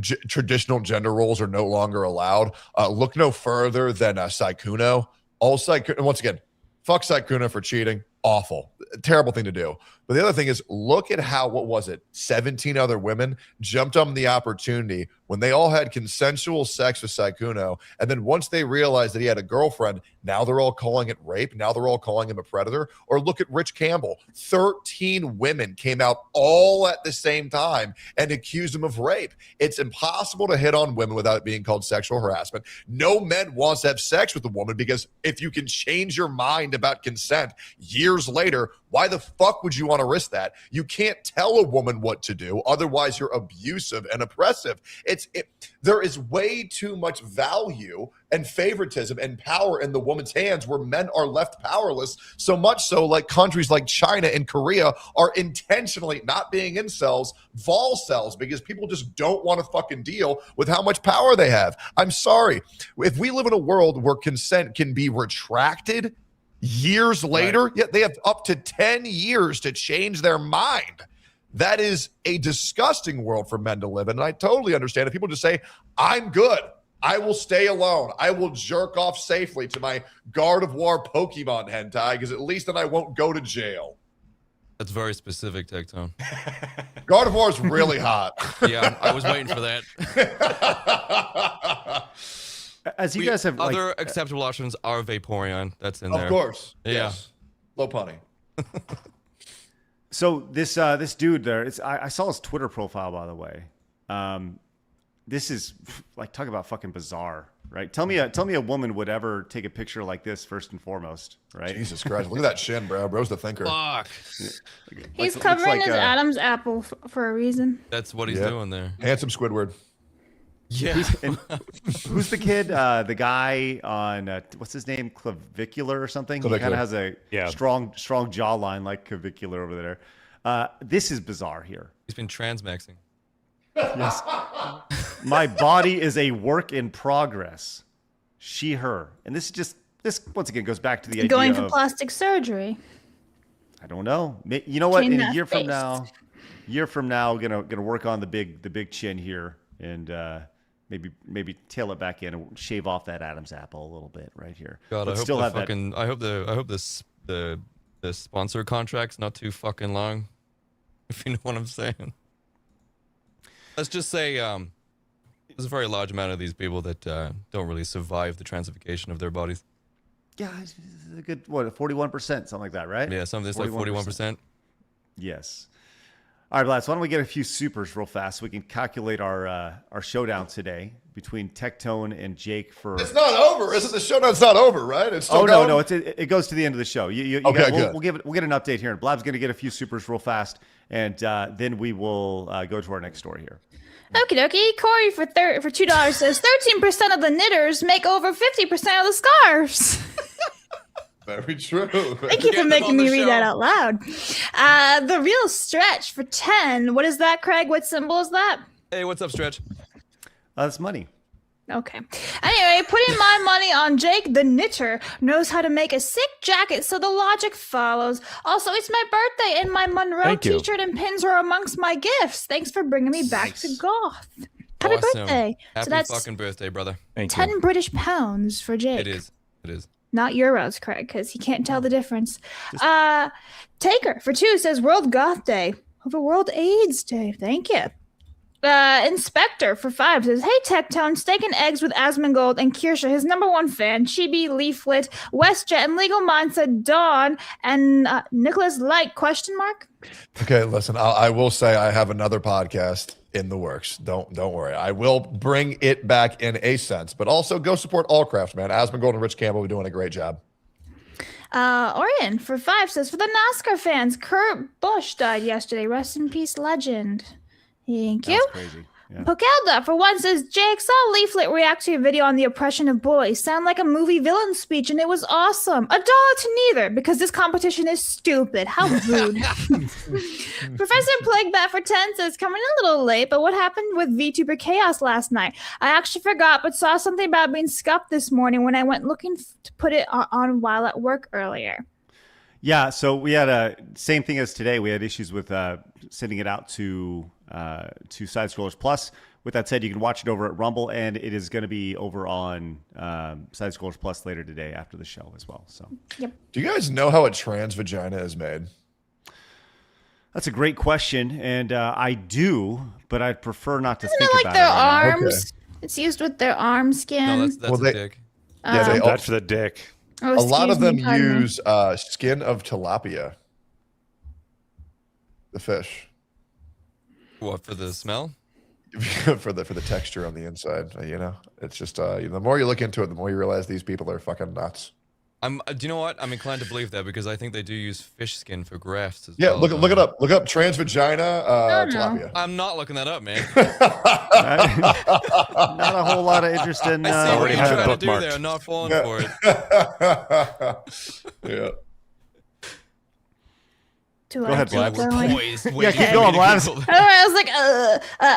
Traditional gender roles are no longer allowed. Look no further than Saikuno. Once again, fuck Saikuno for cheating. Awful. Terrible thing to do. But the other thing is, look at how, 17 other women jumped on the opportunity when they all had consensual sex with Saikuno. And then once they realized that he had a girlfriend, now they're all calling it rape. Now they're all calling him a predator. Or look at Rich Campbell. 13 women came out all at the same time and accused him of rape. It's impossible to hit on women without it being called sexual harassment. No man wants to have sex with a woman because if you can change your mind about consent years later, why the fuck would you want to risk that? You can't tell a woman what to do. Otherwise, you're abusive and oppressive. There is way too much value and favoritism and power in the woman's hands where men are left powerless. So much so, like countries like China and Korea are intentionally not being incels, vol cells, because people just don't want to fucking deal with how much power they have. I'm sorry. If we live in a world where consent can be retracted years later, yet they have up to 10 years to change their mind. That is a disgusting world for men to live in. And I totally understand if people just say, I'm good. I will stay alone. I will jerk off safely to my God of War Pokemon hentai because at least then I won't go to jail. That's very specific, Tectone. God of War is really hot. Yeah, I was waiting for that. As you guys have other acceptable options are Vaporeon. That's in there. Of course. Yeah. Yes. Low punny. So this dude there, I saw his Twitter profile, by the way. This is like, talk about fucking bizarre, right? Tell me a woman would ever take a picture like this first and foremost, right? Jesus Christ. Look at that shin, bro. Bro's the thinker. Fuck. He's covering his Adam's apple for a reason. That's what he's doing there. Handsome Squidward. Yeah. Who's the kid? The guy on what's his name? Clavicular or something? He kind of has a strong jawline like Clavicular over there. This is bizarre here. He's been transmaxing. Yes. My body is a work in progress. She, her. And this once again goes back to the idea going for of plastic surgery. I don't know. You know what? Change In a that year face. from now, gonna work on the big chin here and maybe tail it back in and shave off that Adam's apple a little bit right here. God, But I hope still the have fucking. I hope the sponsor contract's not too fucking long. If you know what I'm saying. Let's just say there's a very large amount of these people that don't really survive the transification of their bodies. Yeah, it's a good 41%, something like that, right? Yeah, some of this like 41%. Yes. All right, lads. Why don't we get a few supers real fast so we can calculate our showdown today between Tectone and Jake for. It's not over, is it? The showdown's not over, right? It's still going? No, it goes to the end of the show. Good. We'll get an update here, and Blab's going to get a few supers real fast, and then we will go to our next story here. Okie dokie. Corey for $2 says 13% of the knitters make over 50% of the scarves. Very true. Thank you for making me read that out loud. The real stretch for 10. What is that, Craig? What symbol is that? Hey, what's up, Stretch? That's money. Okay. Anyway, putting my money on Jake the knitter knows how to make a sick jacket, so the logic follows. Also, it's my birthday, and my Munro t-shirt and pins are amongst my gifts. Thanks for bringing me back to goth. Happy birthday. Happy so that's fucking birthday, brother. 10 British pounds for Jake. It is. Not euros, Craig, because he can't tell the difference. Taker for 2 says World Goth Day over World AIDS Day. Thank you. Inspector for 5 says, hey, Tectone, steak and eggs with Asmongold and Kirsha, his #1 fan, Chibi, Leaflet, WestJet, and Legal Mindset, Dawn, and Nicholas Light, ? Okay, listen, I will say I have another podcast in the works. Don't worry. I will bring it back in a sense, but also go support Allcraft, man. Asmongold and Rich Campbell are doing a great job. Orion for 5 says, for the NASCAR fans, Kurt Busch died yesterday. Rest in peace, legend. Thank you. That's crazy. Yeah. Pokelda, for one, says, Jake, saw Leaflet react to your video on the oppression of boys. Sound like a movie villain speech, and it was awesome. $1 to neither, because this competition is stupid. How rude. Professor Plaguebat for 10 says, coming a little late, but what happened with VTuber Chaos last night? I actually forgot, but saw something about being scuffed this morning when I went looking to put it on while at work earlier. Yeah, so we had a same thing as today. We had issues with sending it out to Side Scrollers Plus. With that said, you can watch it over at Rumble, and it is going to be over on Side Scrollers Plus later today after the show as well. So, yep. Do you guys know how a trans vagina is made? That's a great question, and I do, but I'd prefer not to Isn't think it like about their it right now. arms? Okay. It's used with their arm skin. No, that's a dick. Yeah, That's for the dick. A lot of them use skin of tilapia, the fish. What, for the smell? for the texture on the inside, you know, it's just the more you look into it, the more you realize these people are fucking nuts. Do you know what? I'm inclined to believe that because I think they do use fish skin for grafts as Yeah, well. look it up. Look up trans vagina tilapia. I'm not looking that up, man. Not a whole lot of interest in. I see what already you're have it trying to do bookmarked. there. I'm not falling for it. Yeah. Do Go ahead, Blab. Yeah, keep going, Blab. I was like,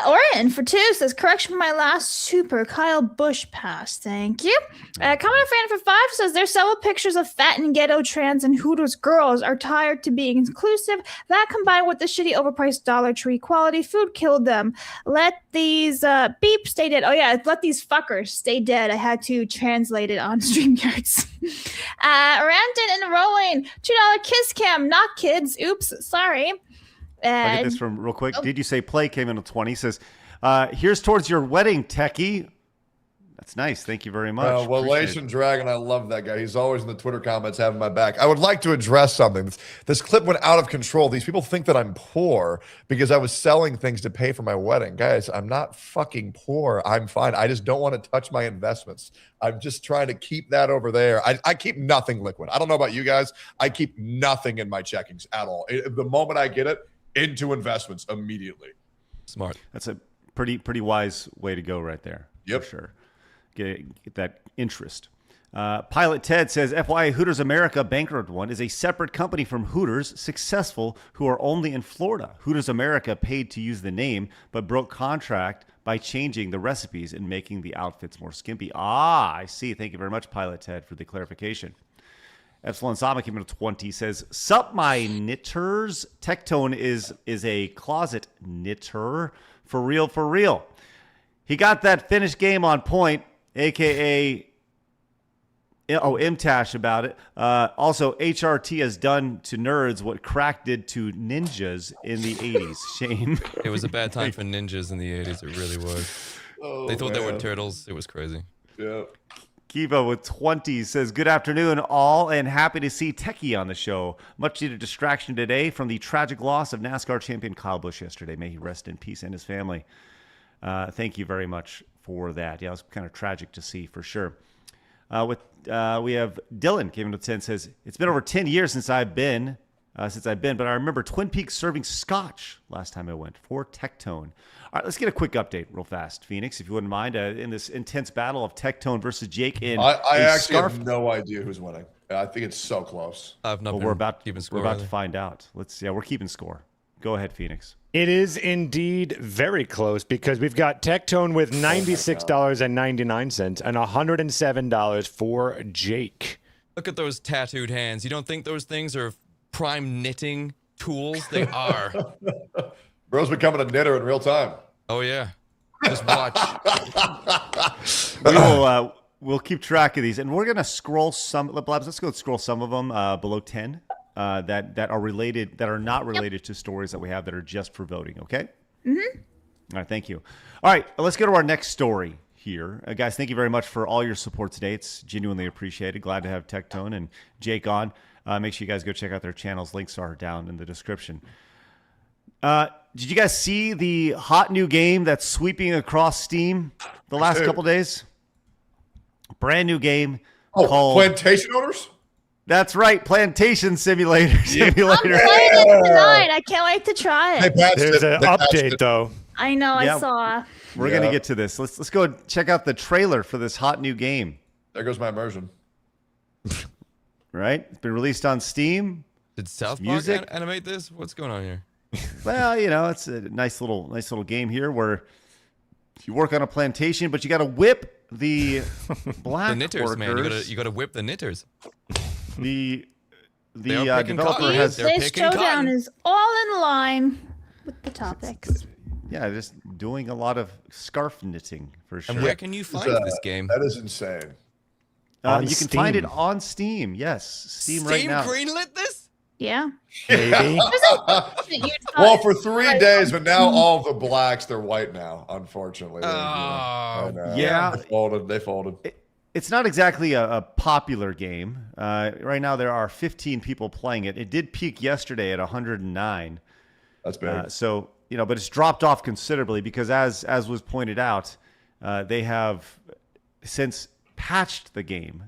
Orin for 2 says, correction for my last super, Kyle Bush pass. Thank you. Comment fan for 5 says, there's several pictures of fat and ghetto trans and Hooters girls are tired to being inclusive. That combined with the shitty overpriced Dollar Tree quality food killed them. Let these beep stay dead. Oh yeah, let these fuckers stay dead. I had to translate it on StreamYards. Ranton and Rolling, $2 kiss cam, not kids. Oops, sorry. I'll get this from real quick. Did you say play came in at 20? Says, here's towards your wedding, Techie. That's nice. Thank you very much. Well, Lation Dragon, I love that guy. He's always in the Twitter comments having my back. I would like to address something. This clip went out of control. These people think that I'm poor because I was selling things to pay for my wedding. Guys, I'm not fucking poor. I'm fine. I just don't want to touch my investments. I'm just trying to keep that over there. I keep nothing liquid. I don't know about you guys. I keep nothing in my checkings at all. The moment I get it, into investments immediately. Smart. That's a pretty wise way to go right there. Yep. For sure. Get that interest. Pilot Ted says, FYI, Hooters America, bankrupt one, is a separate company from Hooters, successful, who are only in Florida. Hooters America paid to use the name, but broke contract by changing the recipes and making the outfits more skimpy. Ah, I see. Thank you very much, Pilot Ted, for the clarification. Epsilon Sonic came in at 20, says, sup, my knitters. Tectone is a closet knitter. For real, for real. He got that finished game on point, a.k.a. MTash about it. Also, HRT has done to nerds what crack did to ninjas in the 80s. Shame. It was a bad time for ninjas in the 80s. It really was. They thought they were turtles. It was crazy. Yeah. Kiva with 20 says, good afternoon, all, and happy to see Techie on the show. Much needed distraction today from the tragic loss of NASCAR champion Kyle Busch yesterday. May he rest in peace and his family. Thank you very much for that. Yeah, it was kind of tragic to see for sure. We have Dylan came into 10 says, it's been over 10 years since I've been, but I remember Twin Peaks serving scotch last time I went for Tectone. All right, let's get a quick update real fast, Phoenix, if you wouldn't mind, in this intense battle of Tectone versus Jake in I actually have no idea who's winning. I think it's so close. I've not well, been we're about keeping score. We're about to find out. We're keeping score. Go ahead, Phoenix. It is indeed very close because we've got Tectone with $96.99 and $107 for Jake. Look at those tattooed hands. You don't think those things are prime knitting tools? They are. Bro's becoming a knitter in real time. Oh, yeah. Just watch. We'll keep track of these, and we're gonna scroll some. Let's go scroll some of them below 10 that are related, that are not related to stories that we have that are just for voting. Okay. Mm-hmm. All right. Thank you. All right. Let's go to our next story here, guys. Thank you very much for all your support today. It's genuinely appreciated. Glad to have Tectone and Jake on. Make sure you guys go check out their channels. Links are down in the description. Did you guys see the hot new game that's sweeping across Steam the last couple days? Brand new game called Plantation Owners? That's right, Plantation Simulator. I'm playing it tonight. I can't wait to try it. There's an update, though. I know. Yeah. I saw. We're gonna get to this. Let's go check out the trailer for this hot new game. There goes my immersion. Right? It's been released on Steam. Did South Park music? animate this? What's going on here? Well, it's a nice little game here where you work on a plantation, but you got to whip the black The knitters, workers. man. You gotta whip the knitters. The They're picking developer cotton. has They're Today's picking showdown cotton. is all in line with the topics. just doing a lot of scarf knitting for sure. And where can you find this game? That is insane. You can find it on Steam. Yes, Steam right now. greenlit this? Yeah. Maybe. Well, for 3 days, but now all the blacks, they're white now, unfortunately. Oh, yeah. They folded. It's not exactly a popular game. Right now, there are 15 people playing it. It did peak yesterday at 109. That's big. So, but it's dropped off considerably because as was pointed out, they have since patched the game.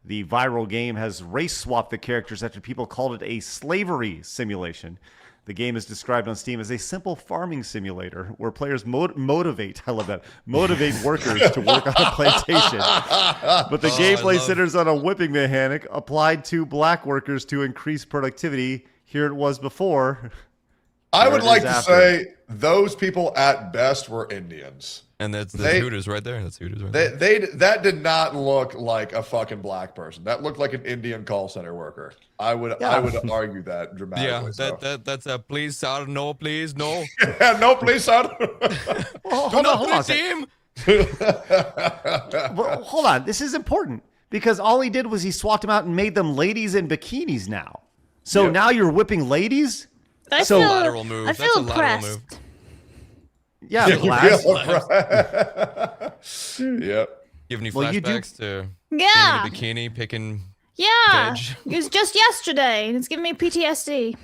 The viral game has race swapped the characters after people called it a slavery simulation. The game is described on Steam as a simple farming simulator where players motivate workers to work on a plantation. But the gameplay centers on a whipping mechanic applied to black workers to increase productivity. Here it was before. I would like to say those people at best were Indians. And that's Hooters right there. That's Hooters right there. That did not look like a fucking black person. That looked like an Indian call center worker. I would argue that dramatically. Yeah, that's a please, sir. No, please, no. No, please, sir. Hold on. Team. Well, hold on. This is important because all he did was he swapped them out and made them ladies in bikinis now. So now you're whipping ladies? I feel lateral move. I feel That's a lateral move. impressed. Yeah, Yep. Giving you Well, you do- flashbacks to Yeah. being in a bikini, picking Yeah. veg. It was just yesterday, and it's giving me PTSD.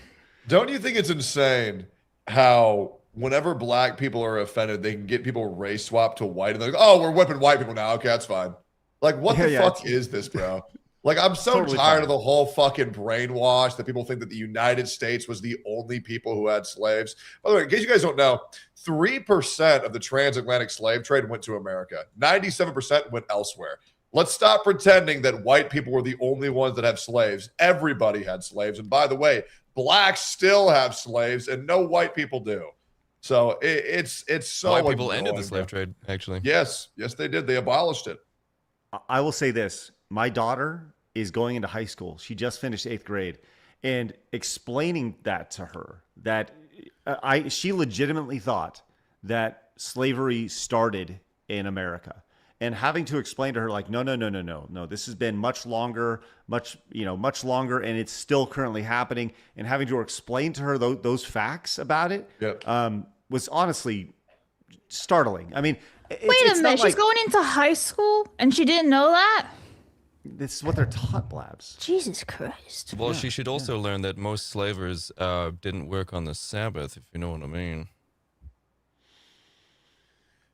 Don't you think it's insane how whenever black people are offended, they can get people race swap to white and they're like, oh, we're whipping white people now. Okay, that's fine. Like, what the fuck is this, bro? Like, I'm so Totally tired fine. of the whole fucking brainwash that people think that the United States was the only people who had slaves. By the way, in case you guys don't know, 3% of the transatlantic slave trade went to America. 97% went elsewhere. Let's stop pretending that white people were the only ones that have slaves. Everybody had slaves. And by the way, blacks still have slaves and no white people do. So it's so White people ended the annoying, slave bro. trade, actually. Yes, they did. They abolished it. I will say this. My daughter is going into high school. She just finished 8th grade. And explaining that to her, that she legitimately thought that slavery started in America. And having to explain to her, like, no, this has been much longer, much longer, and it's still currently happening. And having to explain to her those facts about it was honestly startling. I mean, Wait a minute, she's going into high school, and she didn't know that? This is what they're taught, Blabs. Jesus Christ. Well, she should also learn that most slavers didn't work on the Sabbath, if you know what I mean.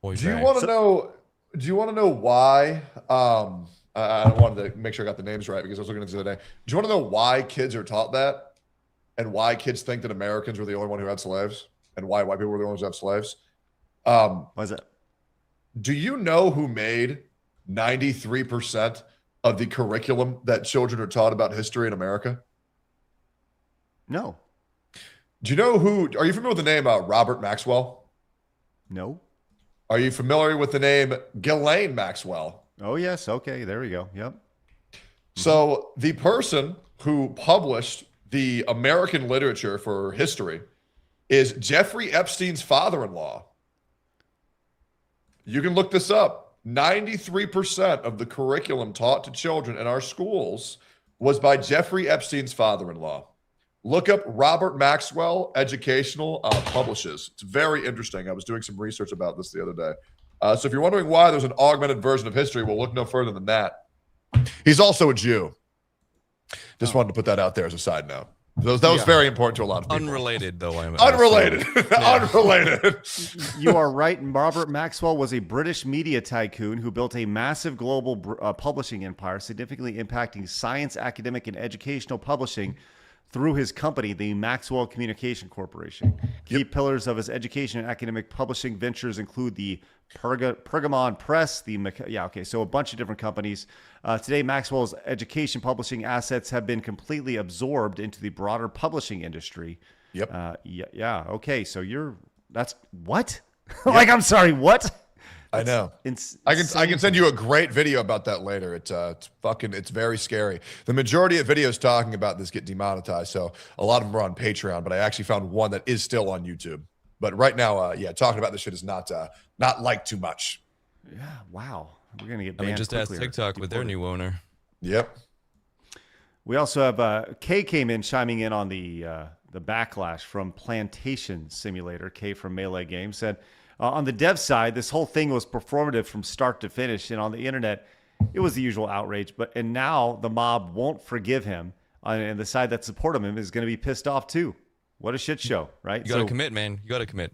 Do you want to know? Do you want to know why? I wanted to make sure I got the names right because I was looking at this the other day. Do you want to know why kids are taught that, and why kids think that Americans were the only one who had slaves, and why white people were the only ones who have slaves? Why is that? Do you know who made 93% of the curriculum that children are taught about history in America? No. Do you know who? Are you familiar with the name Robert Maxwell? No. Are you familiar with the name Ghislaine Maxwell? Oh, yes. Okay. There we go. Yep. So the person who published the American literature for history is Jeffrey Epstein's father-in-law. You can look this up. 93% of the curriculum taught to children in our schools was by Jeffrey Epstein's father-in-law. Look up Robert Maxwell Educational Publishes. It's very interesting. I was doing some research about this the other day. So if you're wondering why there's an augmented version of history, we'll look no further than that. He's also a Jew. Just wanted to put that out there as a side note. That was very important to a lot of people. Unrelated, though. Unrelated. Unrelated. You are right. Robert Maxwell was a British media tycoon who built a massive global publishing empire, significantly impacting science, academic, and educational publishing through his company, the Maxwell Communication Corporation. Key pillars of his education and academic publishing ventures include the Pergamon Press, so a bunch of different companies. Today, Maxwell's education publishing assets have been completely absorbed into the broader publishing industry. Yep. Okay, so that's what? Like, I'm sorry, what? I know. I can send you a great video about that later. It's very scary. The majority of videos talking about this get demonetized, so a lot of them are on Patreon. But I actually found one that is still on YouTube. But right now, talking about this shit is not liked too much. Yeah. Wow. We're gonna get banned. Just ask TikTok with their new owner. Yep. We also have Kay came in chiming in on the backlash from Plantation Simulator. Kay from Melee Games said. On the dev side, this whole thing was performative from start to finish, and on the internet, it was the usual outrage. And now the mob won't forgive him, and the side that supported him is going to be pissed off too. What a shit show, right? You got to commit, man. You got to commit.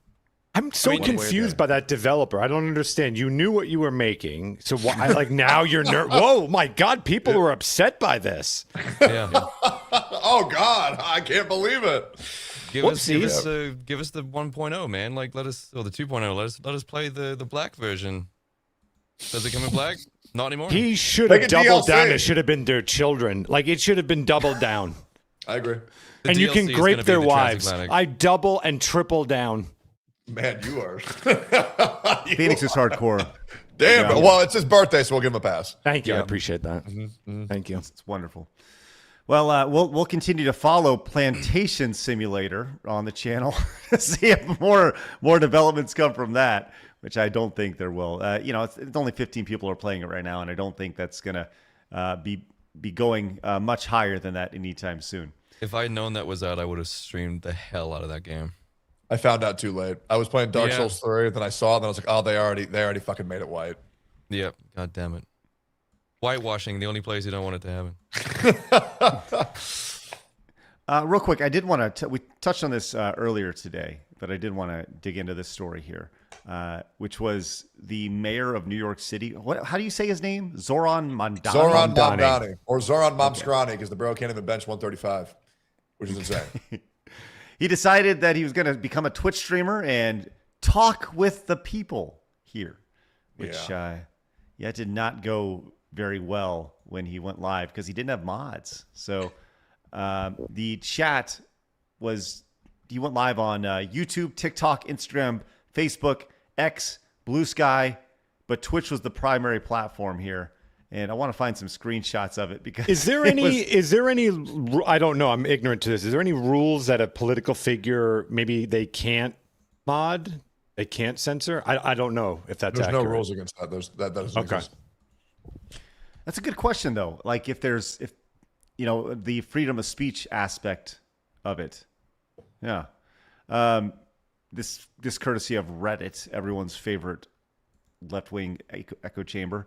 I'm so confused by that developer. I don't understand. You knew what you were making, so why? Like now you're Whoa, my God! People were upset by this. Yeah. Oh God, I can't believe it. Give us the 1.0, man. Like the 2.0. Let us play the black version. Does it come in black? Not anymore. He should have doubled down. It should have been their children. Like it should have been doubled down. I agree. And you can grape their wives. I double and triple down. Man, you are. Phoenix is hardcore. Damn. Yeah. Well, it's his birthday, so we'll give him a pass. Thank you. I appreciate that. Thank you. It's wonderful. Well, we'll continue to follow Plantation Simulator on the channel to see if more developments come from that, which I don't think there will. It's only 15 people are playing it right now, and I don't think that's gonna be going much higher than that anytime soon. If I had known that was out, I would have streamed the hell out of that game. I found out too late. I was playing Dark Souls 3, then I saw it, and I was like, oh, they already fucking made it white. Yep. God damn it. Whitewashing, the only place you don't want it to happen. Real quick, I did want to. We touched on this earlier today, but I did want to dig into this story here, which was the mayor of New York City. How do you say his name? Zoran Mamdani. Zoran Mamdani, or Zoran Mamskrani, because the bro can't even bench 135, which is insane. He decided that he was going to become a Twitch streamer and talk with the people here, which did not go very well when he went live because he didn't have mods. So the chat he went live on YouTube, TikTok, Instagram, Facebook, X, Blue Sky, but Twitch was the primary platform here. And I want to find some screenshots of it because is there any I don't know, I'm ignorant to this. Is there any rules that a political figure maybe they can't mod? They can't censor? I don't know if that's accurate. There's no rules against that. That doesn't exist. That's a good question, though. Like, if the freedom of speech aspect of it, yeah. This courtesy of Reddit, everyone's favorite left-wing echo chamber.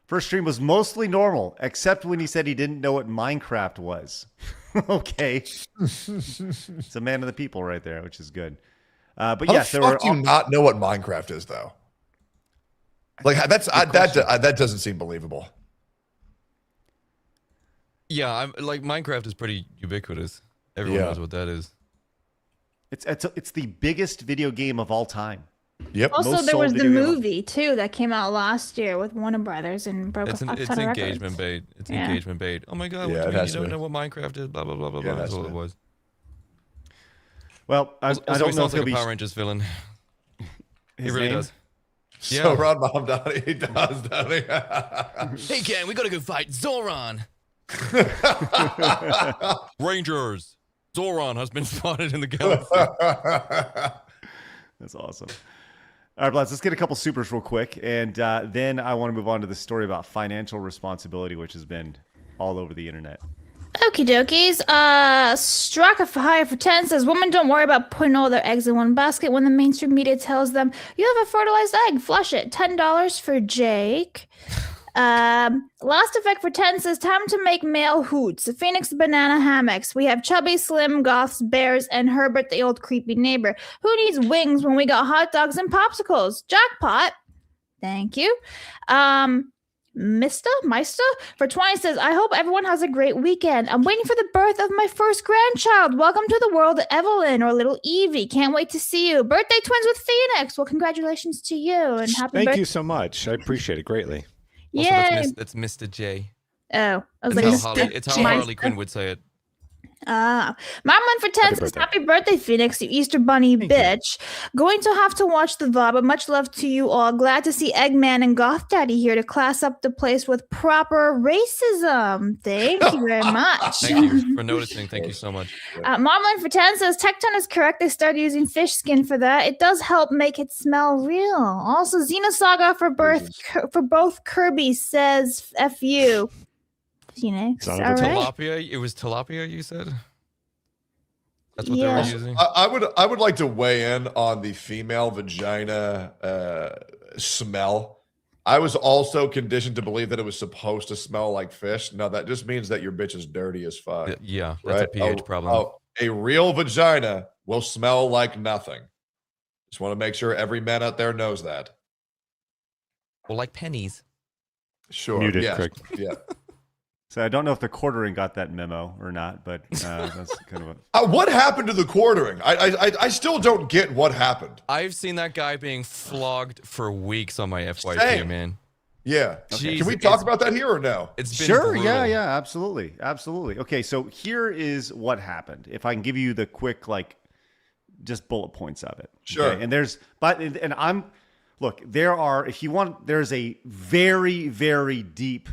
First stream was mostly normal, except when he said he didn't know what Minecraft was. Okay, it's a man of the people right there, which is good. But yes, how the fuck do you not know what Minecraft is, though? Like that doesn't seem believable. Yeah, Minecraft is pretty ubiquitous. Everyone knows what that is. It's the biggest video game of all time. Yep. Also, there was the movie too that came out last year with Warner Brothers and broke a ton of records. Engagement bait. It's engagement bait. Oh my God! What do you mean you don't know what Minecraft is? Blah blah blah blah blah. That's all it was. Well, I don't know if he'll be a Power Rangers villain. He really does. Yeah. So Ron Mamdani, he does, doesn't he? Hey, Ken, we gotta go fight Zoran. Rangers. Zoran has been spotted in the galaxy. That's awesome. All right, Blaz, let's get a couple supers real quick. And then I want to move on to the story about financial responsibility, which has been all over the internet. Okie dokies. Struck a hire for 10 says, women don't worry about putting all their eggs in one basket when the mainstream media tells them, you have a fertilized egg, flush it. $10 for Jake. Last Effect for 10 says, time to make male hoots. Phoenix banana hammocks. We have Chubby, Slim, Goths, Bears, and Herbert, the old creepy neighbor. Who needs wings when we got hot dogs and popsicles? Jackpot. Thank you. Meister for 20 says, I hope everyone has a great weekend. I'm waiting for the birth of my first grandchild. Welcome to the world, Evelyn or little Evie. Can't wait to see you. Birthday twins with Phoenix. Well, congratulations to you and happy birthday. Thank you so much. I appreciate it greatly. Yeah. That's Mr. J. Oh, I was It's how Harley Quinn would say it. Marlon for 10 says, happy birthday, Phoenix, you Easter Bunny bitch. Going to have to watch the VOD, but much love to you all. Glad to see Eggman and Goth Daddy here to class up the place with proper racism. Thank you very much. Thank you for noticing. Thank you so much. Marlon for 10 says, Tectone is correct. They started using fish skin for that. It does help make it smell real. Also, Xenosaga for both Kirby says, F you. Phoenix. All right. Tilapia. It was tilapia. You said. That's what they were using. I would like to weigh in on the female vagina smell. I was also conditioned to believe that it was supposed to smell like fish. No, that just means that your bitch is dirty as fuck. Yeah, that's a pH problem. Oh, a real vagina will smell like nothing. Just want to make sure every man out there knows that. Well, like pennies. Sure. Muted, yes. Craig. Yeah. So I don't know if the quartering got that memo or not, but that's kind of a... What happened to the quartering? I still don't get what happened. I've seen that guy being flogged for weeks on my FYP, man. Yeah. Okay. Can we talk about that here or no? It's been sure. brutal. Yeah. Absolutely. Okay. So here is what happened. If I can give you the quick, just bullet points of it. Sure. Okay? And there's a very, very deep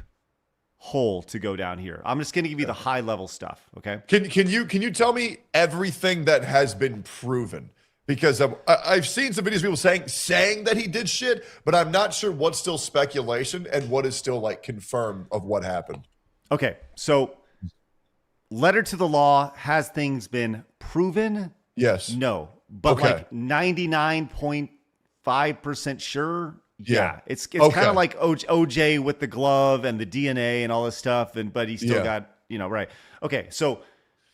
hole to go down here. I'm just going to give you the high level stuff. Okay. Can you tell me everything that has been proven? Because I've seen some videos of people saying that he did shit, but I'm not sure what's still speculation and what is still confirmed of what happened. Okay. So letter to the law, has things been proven? Yes. No. But 99.5% sure. Yeah, it's kind of like OJ with the glove and the DNA and all this stuff, but he still got right. Okay, so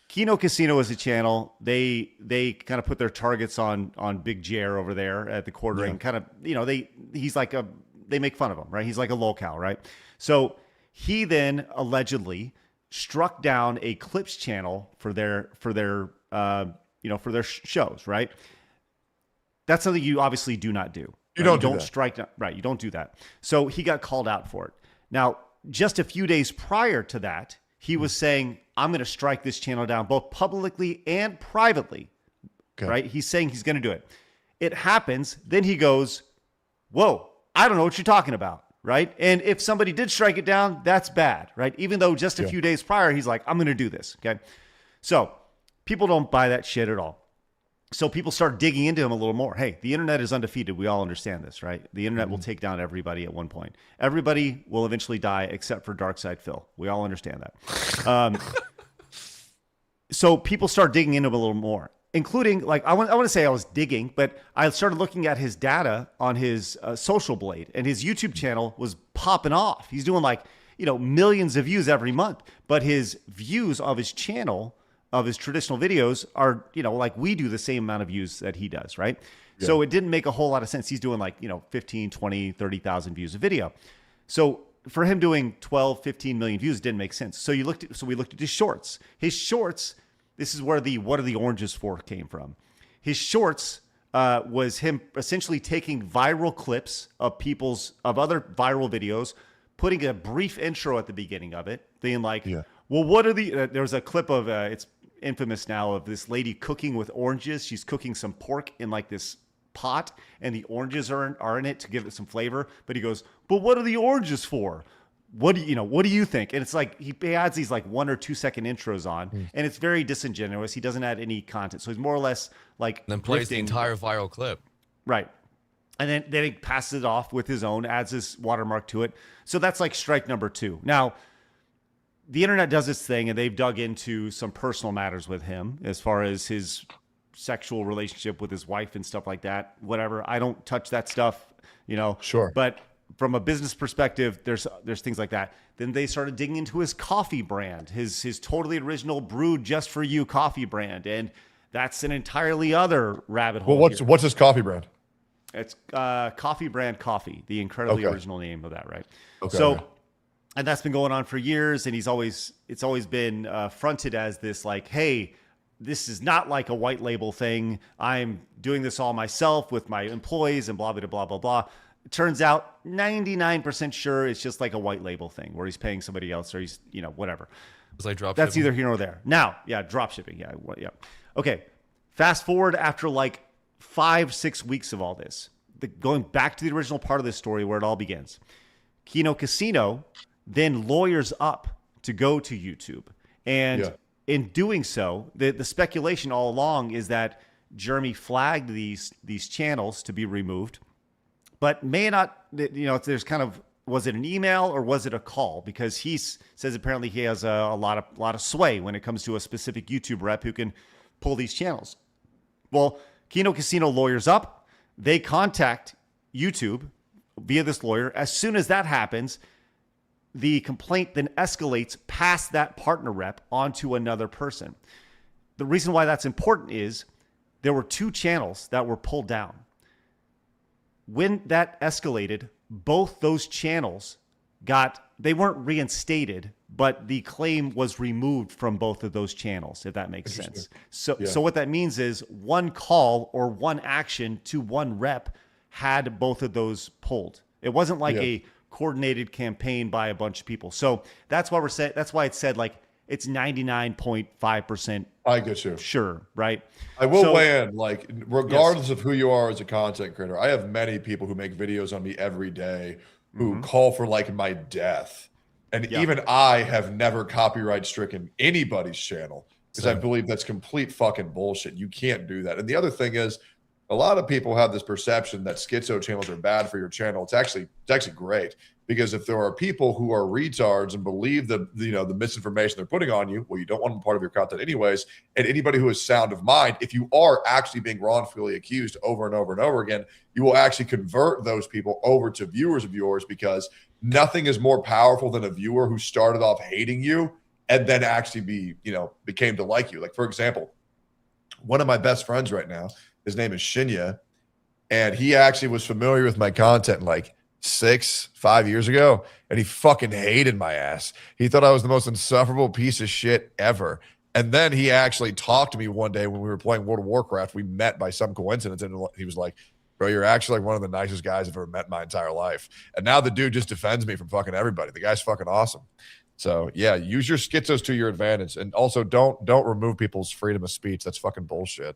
Kino Casino is a channel. They kind of put their targets on Big Jer over there at the quartering. Kind of they make fun of him, right? He's like a lolcow, right? So he then allegedly struck down a clips channel for their shows, right? That's something you obviously do not do. You don't strike down, right? You don't do that. So he got called out for it. Now, just a few days prior to that, he was saying, "I'm going to strike this channel down, both publicly and privately." Okay. Right? He's saying he's going to do it. It happens. Then he goes, "Whoa, I don't know what you're talking about." Right? And if somebody did strike it down, that's bad, right? Even though just a few days prior, he's like, "I'm going to do this." Okay. So people don't buy that shit at all. So people start digging into him a little more. Hey, the internet is undefeated. We all understand this, right? The internet will take down everybody at one point. Everybody will eventually die except for Darkside Phil. We all understand that. So people start digging into him a little more, including I want to say I was digging, but I started looking at his data on his Social Blade, and his YouTube channel was popping off. He's doing millions of views every month, but his views of his channel, of his traditional videos, are we do the same amount of views that he does, right? So it didn't make a whole lot of sense. He's doing 15, 20, 30,000 views a video. So for him doing 12, 15 million views didn't make sense. So we looked at his shorts. His shorts, this is where the "what are the oranges for" came from. His shorts was him essentially taking viral clips of other viral videos, putting a brief intro at the beginning of it, being well, what are the there was a clip of it's infamous now, of this lady cooking with oranges. She's cooking some pork in this pot, and the oranges are in it to give it some flavor. But he goes, "But what are the oranges for? What do you think?" And it's he adds these 1 or 2 second intros on, and it's very disingenuous. He doesn't add any content, so he's more or less then plays the entire viral clip, right? And then he passes it off with his own, adds his watermark to it. So that's strike number 2. Now, the internet does its thing, and they've dug into some personal matters with him as far as his sexual relationship with his wife and stuff like that. Whatever. I don't touch that stuff, Sure. But from a business perspective, there's things like that. Then they started digging into his coffee brand, his totally original brewed just for you coffee brand, and that's an entirely other rabbit hole. Well, what's his coffee brand? It's Coffee Brand Coffee, the incredibly original name of that, right? Okay. So And that's been going on for years. And it's always been fronted as this like, hey, this is not like a white label thing. I'm doing this all myself with my employees and blah, blah, blah, blah, blah. It turns out 99% sure it's just like a white label thing where he's paying somebody else or he's, whatever. It's like drop That's shipping. either here or there. Now, yeah, drop shipping. Yeah. Okay. Fast forward after like 5-6 weeks of all this, going back to the original part of this story where it all begins. Kino Casino then lawyers up to go to YouTube. And in doing so, the speculation all along is that Jeremy flagged these channels to be removed, but may not, there's kind of, was it an email or was it a call? Because he says apparently he has a lot of sway when it comes to a specific YouTube rep who can pull these channels. Well, Kino Casino lawyers up. They contact YouTube via this lawyer. As soon as that happens, the complaint then escalates past that partner rep onto another person. The reason why that's important is there were 2 channels that were pulled down. When that escalated, both those channels they weren't reinstated, but the claim was removed from both of those channels, if that makes sense. So what that means is one call or one action to one rep had both of those pulled. It wasn't like a coordinated campaign by a bunch of people. So that's why that's why it said like it's 99.5%. I get you. Sure, right? I will weigh in, like, regardless of who you are as a content creator, I have many people who make videos on me every day who call for like my death. And even I have never copyright stricken anybody's channel because I believe that's complete fucking bullshit. You can't do that. And the other thing is, a lot of people have this perception that schizo channels are bad for your channel. It's actually great, because if there are people who are retards and believe the misinformation they're putting on you, well, you don't want them part of your content anyways. And anybody who is sound of mind, if you are actually being wrongfully accused over and over and over again, you will actually convert those people over to viewers of yours, because nothing is more powerful than a viewer who started off hating you and then actually became to like you. Like, for example, one of my best friends right now, his name is Shinya, and he actually was familiar with my content like 5 years ago, and he fucking hated my ass. He thought I was the most insufferable piece of shit ever. And then he actually talked to me one day when we were playing World of Warcraft. We met by some coincidence, and he was like, bro, you're actually like one of the nicest guys I've ever met in my entire life. And now the dude just defends me from fucking everybody. The guy's fucking awesome. So yeah, use your schizos to your advantage, and also don't remove people's freedom of speech. That's fucking bullshit.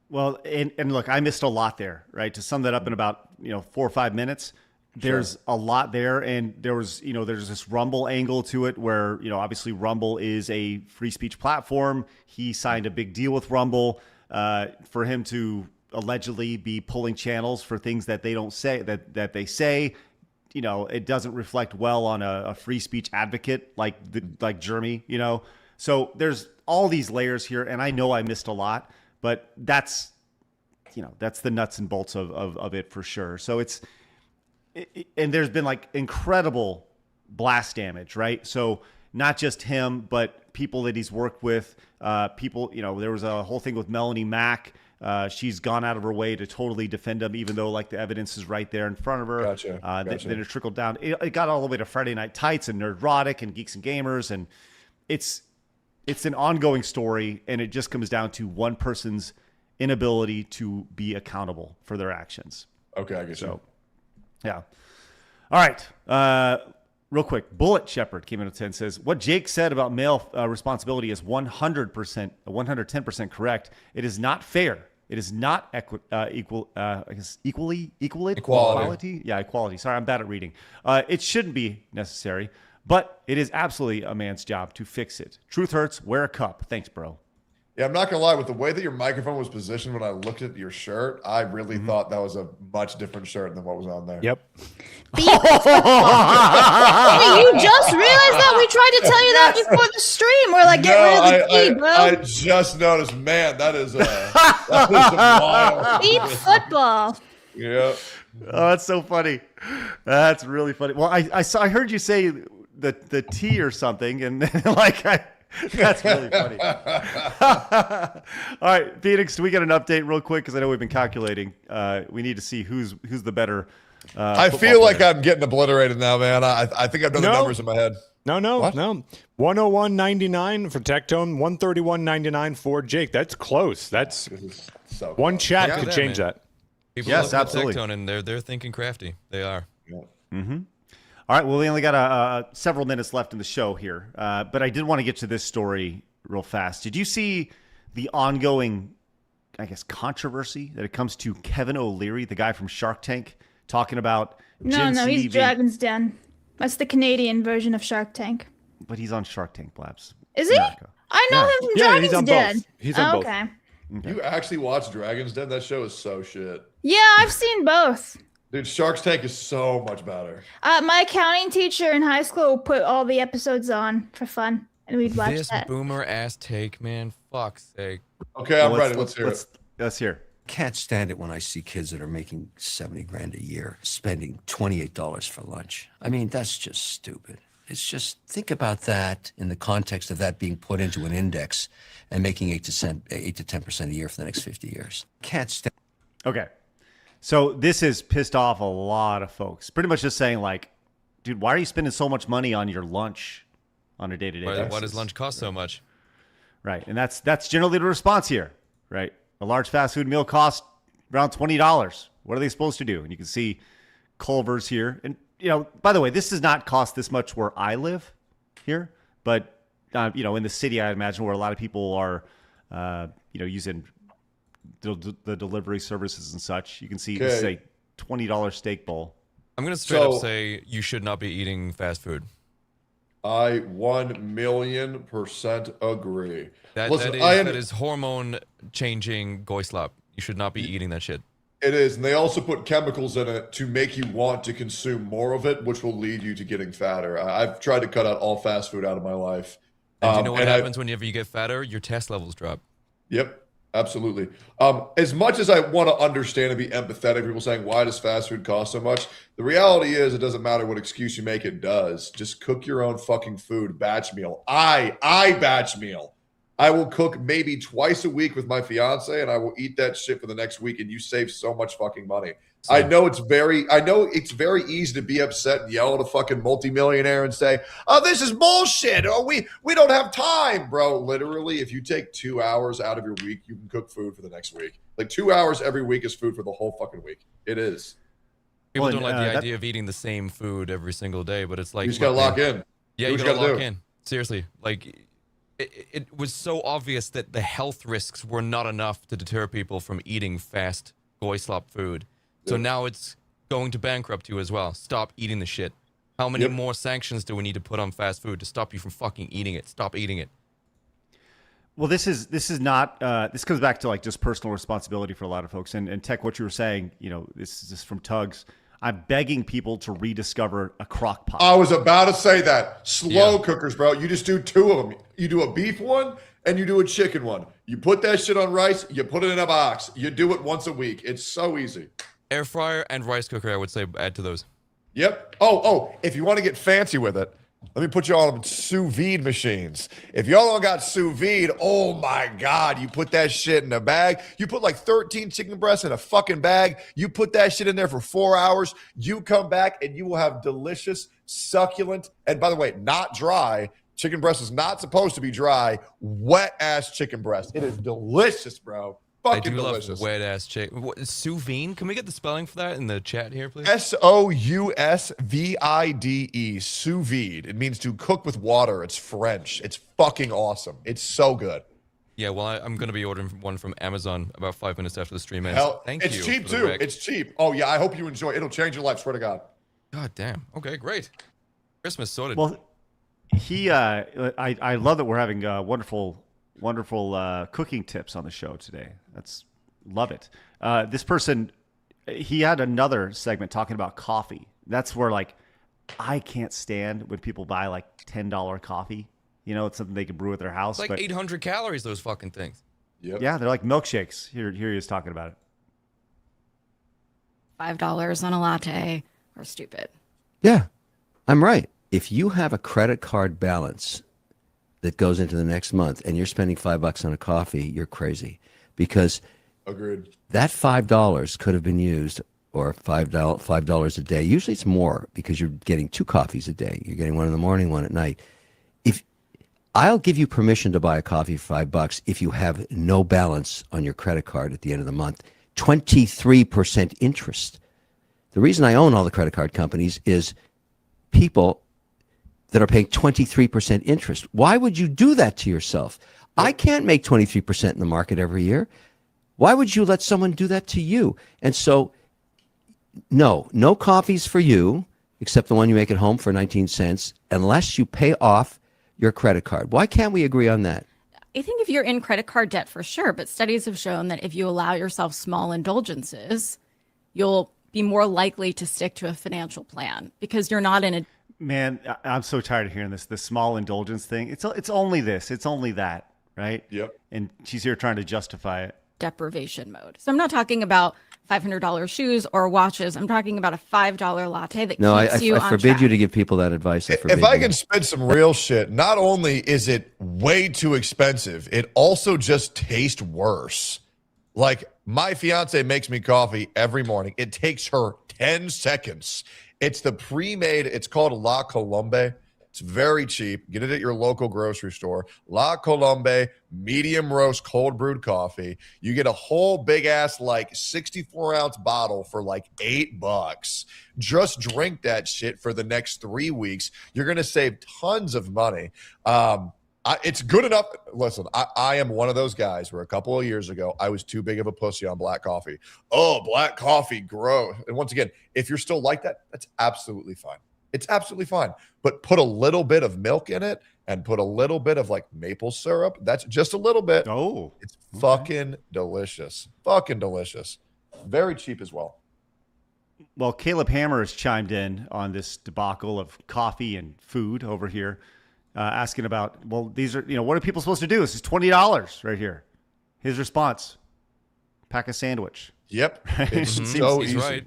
Well, and look, I missed a lot there, right? To sum that up in about 4 or 5 minutes, there's a lot there, and there's this Rumble angle to it where obviously Rumble is a free speech platform. He signed a big deal with Rumble for him to allegedly be pulling channels for things that they don't say that they say. It doesn't reflect well on a free speech advocate like Jeremy. So there's all these layers here, and I know I missed a lot. But that's the nuts and bolts of it for sure. So and there's been like incredible blast damage, right? So not just him, but people that he's worked with, people, there was a whole thing with Melanie Mack. She's gone out of her way to totally defend him, even though like the evidence is right there in front of her. Gotcha. Then it trickled down. It got all the way to Friday Night Tights and Nerdrotic and Geeks and Gamers. And it's an ongoing story, and it just comes down to one person's inability to be accountable for their actions. Okay, I guess so. Yeah. All right. Real quick, Bullet Shepherd came in at 10, says, what Jake said about male responsibility is 110% correct. It is not fair. It is not equality. Yeah, equality. Sorry, I'm bad at reading. It shouldn't be necessary. But it is absolutely a man's job to fix it. Truth hurts. Wear a cup. Thanks, bro. Yeah, I'm not going to lie. With the way that your microphone was positioned when I looked at your shirt, I really thought that was a much different shirt than what was on there. Yep. Hey, you just realized that? We tried to tell you that before the stream. We're like, get rid of the T, bro. I just noticed, man, that is wild. Beep football. Yeah. Oh, that's so funny. That's really funny. Well, I heard you say the T or something, and that's really funny. All right, Phoenix, do we get an update real quick? Because I know we've been calculating. We need to see who's the better I feel like I'm getting obliterated now, man. I think I've done the numbers in my head. No. 101.99 for Tectone, 131.99 for Jake. That's close. That's so one close. chat could change that. People yes, love absolutely. Tectone, and they're thinking crafty. They are. Yeah. Mm-hmm. All right. Well, we only got several minutes left in the show here, but I did want to get to this story real fast. Did you see the ongoing, I guess, controversy that it comes to Kevin O'Leary, the guy from Shark Tank, talking about No, he's Dragon's Den. That's the Canadian version of Shark Tank. But he's on Shark Tank, Blabs. Is he? America. I know him from Dragon's he's on Den. both. He's on both. Okay. You actually watch Dragon's Den? That show is so shit. Yeah, I've seen both. Dude, Shark Tank is so much better. My accounting teacher in high school put all the episodes on for fun, and we'd watch This that. boomer ass take, man. Fuck's sake. Okay, I'm ready. Let's hear it. Let's hear. Can't stand it when I see kids that are making 70 grand a year spending $28 for lunch. I mean, that's just stupid. It's just, think about that in the context of that being put into an index and making 8 to 10% a year for the next 50 years. Can't stand. Okay. So this has pissed off a lot of folks. Pretty much just saying like, dude, why are you spending so much money on your lunch on a day-to-day basis? Why does lunch cost so much? Right. And that's generally the response here, right? A large fast food meal costs around $20. What are they supposed to do? And you can see Culver's here. And, by the way, this does not cost this much where I live here. But, in the city, I imagine where a lot of people are, using the delivery services and such. You can see this is a $20 steak bowl. I'm going to straight up say you should not be eating fast food. I 1,000,000% agree. That is hormone changing goislop. You should not be eating that shit. It is, and they also put chemicals in it to make you want to consume more of it, which will lead you to getting fatter. I've tried to cut out all fast food out of my life. And do you know what happens whenever you get fatter? Your test levels drop. Yep. Absolutely. As much as I want to understand and be empathetic, people saying, why does fast food cost so much? The reality is it doesn't matter what excuse you make, it does. Just cook your own fucking food, batch meal. I batch meal. I will cook maybe twice a week with my fiance, and I will eat that shit for the next week, and you save so much fucking money. I know it's very easy to be upset and yell at a fucking multimillionaire and say, "Oh, this is bullshit. Oh, we don't have time, bro." Literally, if you take 2 hours out of your week, you can cook food for the next week. Like 2 hours every week is food for the whole fucking week. It is. People don't like the idea of eating the same food every single day, but it's like you just gotta lock in. Yeah, you gotta lock in. Seriously, like it was so obvious that the health risks were not enough to deter people from eating fast goislop food. So now it's going to bankrupt you as well. Stop eating the shit. How many more sanctions do we need to put on fast food to stop you from fucking eating it? Stop eating it. Well, this is not. This comes back to like just personal responsibility for a lot of folks. And Tech, what you were saying, this is just from Tugs. I'm begging people to rediscover a crock pot. I was about to say that. Slow cookers, bro. You just do 2 of them. You do a beef one and you do a chicken one. You put that shit on rice. You put it in a box. You do it once a week. It's so easy. Air fryer and rice cooker, I would say, add to those. Yep. Oh, if you want to get fancy with it, let me put you on sous vide machines. If y'all don't got sous vide, oh my God, you put that shit in a bag. You put like 13 chicken breasts in a fucking bag. You put that shit in there for 4 hours. You come back and you will have delicious, succulent, and by the way, not dry. Chicken breast is not supposed to be dry. Wet ass chicken breast. It is delicious, bro. Fucking delicious. Love wet ass chicken. Sous vide? Can we get the spelling for that in the chat here, please? SOUSVIDE. Sous vide. It means to cook with water. It's French. It's fucking awesome. It's so good. Yeah, well, I'm going to be ordering one from Amazon about 5 minutes after the stream ends. Thank you. It's cheap too. It's cheap. Oh yeah, I hope you enjoy it. It'll change your life. Swear to God. God damn. Okay, great. Christmas sorted. Well, I love that we're having wonderful cooking tips on the show today. Love it. This person, he had another segment talking about coffee. That's where like I can't stand when people buy like $10 coffee. It's something they can brew at their house. It's like 800 calories, those fucking things. Yep. Yeah, they're like milkshakes. Here he is talking about it. $5 on a latte are stupid. Yeah, I'm right. If you have a credit card balance that goes into the next month and you're spending $5 on a coffee, you're crazy. Because agreed. That $5 could have been used or $5 a day. Usually it's more because you're getting 2 coffees a day. You're getting one in the morning, one at night. If I'll give you permission to buy a coffee for $5 if you have no balance on your credit card at the end of the month. 23% interest. The reason I own all the credit card companies is people that are paying 23% interest. Why would you do that to yourself? I can't make 23% in the market every year. Why would you let someone do that to you? And so, no coffees for you, except the one you make at home for 19 cents, unless you pay off your credit card. Why can't we agree on that? I think if you're in credit card debt, for sure, but studies have shown that if you allow yourself small indulgences, you'll be more likely to stick to a financial plan because you're not in a... Man, I'm so tired of hearing this small indulgence thing. It's only this, it's only that, right? Yep. And she's here trying to justify it. deprivation mode. So I'm not talking about $500 shoes or watches. I'm talking about a $5 latte that keeps you on I forbid track. you to give people that advice. If I can spit some real shit, not only is it way too expensive, it also just tastes worse. Like, my fiance makes me coffee every morning. It takes her 10 seconds. It's the pre-made, it's called La Colombe. It's very cheap. Get it at your local grocery store. La Colombe, medium roast, cold brewed coffee. You get a whole big ass, like 64-ounce bottle for like $8. Just drink that shit for the next 3 weeks. You're going to save tons of money. It's good enough. Listen, I am one of those guys where a couple of years ago, I was too big of a pussy on black coffee. Oh, black coffee, gross. And once again, if you're still like that, that's absolutely fine. It's absolutely fine. But put a little bit of milk in it and put a little bit of like maple syrup. That's just a little bit. Oh, it's fucking delicious. Fucking delicious. Very cheap as well. Well, Caleb Hammer has chimed in on this debacle of coffee and food over here, asking about, well, these are, what are people supposed to do? This is $20 right here. His response, pack a sandwich. Yep. It's so He's right.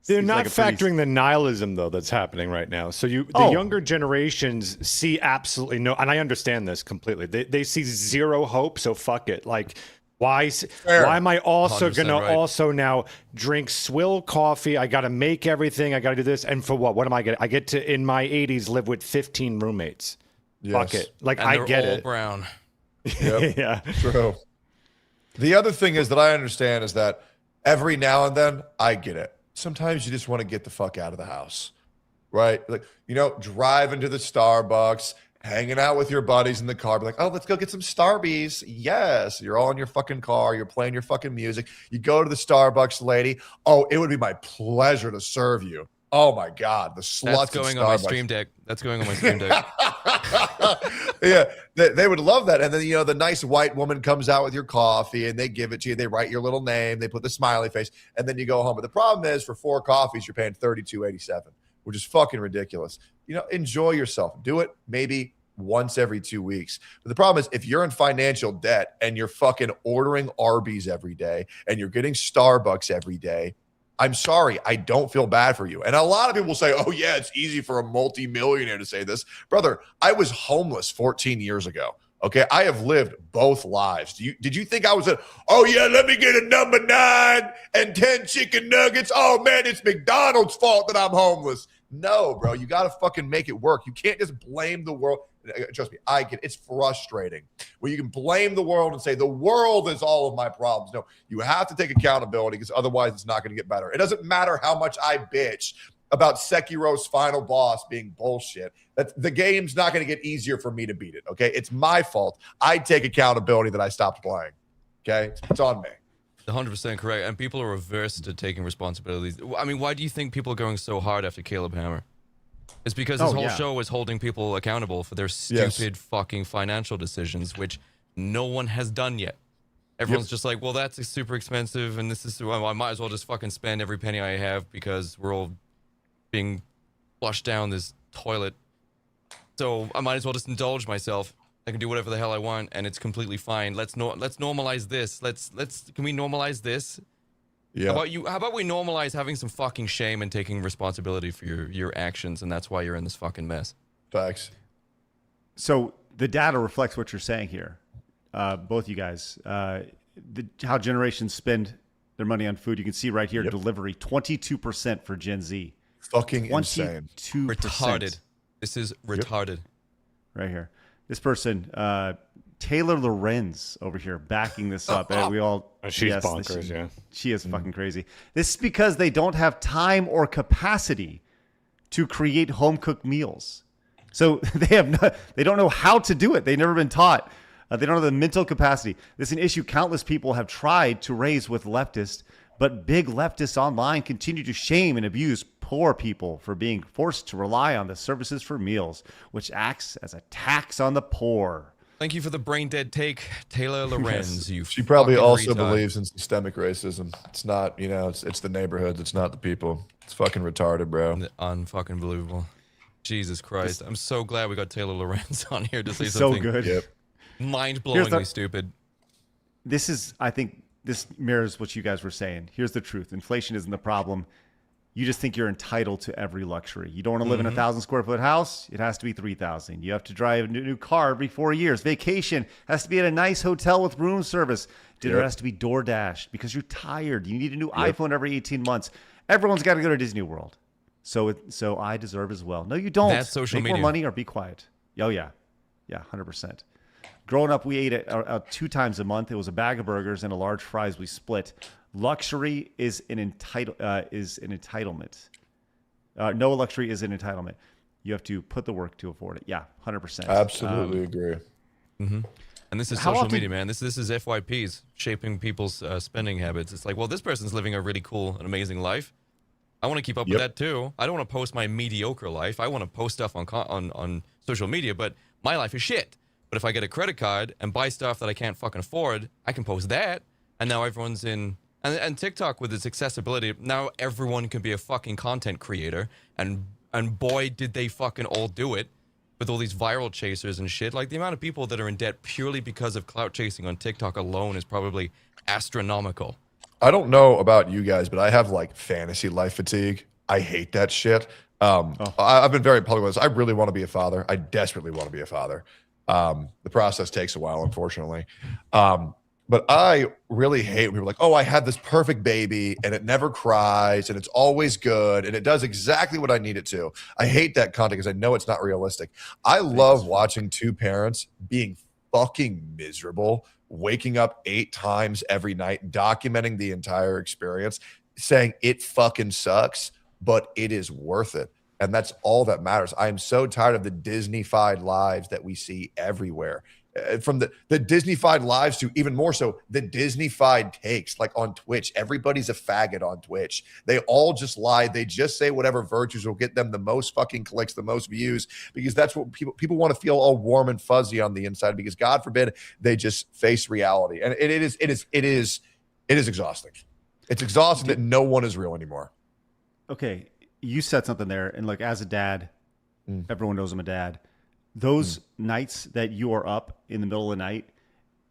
They're not factoring the nihilism, though, that's happening right now. So the younger generations see absolutely no, and I understand this completely. They see zero hope, so fuck it. Like, why am I also going to also now drink swill coffee? I got to make everything. I got to do this. And for what? What am I getting? I get to, in my 80s, live with 15 roommates. Yes. Fuck it. Like, And I get they're all it. brown. Yep. Yeah. True. The other thing is that I understand is that every now and then I get it. Sometimes you just want to get the fuck out of the house, right? Like, driving to the Starbucks, hanging out with your buddies in the car, be like, oh, let's go get some Starbies. Yes. You're all in your fucking car. You're playing your fucking music. You go to the Starbucks lady. Oh, it would be my pleasure to serve you. Oh my God. The sluts. That's going on my stream deck. That's going on my stream deck. Yeah, they would love that. And then, the nice white woman comes out with your coffee and they give it to you. They write your little name. They put the smiley face and then you go home. But the problem is for 4 coffees, you're paying $32.87, which is fucking ridiculous. Enjoy yourself. Do it maybe once every 2 weeks. But the problem is if you're in financial debt and you're fucking ordering Arby's every day and you're getting Starbucks every day, I'm sorry, I don't feel bad for you. And a lot of people say, oh, yeah, it's easy for a multimillionaire to say this. Brother, I was homeless 14 years ago. Okay, I have lived both lives. Did you think I was let me get a number 9 and 10 chicken nuggets? Oh, man, it's McDonald's fault that I'm homeless. No, bro, you got to fucking make it work. You can't just blame the world. Trust me, it's frustrating where you can blame the world and say the world is all of my problems. No, you have to take accountability because otherwise it's not going to get better. It doesn't matter how much I bitch about Sekiro's final boss being bullshit. That the game's not going to get easier for me to beat it. Okay, it's my fault. I take accountability that I stopped playing. Okay, it's on me. 100% correct. And people are averse to taking responsibilities. I mean, why do you think people are going so hard after Caleb Hammer? It's because this whole show is holding people accountable for their stupid fucking financial decisions, which no one has done yet. Everyone's just like, well, that's super expensive, and this is, well, I might as well just fucking spend every penny I have because we're all being flushed down this toilet. So I might as well just indulge myself. I can do whatever the hell I want, and it's completely fine. Let's normalize this. Can we normalize this? Yeah. How about we normalize having some fucking shame and taking responsibility for your actions, and that's why you're in this fucking mess. Facts. So the data reflects what you're saying here, both you guys. How generations spend their money on food. You can see right here, delivery, 22% for Gen Z. Fucking insane. 22%. Retarded. This is retarded. Right here. This person, Taylor Lorenz over here backing this up. We all she's bonkers, yeah. She is fucking crazy. This is because they don't have time or capacity to create home cooked meals. So they don't know how to do it. They've never been taught. They don't have the mental capacity. This is an issue countless people have tried to raise with leftists, but big leftists online continue to shame and abuse poor people for being forced to rely on the services for meals, which acts as a tax on the poor. Thank you for the brain dead take, Taylor Lorenz. You She probably fucking also retard. believes in systemic racism. It's not, it's the neighborhoods. It's not the people. It's fucking retarded, bro. Unfucking believable. Jesus Christ. I'm so glad we got Taylor Lorenz on here to say So something good. Yep. mind-blowingly stupid. This is, I think, this mirrors what you guys were saying. Here's the truth. Inflation isn't the problem. You just think you're entitled to every luxury. You don't want to live in a 1,000 square foot house. It has to be 3,000. You have to drive a new car every 4 years. Vacation has to be at a nice hotel with room service. Dinner has to be door dashed because you're tired. You need a new iPhone every 18 months. Everyone's got to go to Disney World. So I deserve as well. No, you don't. That's social Make media. more money or be quiet. Oh, yeah. Yeah, 100%. Growing up, we ate it 2 times a month. It was a bag of burgers and a large fries we split. Luxury is an entitlement. No luxury is an entitlement. You have to put the work to afford it. Yeah, 100%. Absolutely agree. And this is How social often- media, man. This is FYPs shaping people's spending habits. It's like, well, this person's living a really cool and amazing life. I want to keep up with that too. I don't want to post my mediocre life. I want to post stuff on social media, but my life is shit. But if I get a credit card and buy stuff that I can't fucking afford, I can post that. And now everyone's in. And TikTok with its accessibility, now everyone can be a fucking content creator. And boy, did they fucking all do it with all these viral chasers and shit. Like the amount of people that are in debt purely because of clout chasing on TikTok alone is probably astronomical. I don't know about you guys, but I have like fantasy life fatigue. I hate that shit. I've been very public with this. I really want to be a father. I desperately want to be a father. The process takes a while, unfortunately. But I really hate when people are like, oh, I had this perfect baby and it never cries and it's always good and it does exactly what I need it to. I hate that content because I know it's not realistic. I love watching two parents being fucking miserable, waking up 8 times every night, documenting the entire experience, saying it fucking sucks, but it is worth it. And that's all that matters. I am so tired of the Disney-fied lives that we see everywhere. From the Disney-fied lives to even more so the Disney-fied takes, like on Twitch. Everybody's a faggot on Twitch. They all just lie. They just say whatever virtues will get them the most fucking clicks, the most views, because that's what people want to feel all warm and fuzzy on the inside, because God forbid they just face reality. And it is exhausting. It's exhausting that no one is real anymore. Okay, you said something there, and like as a dad, everyone knows I'm a dad. Those nights that you are up in the middle of the night,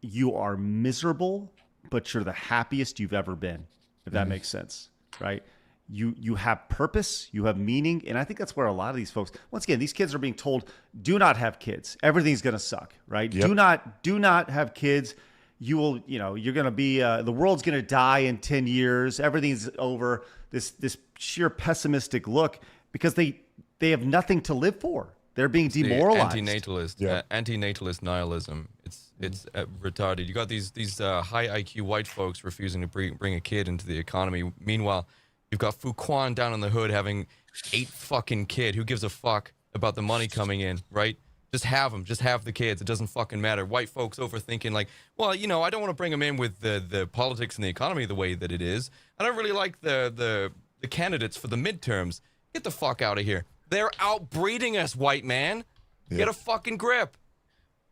you are miserable, but you're the happiest you've ever been, if that makes sense, right? You have purpose, you have meaning, and I think that's where a lot of these folks, once again, these kids are being told, do not have kids. Everything's going to suck, right? Yep. Do not have kids. You will, you're going to be, the world's going to die in 10 years. Everything's over. This sheer pessimistic look, because they have nothing to live for. They're being demoralized. Antinatalist nihilism. It's retarded. You got these high IQ white folks refusing to bring a kid into the economy. Meanwhile, you've got Fuquan down in the hood having 8 fucking kid. Who gives a fuck about the money coming in, right? Just have them. Just have the kids. It doesn't fucking matter. White folks overthinking like, well, I don't want to bring them in with the politics and the economy the way that it is. I don't really like the candidates for the midterms. Get the fuck out of here. They're outbreeding us, white man. Get a fucking grip.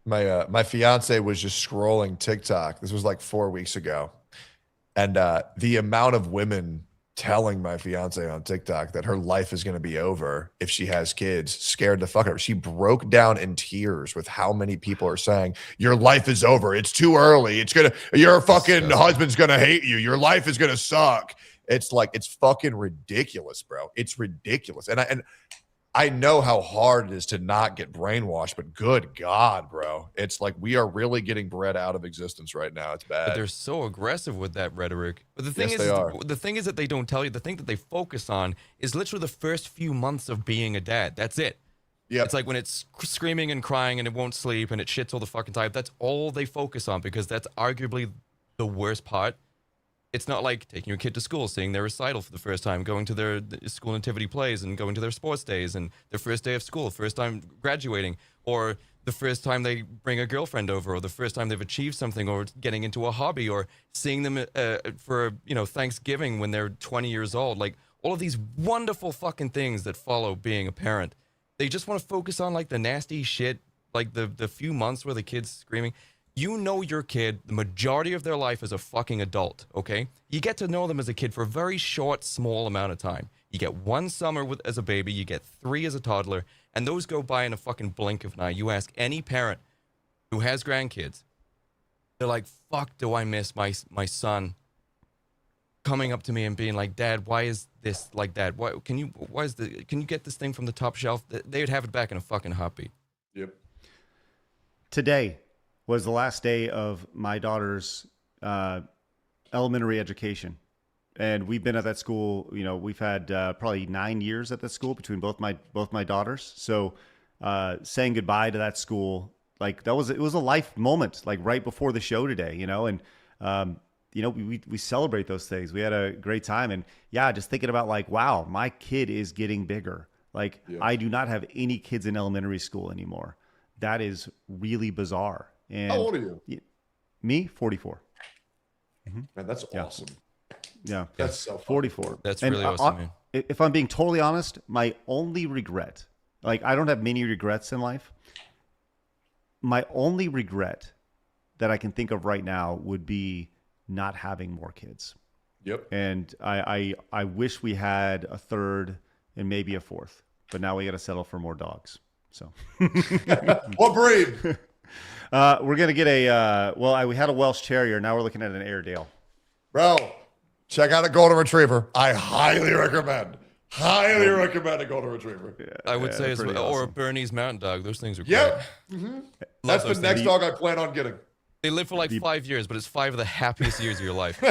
My fiance was just scrolling TikTok. This was like 4 weeks ago. And the amount of women telling my fiance on TikTok that her life is going to be over if she has kids scared the fuck out of her. She broke down in tears with how many people are saying, your life is over. It's too early. Your fucking husband's going to hate you. Your life is going to suck. It's like, it's fucking ridiculous, bro. It's ridiculous. And I know how hard it is to not get brainwashed, but good God, bro. It's like we are really getting bred out of existence right now. It's bad. But they're so aggressive with that rhetoric. But the thing Yes, is, they are. the thing is that they don't tell you. The thing that they focus on is literally the first few months of being a dad. That's it. Yep. It's like when it's screaming and crying and it won't sleep and it shits all the fucking time. That's all they focus on because that's arguably the worst part. It's not like taking your kid to school, seeing their recital for the first time, going to their school nativity plays and going to their sports days and their first day of school, first time graduating, or the first time they bring a girlfriend over, or the first time they've achieved something, or getting into a hobby, or seeing them for Thanksgiving when they're 20 years old. Like all of these wonderful fucking things that follow being a parent. They just want to focus on like the nasty shit, like the few months where the kid's screaming. You know your kid, the majority of their life as a fucking adult, okay? You get to know them as a kid for a very short, small amount of time. You get 1 summer as a baby, you get 3 as a toddler, and those go by in a fucking blink of an eye. You ask any parent who has grandkids, they're like, fuck, do I miss my son coming up to me and being like, Dad, why is this like that? Can you get this thing from the top shelf? They would have it back in a fucking heartbeat. Yep. Today was the last day of my daughter's elementary education. And we've been at that school, we've had probably 9 years at that school between both my daughters. So saying goodbye to that school, like it was a life moment, like right before the show today, and we celebrate those things. We had a great time. And yeah, just thinking about like, wow, my kid is getting bigger. Like I do not have any kids in elementary school anymore. That is really bizarre. And how old are you? Me, 44. Mm-hmm. Man, that's awesome. Yeah. That's so fun. 44. That's really awesome, man. If I'm being totally honest, my only regret, like I don't have many regrets in life. My only regret that I can think of right now would be not having more kids. Yep. And I wish we had a third and maybe a fourth, but now we got to settle for more dogs. So what breed? We're going to get we had a Welsh Terrier. Now we're looking at an Airedale. Bro, check out a Golden Retriever. I highly recommend a Golden Retriever. Yeah, I would say as well, awesome. or a Bernese Mountain Dog. Those things are great. Yep. Mm-hmm. That's the next dog I plan on getting. They live for like 5 years, but it's 5 of the happiest years of your life.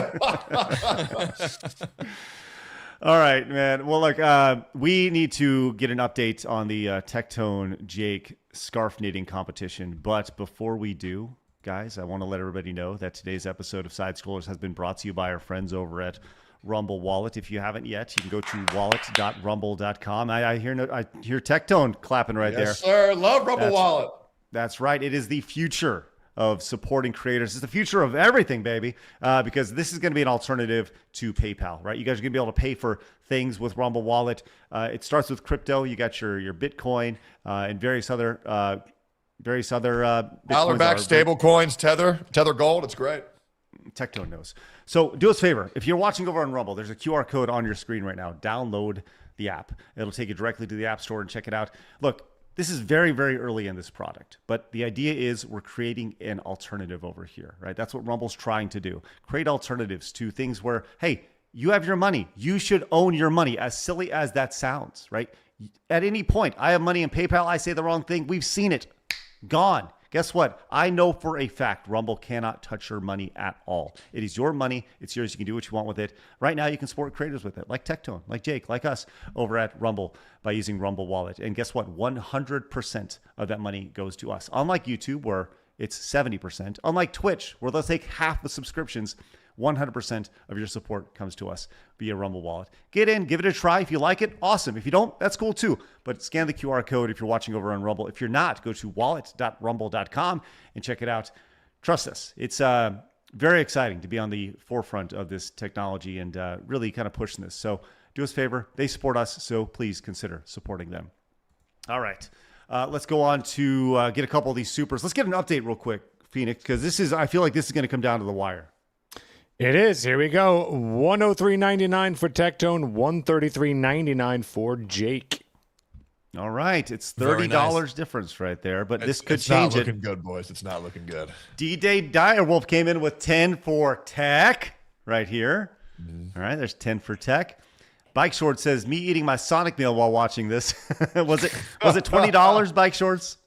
All right, man. Well, look, we need to get an update on the Tectone Jake scarf knitting competition. But before we do, guys, I want to let everybody know that today's episode of Side Scrollers has been brought to you by our friends over at Rumble Wallet. If you haven't yet, you can go to wallet.rumble.com. I hear Tectone clapping right there. Yes, sir. Love Rumble Wallet. That's right. It is the future of supporting creators. It's the future of everything, baby, because this is going to be an alternative to PayPal, right? You guys are going to be able to pay for things with Rumble Wallet. It starts with crypto. You got your Bitcoin and various other dollar-backed stable coins, Tether Gold. It's great. Tectone knows. So do us a favor. If you're watching over on Rumble, there's a QR code on your screen right now. Download the app. It'll take you directly to the App Store and check it out. Look, this is very, very early in this product, but the idea is we're creating an alternative over here, right? That's what Rumble's trying to do. Create alternatives to things where, hey, you have your money. You should own your money, as silly as that sounds, right? At any point, I have money in PayPal. I say the wrong thing. We've seen it. Gone. Guess what? I know for a fact Rumble cannot touch your money at all. It is your money. It's yours. You can do what you want with it. Right now, you can support creators with it, like Tectone, like Jake, like us over at Rumble by using Rumble Wallet. And guess what? 100% of that money goes to us. Unlike YouTube, where it's 70%. Unlike Twitch, where they'll take half the subscriptions, 100% of your support comes to us via Rumble Wallet. Get in, give it a try. If you like it, awesome. If you don't, that's cool too. But scan the QR code if you're watching over on Rumble. If you're not, go to wallet.rumble.com and check it out. Trust us. It's very exciting to be on the forefront of this technology and really kind of pushing this. So do us a favor. They support us, so please consider supporting them. All right. Let's go on to get a couple of these supers. Let's get an update real quick, Phoenix, because I feel like this is going to come down to the wire. It is. Here we go. $103.99 for Tectone, $133.99 for Jake. All right. It's $30 difference right there, but this could change it. It's not looking good, boys. It's not looking good. D-Day Direwolf came in with 10 for Tech right here. Mm-hmm. All right. There's 10 for Tech. Bike Shorts says, me eating my Sonic meal while watching this. Was it $20, Bike Shorts?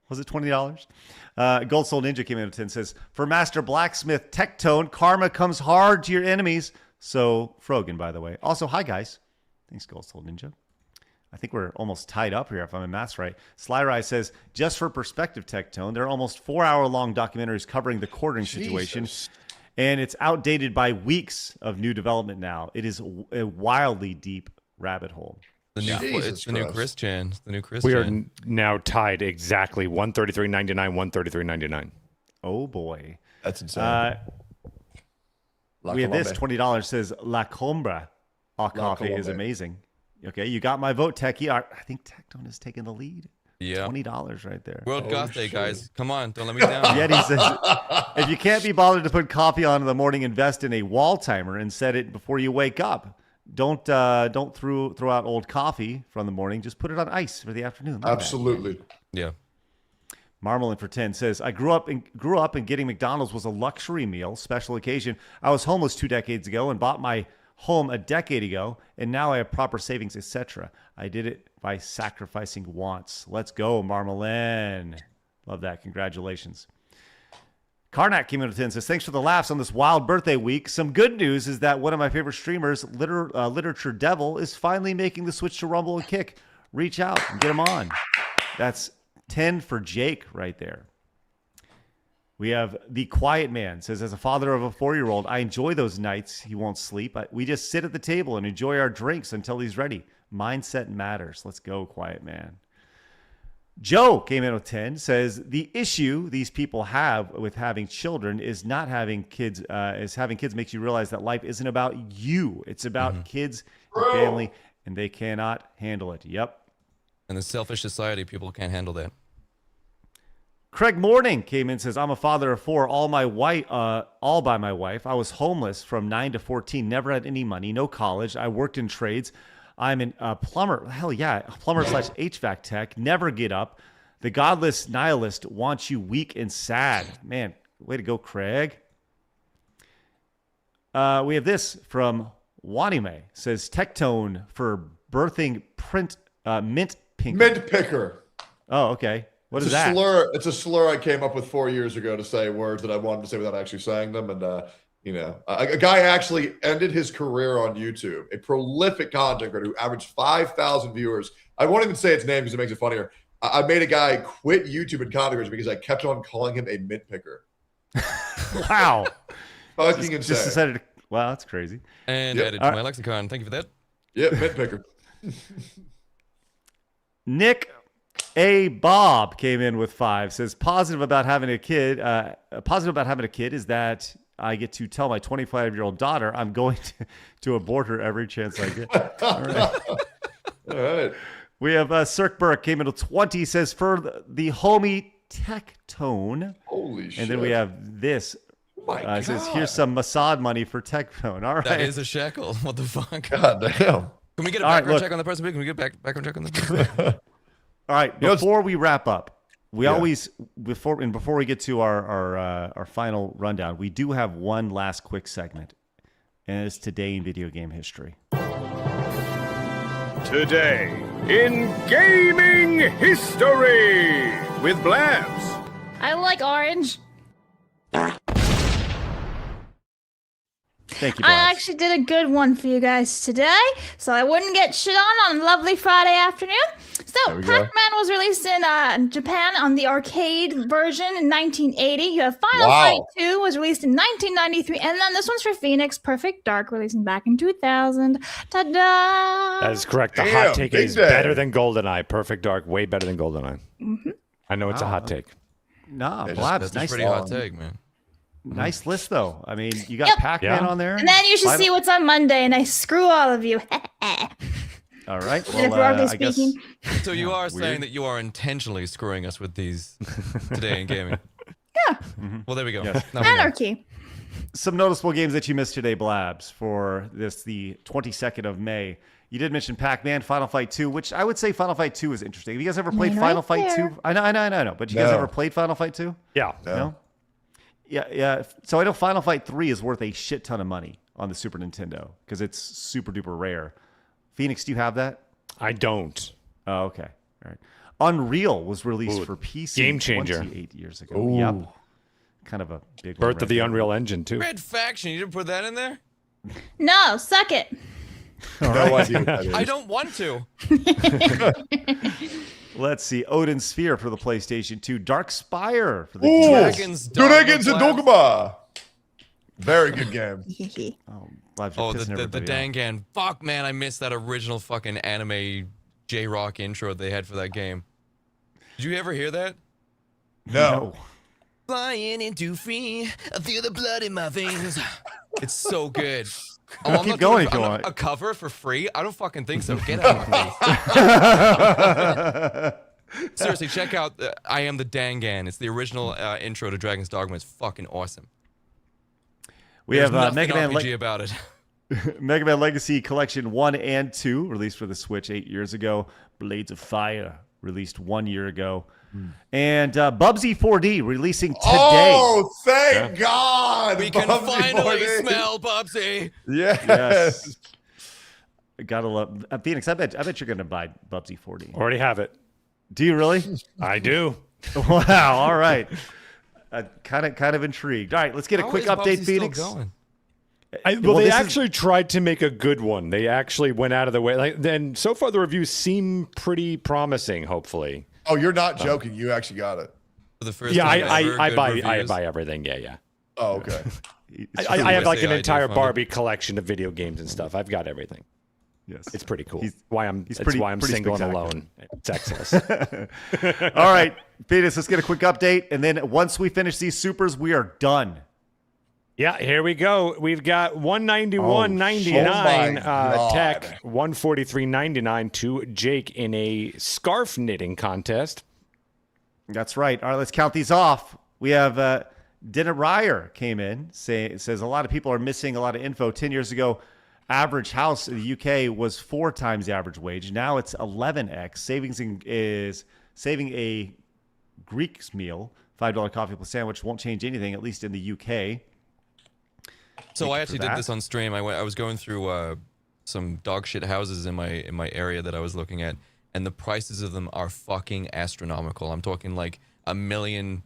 Was it $20? Gold Soul Ninja came in at 10, says, for Master Blacksmith Tectone, karma comes hard to your enemies. So, Frogan, by the way. Also, hi, guys. Thanks, Gold Soul Ninja. I think we're almost tied up here, if I'm in maths right. Sly Rise says, just for perspective, Tectone, there are almost 4-hour-long documentaries covering the quartering situation. And it's outdated by weeks of new development now. It is a wildly deep rabbit hole. It's the new Chris Chan. The new Chris We are Chan. now tied exactly 133.99, 133.99. Oh, boy. That's insane. We have this $20 says La Combra. Coffee is amazing. Okay, you got my vote, Techie. I think Tectone is taking the lead. Yeah. $20 right there. World Goth Day, guys. Come on. Don't let me down. Yeti says, if you can't be bothered to put coffee on in the morning, invest in a wall timer and set it before you wake up. Don't throw out old coffee from the morning. Just put it on ice for the afternoon. Absolutely. Yeah. Marmalin for 10 says, I grew up and getting McDonald's was a luxury meal, special occasion. I was homeless 2 decades ago and bought my home a decade ago, and now I have proper savings, etc. I did it by sacrificing wants. Let's go, Marmalin. Love that. Congratulations. Karnak came in with 10 says, thanks for the laughs on this wild birthday week. Some good news is that one of my favorite streamers, Literature Devil, is finally making the switch to Rumble and Kick. Reach out and get him on. That's 10 for Jake right there. We have The Quiet Man says, as a father of a 4-year-old, I enjoy those nights he won't sleep. We just sit at the table and enjoy our drinks until he's ready. Mindset matters. Let's go, Quiet Man. Joe came in with 10, says, the issue these people have with having children is not having kids, is having kids makes you realize that life isn't about you. It's about kids and family, and they cannot handle it. Yep. In the selfish society, people can't handle that. Craig Morning came in and says, I'm a father of 4, all by my wife. I was homeless from 9 to 14, never had any money, no college. I worked in trades. I'm a plumber. Hell yeah, plumber / HVAC tech. Never get up. The godless nihilist wants you weak and sad. Man, way to go, Craig. We have this from Wanime. Says, Tectone for birthing mint pinker. Mint picker. Oh, okay. What is that? Slur. It's a slur I came up with 4 years ago to say words that I wanted to say without actually saying them. And, a guy actually ended his career on YouTube, a prolific content creator who averaged 5,000 viewers. I won't even say its name because it makes it funnier. I made a guy quit YouTube and content creation because I kept on calling him a mint picker. Wow. Fucking insane. Just decided to, wow, that's crazy. And added to my lexicon. Thank you for that. Yep, mint picker. Nick A. Bob came in with 5. Says, positive about having a kid is that I get to tell my 25-year-old daughter I'm going to abort her every chance I get. All right. All right. We have Cirque Burke came in with 20. Says, for the homie Tectone. Holy shit. And then we have this. God. Says, here's some Mossad money for Tectone. All right. That is a shekel. What the fuck? God damn. Can we get a background check on the person? Can we get a background check on the person? All right. Before we wrap up, we always before we get to our final rundown, we do have one last quick segment, and it's Today in Video Game History. Today in gaming history with Blabs. I like orange. Thank you, I Blabs. actually did a good one for you guys today, so I wouldn't get shit on a lovely Friday afternoon. So, Pac-Man was released in Japan on the arcade version in 1980. You have Final Fight 2 was released in 1993, and then this one's for Phoenix, Perfect Dark, releasing back in 2000. Ta-da! That is correct. The hot take is better than GoldenEye. Perfect Dark, way better than GoldenEye. Mm-hmm. I know it's a hot take. Nah, Blabs, that's nice. a pretty hot take, man. Nice list, though. I mean, you got Pac-Man on there. And then you should see what's on Monday, and I screw all of you. All right. Well, I guess. So you are saying that you are intentionally screwing us with these Today in Gaming? Yeah. Well, there we go. Yes. Anarchy. Some noticeable games that you missed today, Blabs, for the 22nd of May. You did mention Pac-Man, Final Fight 2, which I would say Final Fight 2 is interesting. Have you guys ever played Final Fight 2? I know. But you guys ever played Final Fight 2? Yeah. No? Yeah. So I know Final Fight 3 is worth a shit ton of money on the Super Nintendo because it's super duper rare. Phoenix, do you have that? I don't. Oh, okay. All right. Unreal was released for PC game changer. 28 years ago. Yep. Kind of a big one. Birth of the Unreal Engine, too. Red Faction. You didn't put that in there? No, suck it. No idea what that is. I don't want to. Let's see. Odin Sphere for the PlayStation 2. Dark Spire for the Ooh, Dragons Dragons and Dogma. Dogma. Very good game. Oh, the Dangan. Fuck, man, I missed that original fucking anime J-Rock intro they had for that game. Did you ever hear that? No. Flying into free, I feel the blood in my veins. It's so good. Oh, I'm Keep not going doing if you want. a cover for free? I don't fucking think so. Get out of my face. Seriously, check out I Am the Dangan. It's the original intro to Dragon's Dogma. It's fucking awesome. We There's have nothing Mega Man RPG about it. Mega Man Legacy Collection 1 and 2, released for the Switch 8 years ago. Blades of Fire, released 1 year ago. And Bubsy 4D, releasing today. Oh, thank God! We can Bubsy finally 4D. smell Bubsy. Yes. Gotta love Phoenix. I bet you're gonna buy Bubsy 4D. Already have it. Do you really? I do. Wow. All right. Kind of intrigued. All right, let's get a quick update, Phoenix. Well, they actually tried to make a good one. They actually went out of the way. Then so far the reviews seem pretty promising. Hopefully. Oh, you're not joking. You actually got it. For the first Yeah, time I ever, buy good I reviews. buy everything. Yeah. Oh, okay. I have like an USA entire funded. Barbie collection of video games and stuff. I've got everything. Yes, it's pretty cool. He's why I'm pretty single and spectacular. alone. Sexless. All right, Phoenix, let's get a quick update, and then once we finish these supers, we are done. Yeah, here we go. We've got 191.99 oh my God. Tech, 143.99 to Jake in a scarf knitting contest. That's right. All right, let's count these off. We have Dinah Ryer came in, says a lot of people are missing a lot of info. 10 years ago, average house in the UK was 4 times the average wage. Now it's 11x. Saving a Greek's meal, $5 coffee plus sandwich won't change anything, at least in the UK. So Thank I you actually for did that. this on stream. I was going through some dog shit houses in my area that I was looking at, and the prices of them are fucking astronomical. I'm talking like $1 million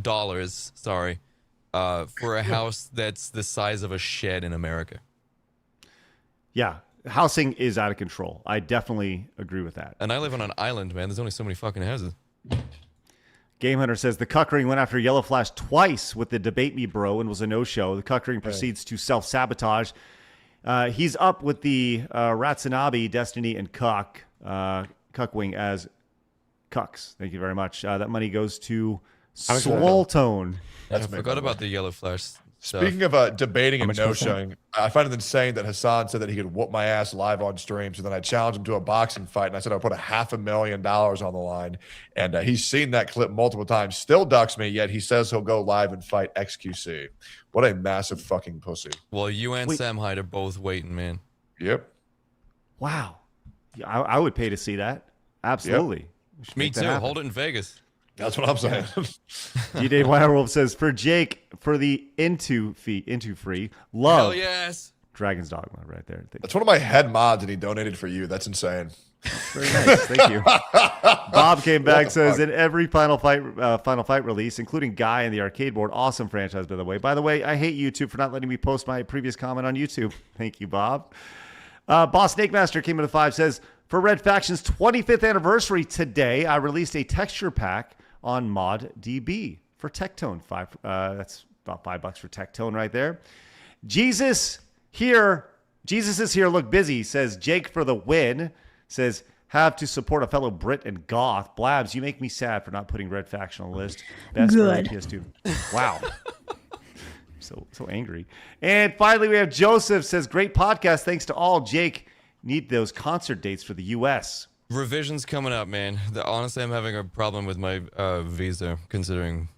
dollars, sorry, for a house that's the size of a shed in America. Yeah, housing is out of control. I definitely agree with that. And I live on an island, man. There's only so many fucking houses. Game Hunter says the Cuckering went after Yellow Flash twice with the Debate Me Bro and was a no-show. The Cuckering proceeds to self-sabotage. He's up with the Ratsanabe, Destiny, and Cuckwing as Cucks. Thank you very much. That money goes to Swoltone. I forgot about the Yellow Flash stuff. Speaking of debating and no-showing, I find it insane that Hassan said that he could whoop my ass live on stream. So then I challenged him to a boxing fight, and I said I'd put $500,000 on the line. And he's seen that clip multiple times, still ducks me, yet he says he'll go live and fight XQC. What a massive fucking pussy. Well, you and Sam Hyde are both waiting, man. Yep. Wow. Yeah, I would pay to see that. Absolutely. We should Me make that too. happen. Hold it in Vegas. That's what I'm saying. D-Day Wirewolf says, for Jake, for the into free, love Hell yes. Dragon's Dogma right there. That's one of my head mods, and he donated for you. That's insane. Very nice. Thank you. Bob came back, says, in every Final Fight release, including Guy and the arcade board, awesome franchise, by the way. By the way, I hate YouTube for not letting me post my previous comment on YouTube. Thank you, Bob. Boss Snake Master came in at 5, says, for Red Faction's 25th anniversary today, I released a texture pack on ModDB for Tectone. That's about $5 for Tectone right there. Jesus is here. Look busy. Says Jake for the win. Says have to support a fellow Brit and Goth. Blabs, you make me sad for not putting Red Faction on the list. Best Good. for PS2. Wow. So angry. And finally, we have Joseph. Says great podcast. Thanks to all. Jake, need those concert dates for the U.S. Revision's coming up, man. Honestly, I'm having a problem with my visa, considering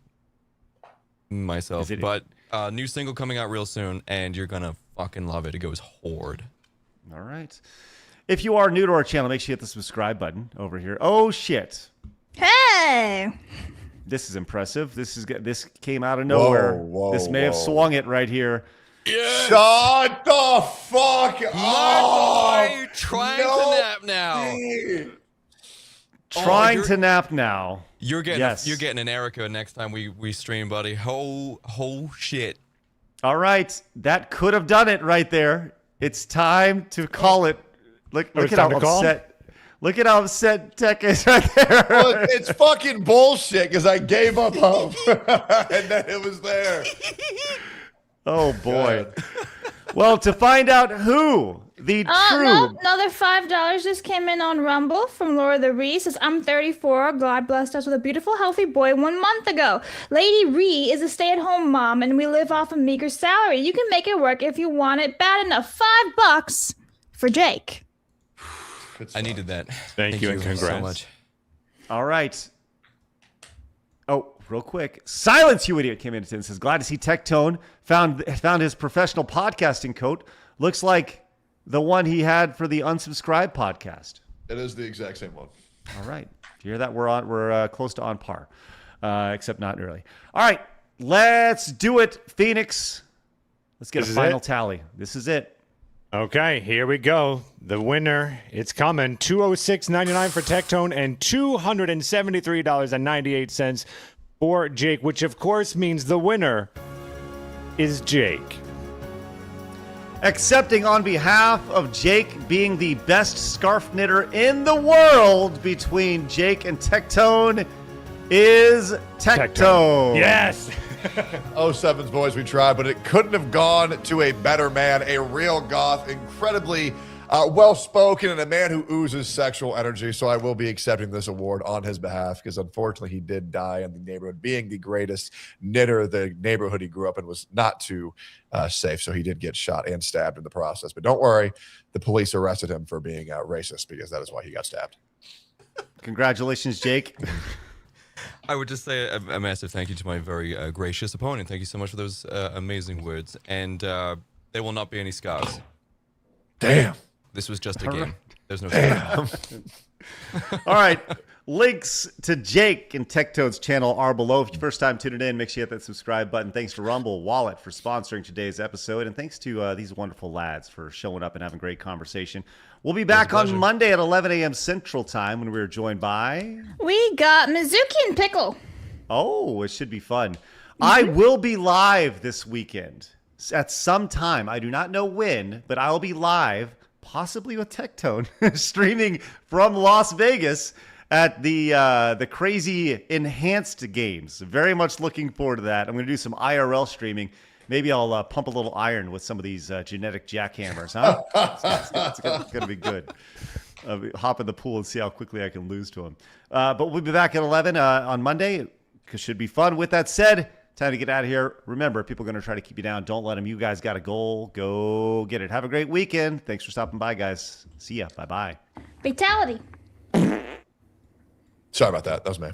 myself. But new single coming out real soon, and you're gonna fucking love it. It goes horde. All right. If you are new to our channel, make sure you hit the subscribe button over here. Oh shit! Hey. This is impressive. This came out of nowhere. Whoa, this may have swung it right here. Yes. Shut the fuck up. My boy trying to nap now. Trying to nap now. You're getting Yes. you're getting an Erica next time we stream, buddy. Oh shit. All right. That could have done it right there. It's time to call it. Look it's at how time to call? upset. Look at how upset Tech is right there. Well, it's fucking bullshit because I gave up hope. And then it was there. Oh, boy. Well, to find out who the true... No, another $5 just came in on Rumble from Laura the Ree. Says, I'm 34. God blessed us with a beautiful, healthy boy 1 month ago. Lady Ree is a stay-at-home mom, and we live off a meager salary. You can make it work if you want it bad enough. $5 for Jake. I needed that. Thank you and congrats. so much. All right. Oh, real quick. Silence, you idiot, came in and says, glad to see Tectone found his professional podcasting coat. Looks like the one he had for the unsubscribed podcast. It is the exact same one. All right. If you hear that, we're close to on par, except not really. All right. Let's do it, Phoenix. Let's get a final tally. This is it. Okay, here we go. The winner, it's coming. $206.99 for Tectone and $273.98 for Jake, which of course means the winner is Jake. Accepting on behalf of Jake being the best scarf knitter in the world between Jake and Tectone is Tectone. Yes. 07's boys, we tried, but it couldn't have gone to a better man, a real goth, incredibly well-spoken, and a man who oozes sexual energy. So I will be accepting this award on his behalf because unfortunately he did die in the neighborhood. Being the greatest knitter, the neighborhood he grew up in was not too safe. So he did get shot and stabbed in the process. But don't worry, the police arrested him for being racist because that is why he got stabbed. Congratulations, Jake. I would just say a massive thank you to my very gracious opponent. Thank you so much for those amazing words. And there will not be any scars. Damn. This was just a game. Right. There's no scars. All right. Links to Jake and Tectone's channel are below. If you first time tuning in, make sure you hit that subscribe button. Thanks to Rumble Wallet for sponsoring today's episode. And thanks to these wonderful lads for showing up and having great conversation. We'll be back on Monday at 11 a.m. Central Time when we're joined by... We got Mizuki and Pickle. Oh, it should be fun. I will be live this weekend at some time. I do not know when, but I'll be live, possibly with Tectone, streaming from Las Vegas at the crazy enhanced games. Very much looking forward to that. I'm going to do some IRL streaming. Maybe I'll pump a little iron with some of these genetic jackhammers, huh? It's going to be good. Hop in the pool and see how quickly I can lose to them. But we'll be back at 11 on Monday. It should be fun. With that said, time to get out of here. Remember, people are going to try to keep you down. Don't let them. You guys got a goal. Go get it. Have a great weekend. Thanks for stopping by, guys. See ya. Bye-bye. Fatality. Sorry about that. That was me.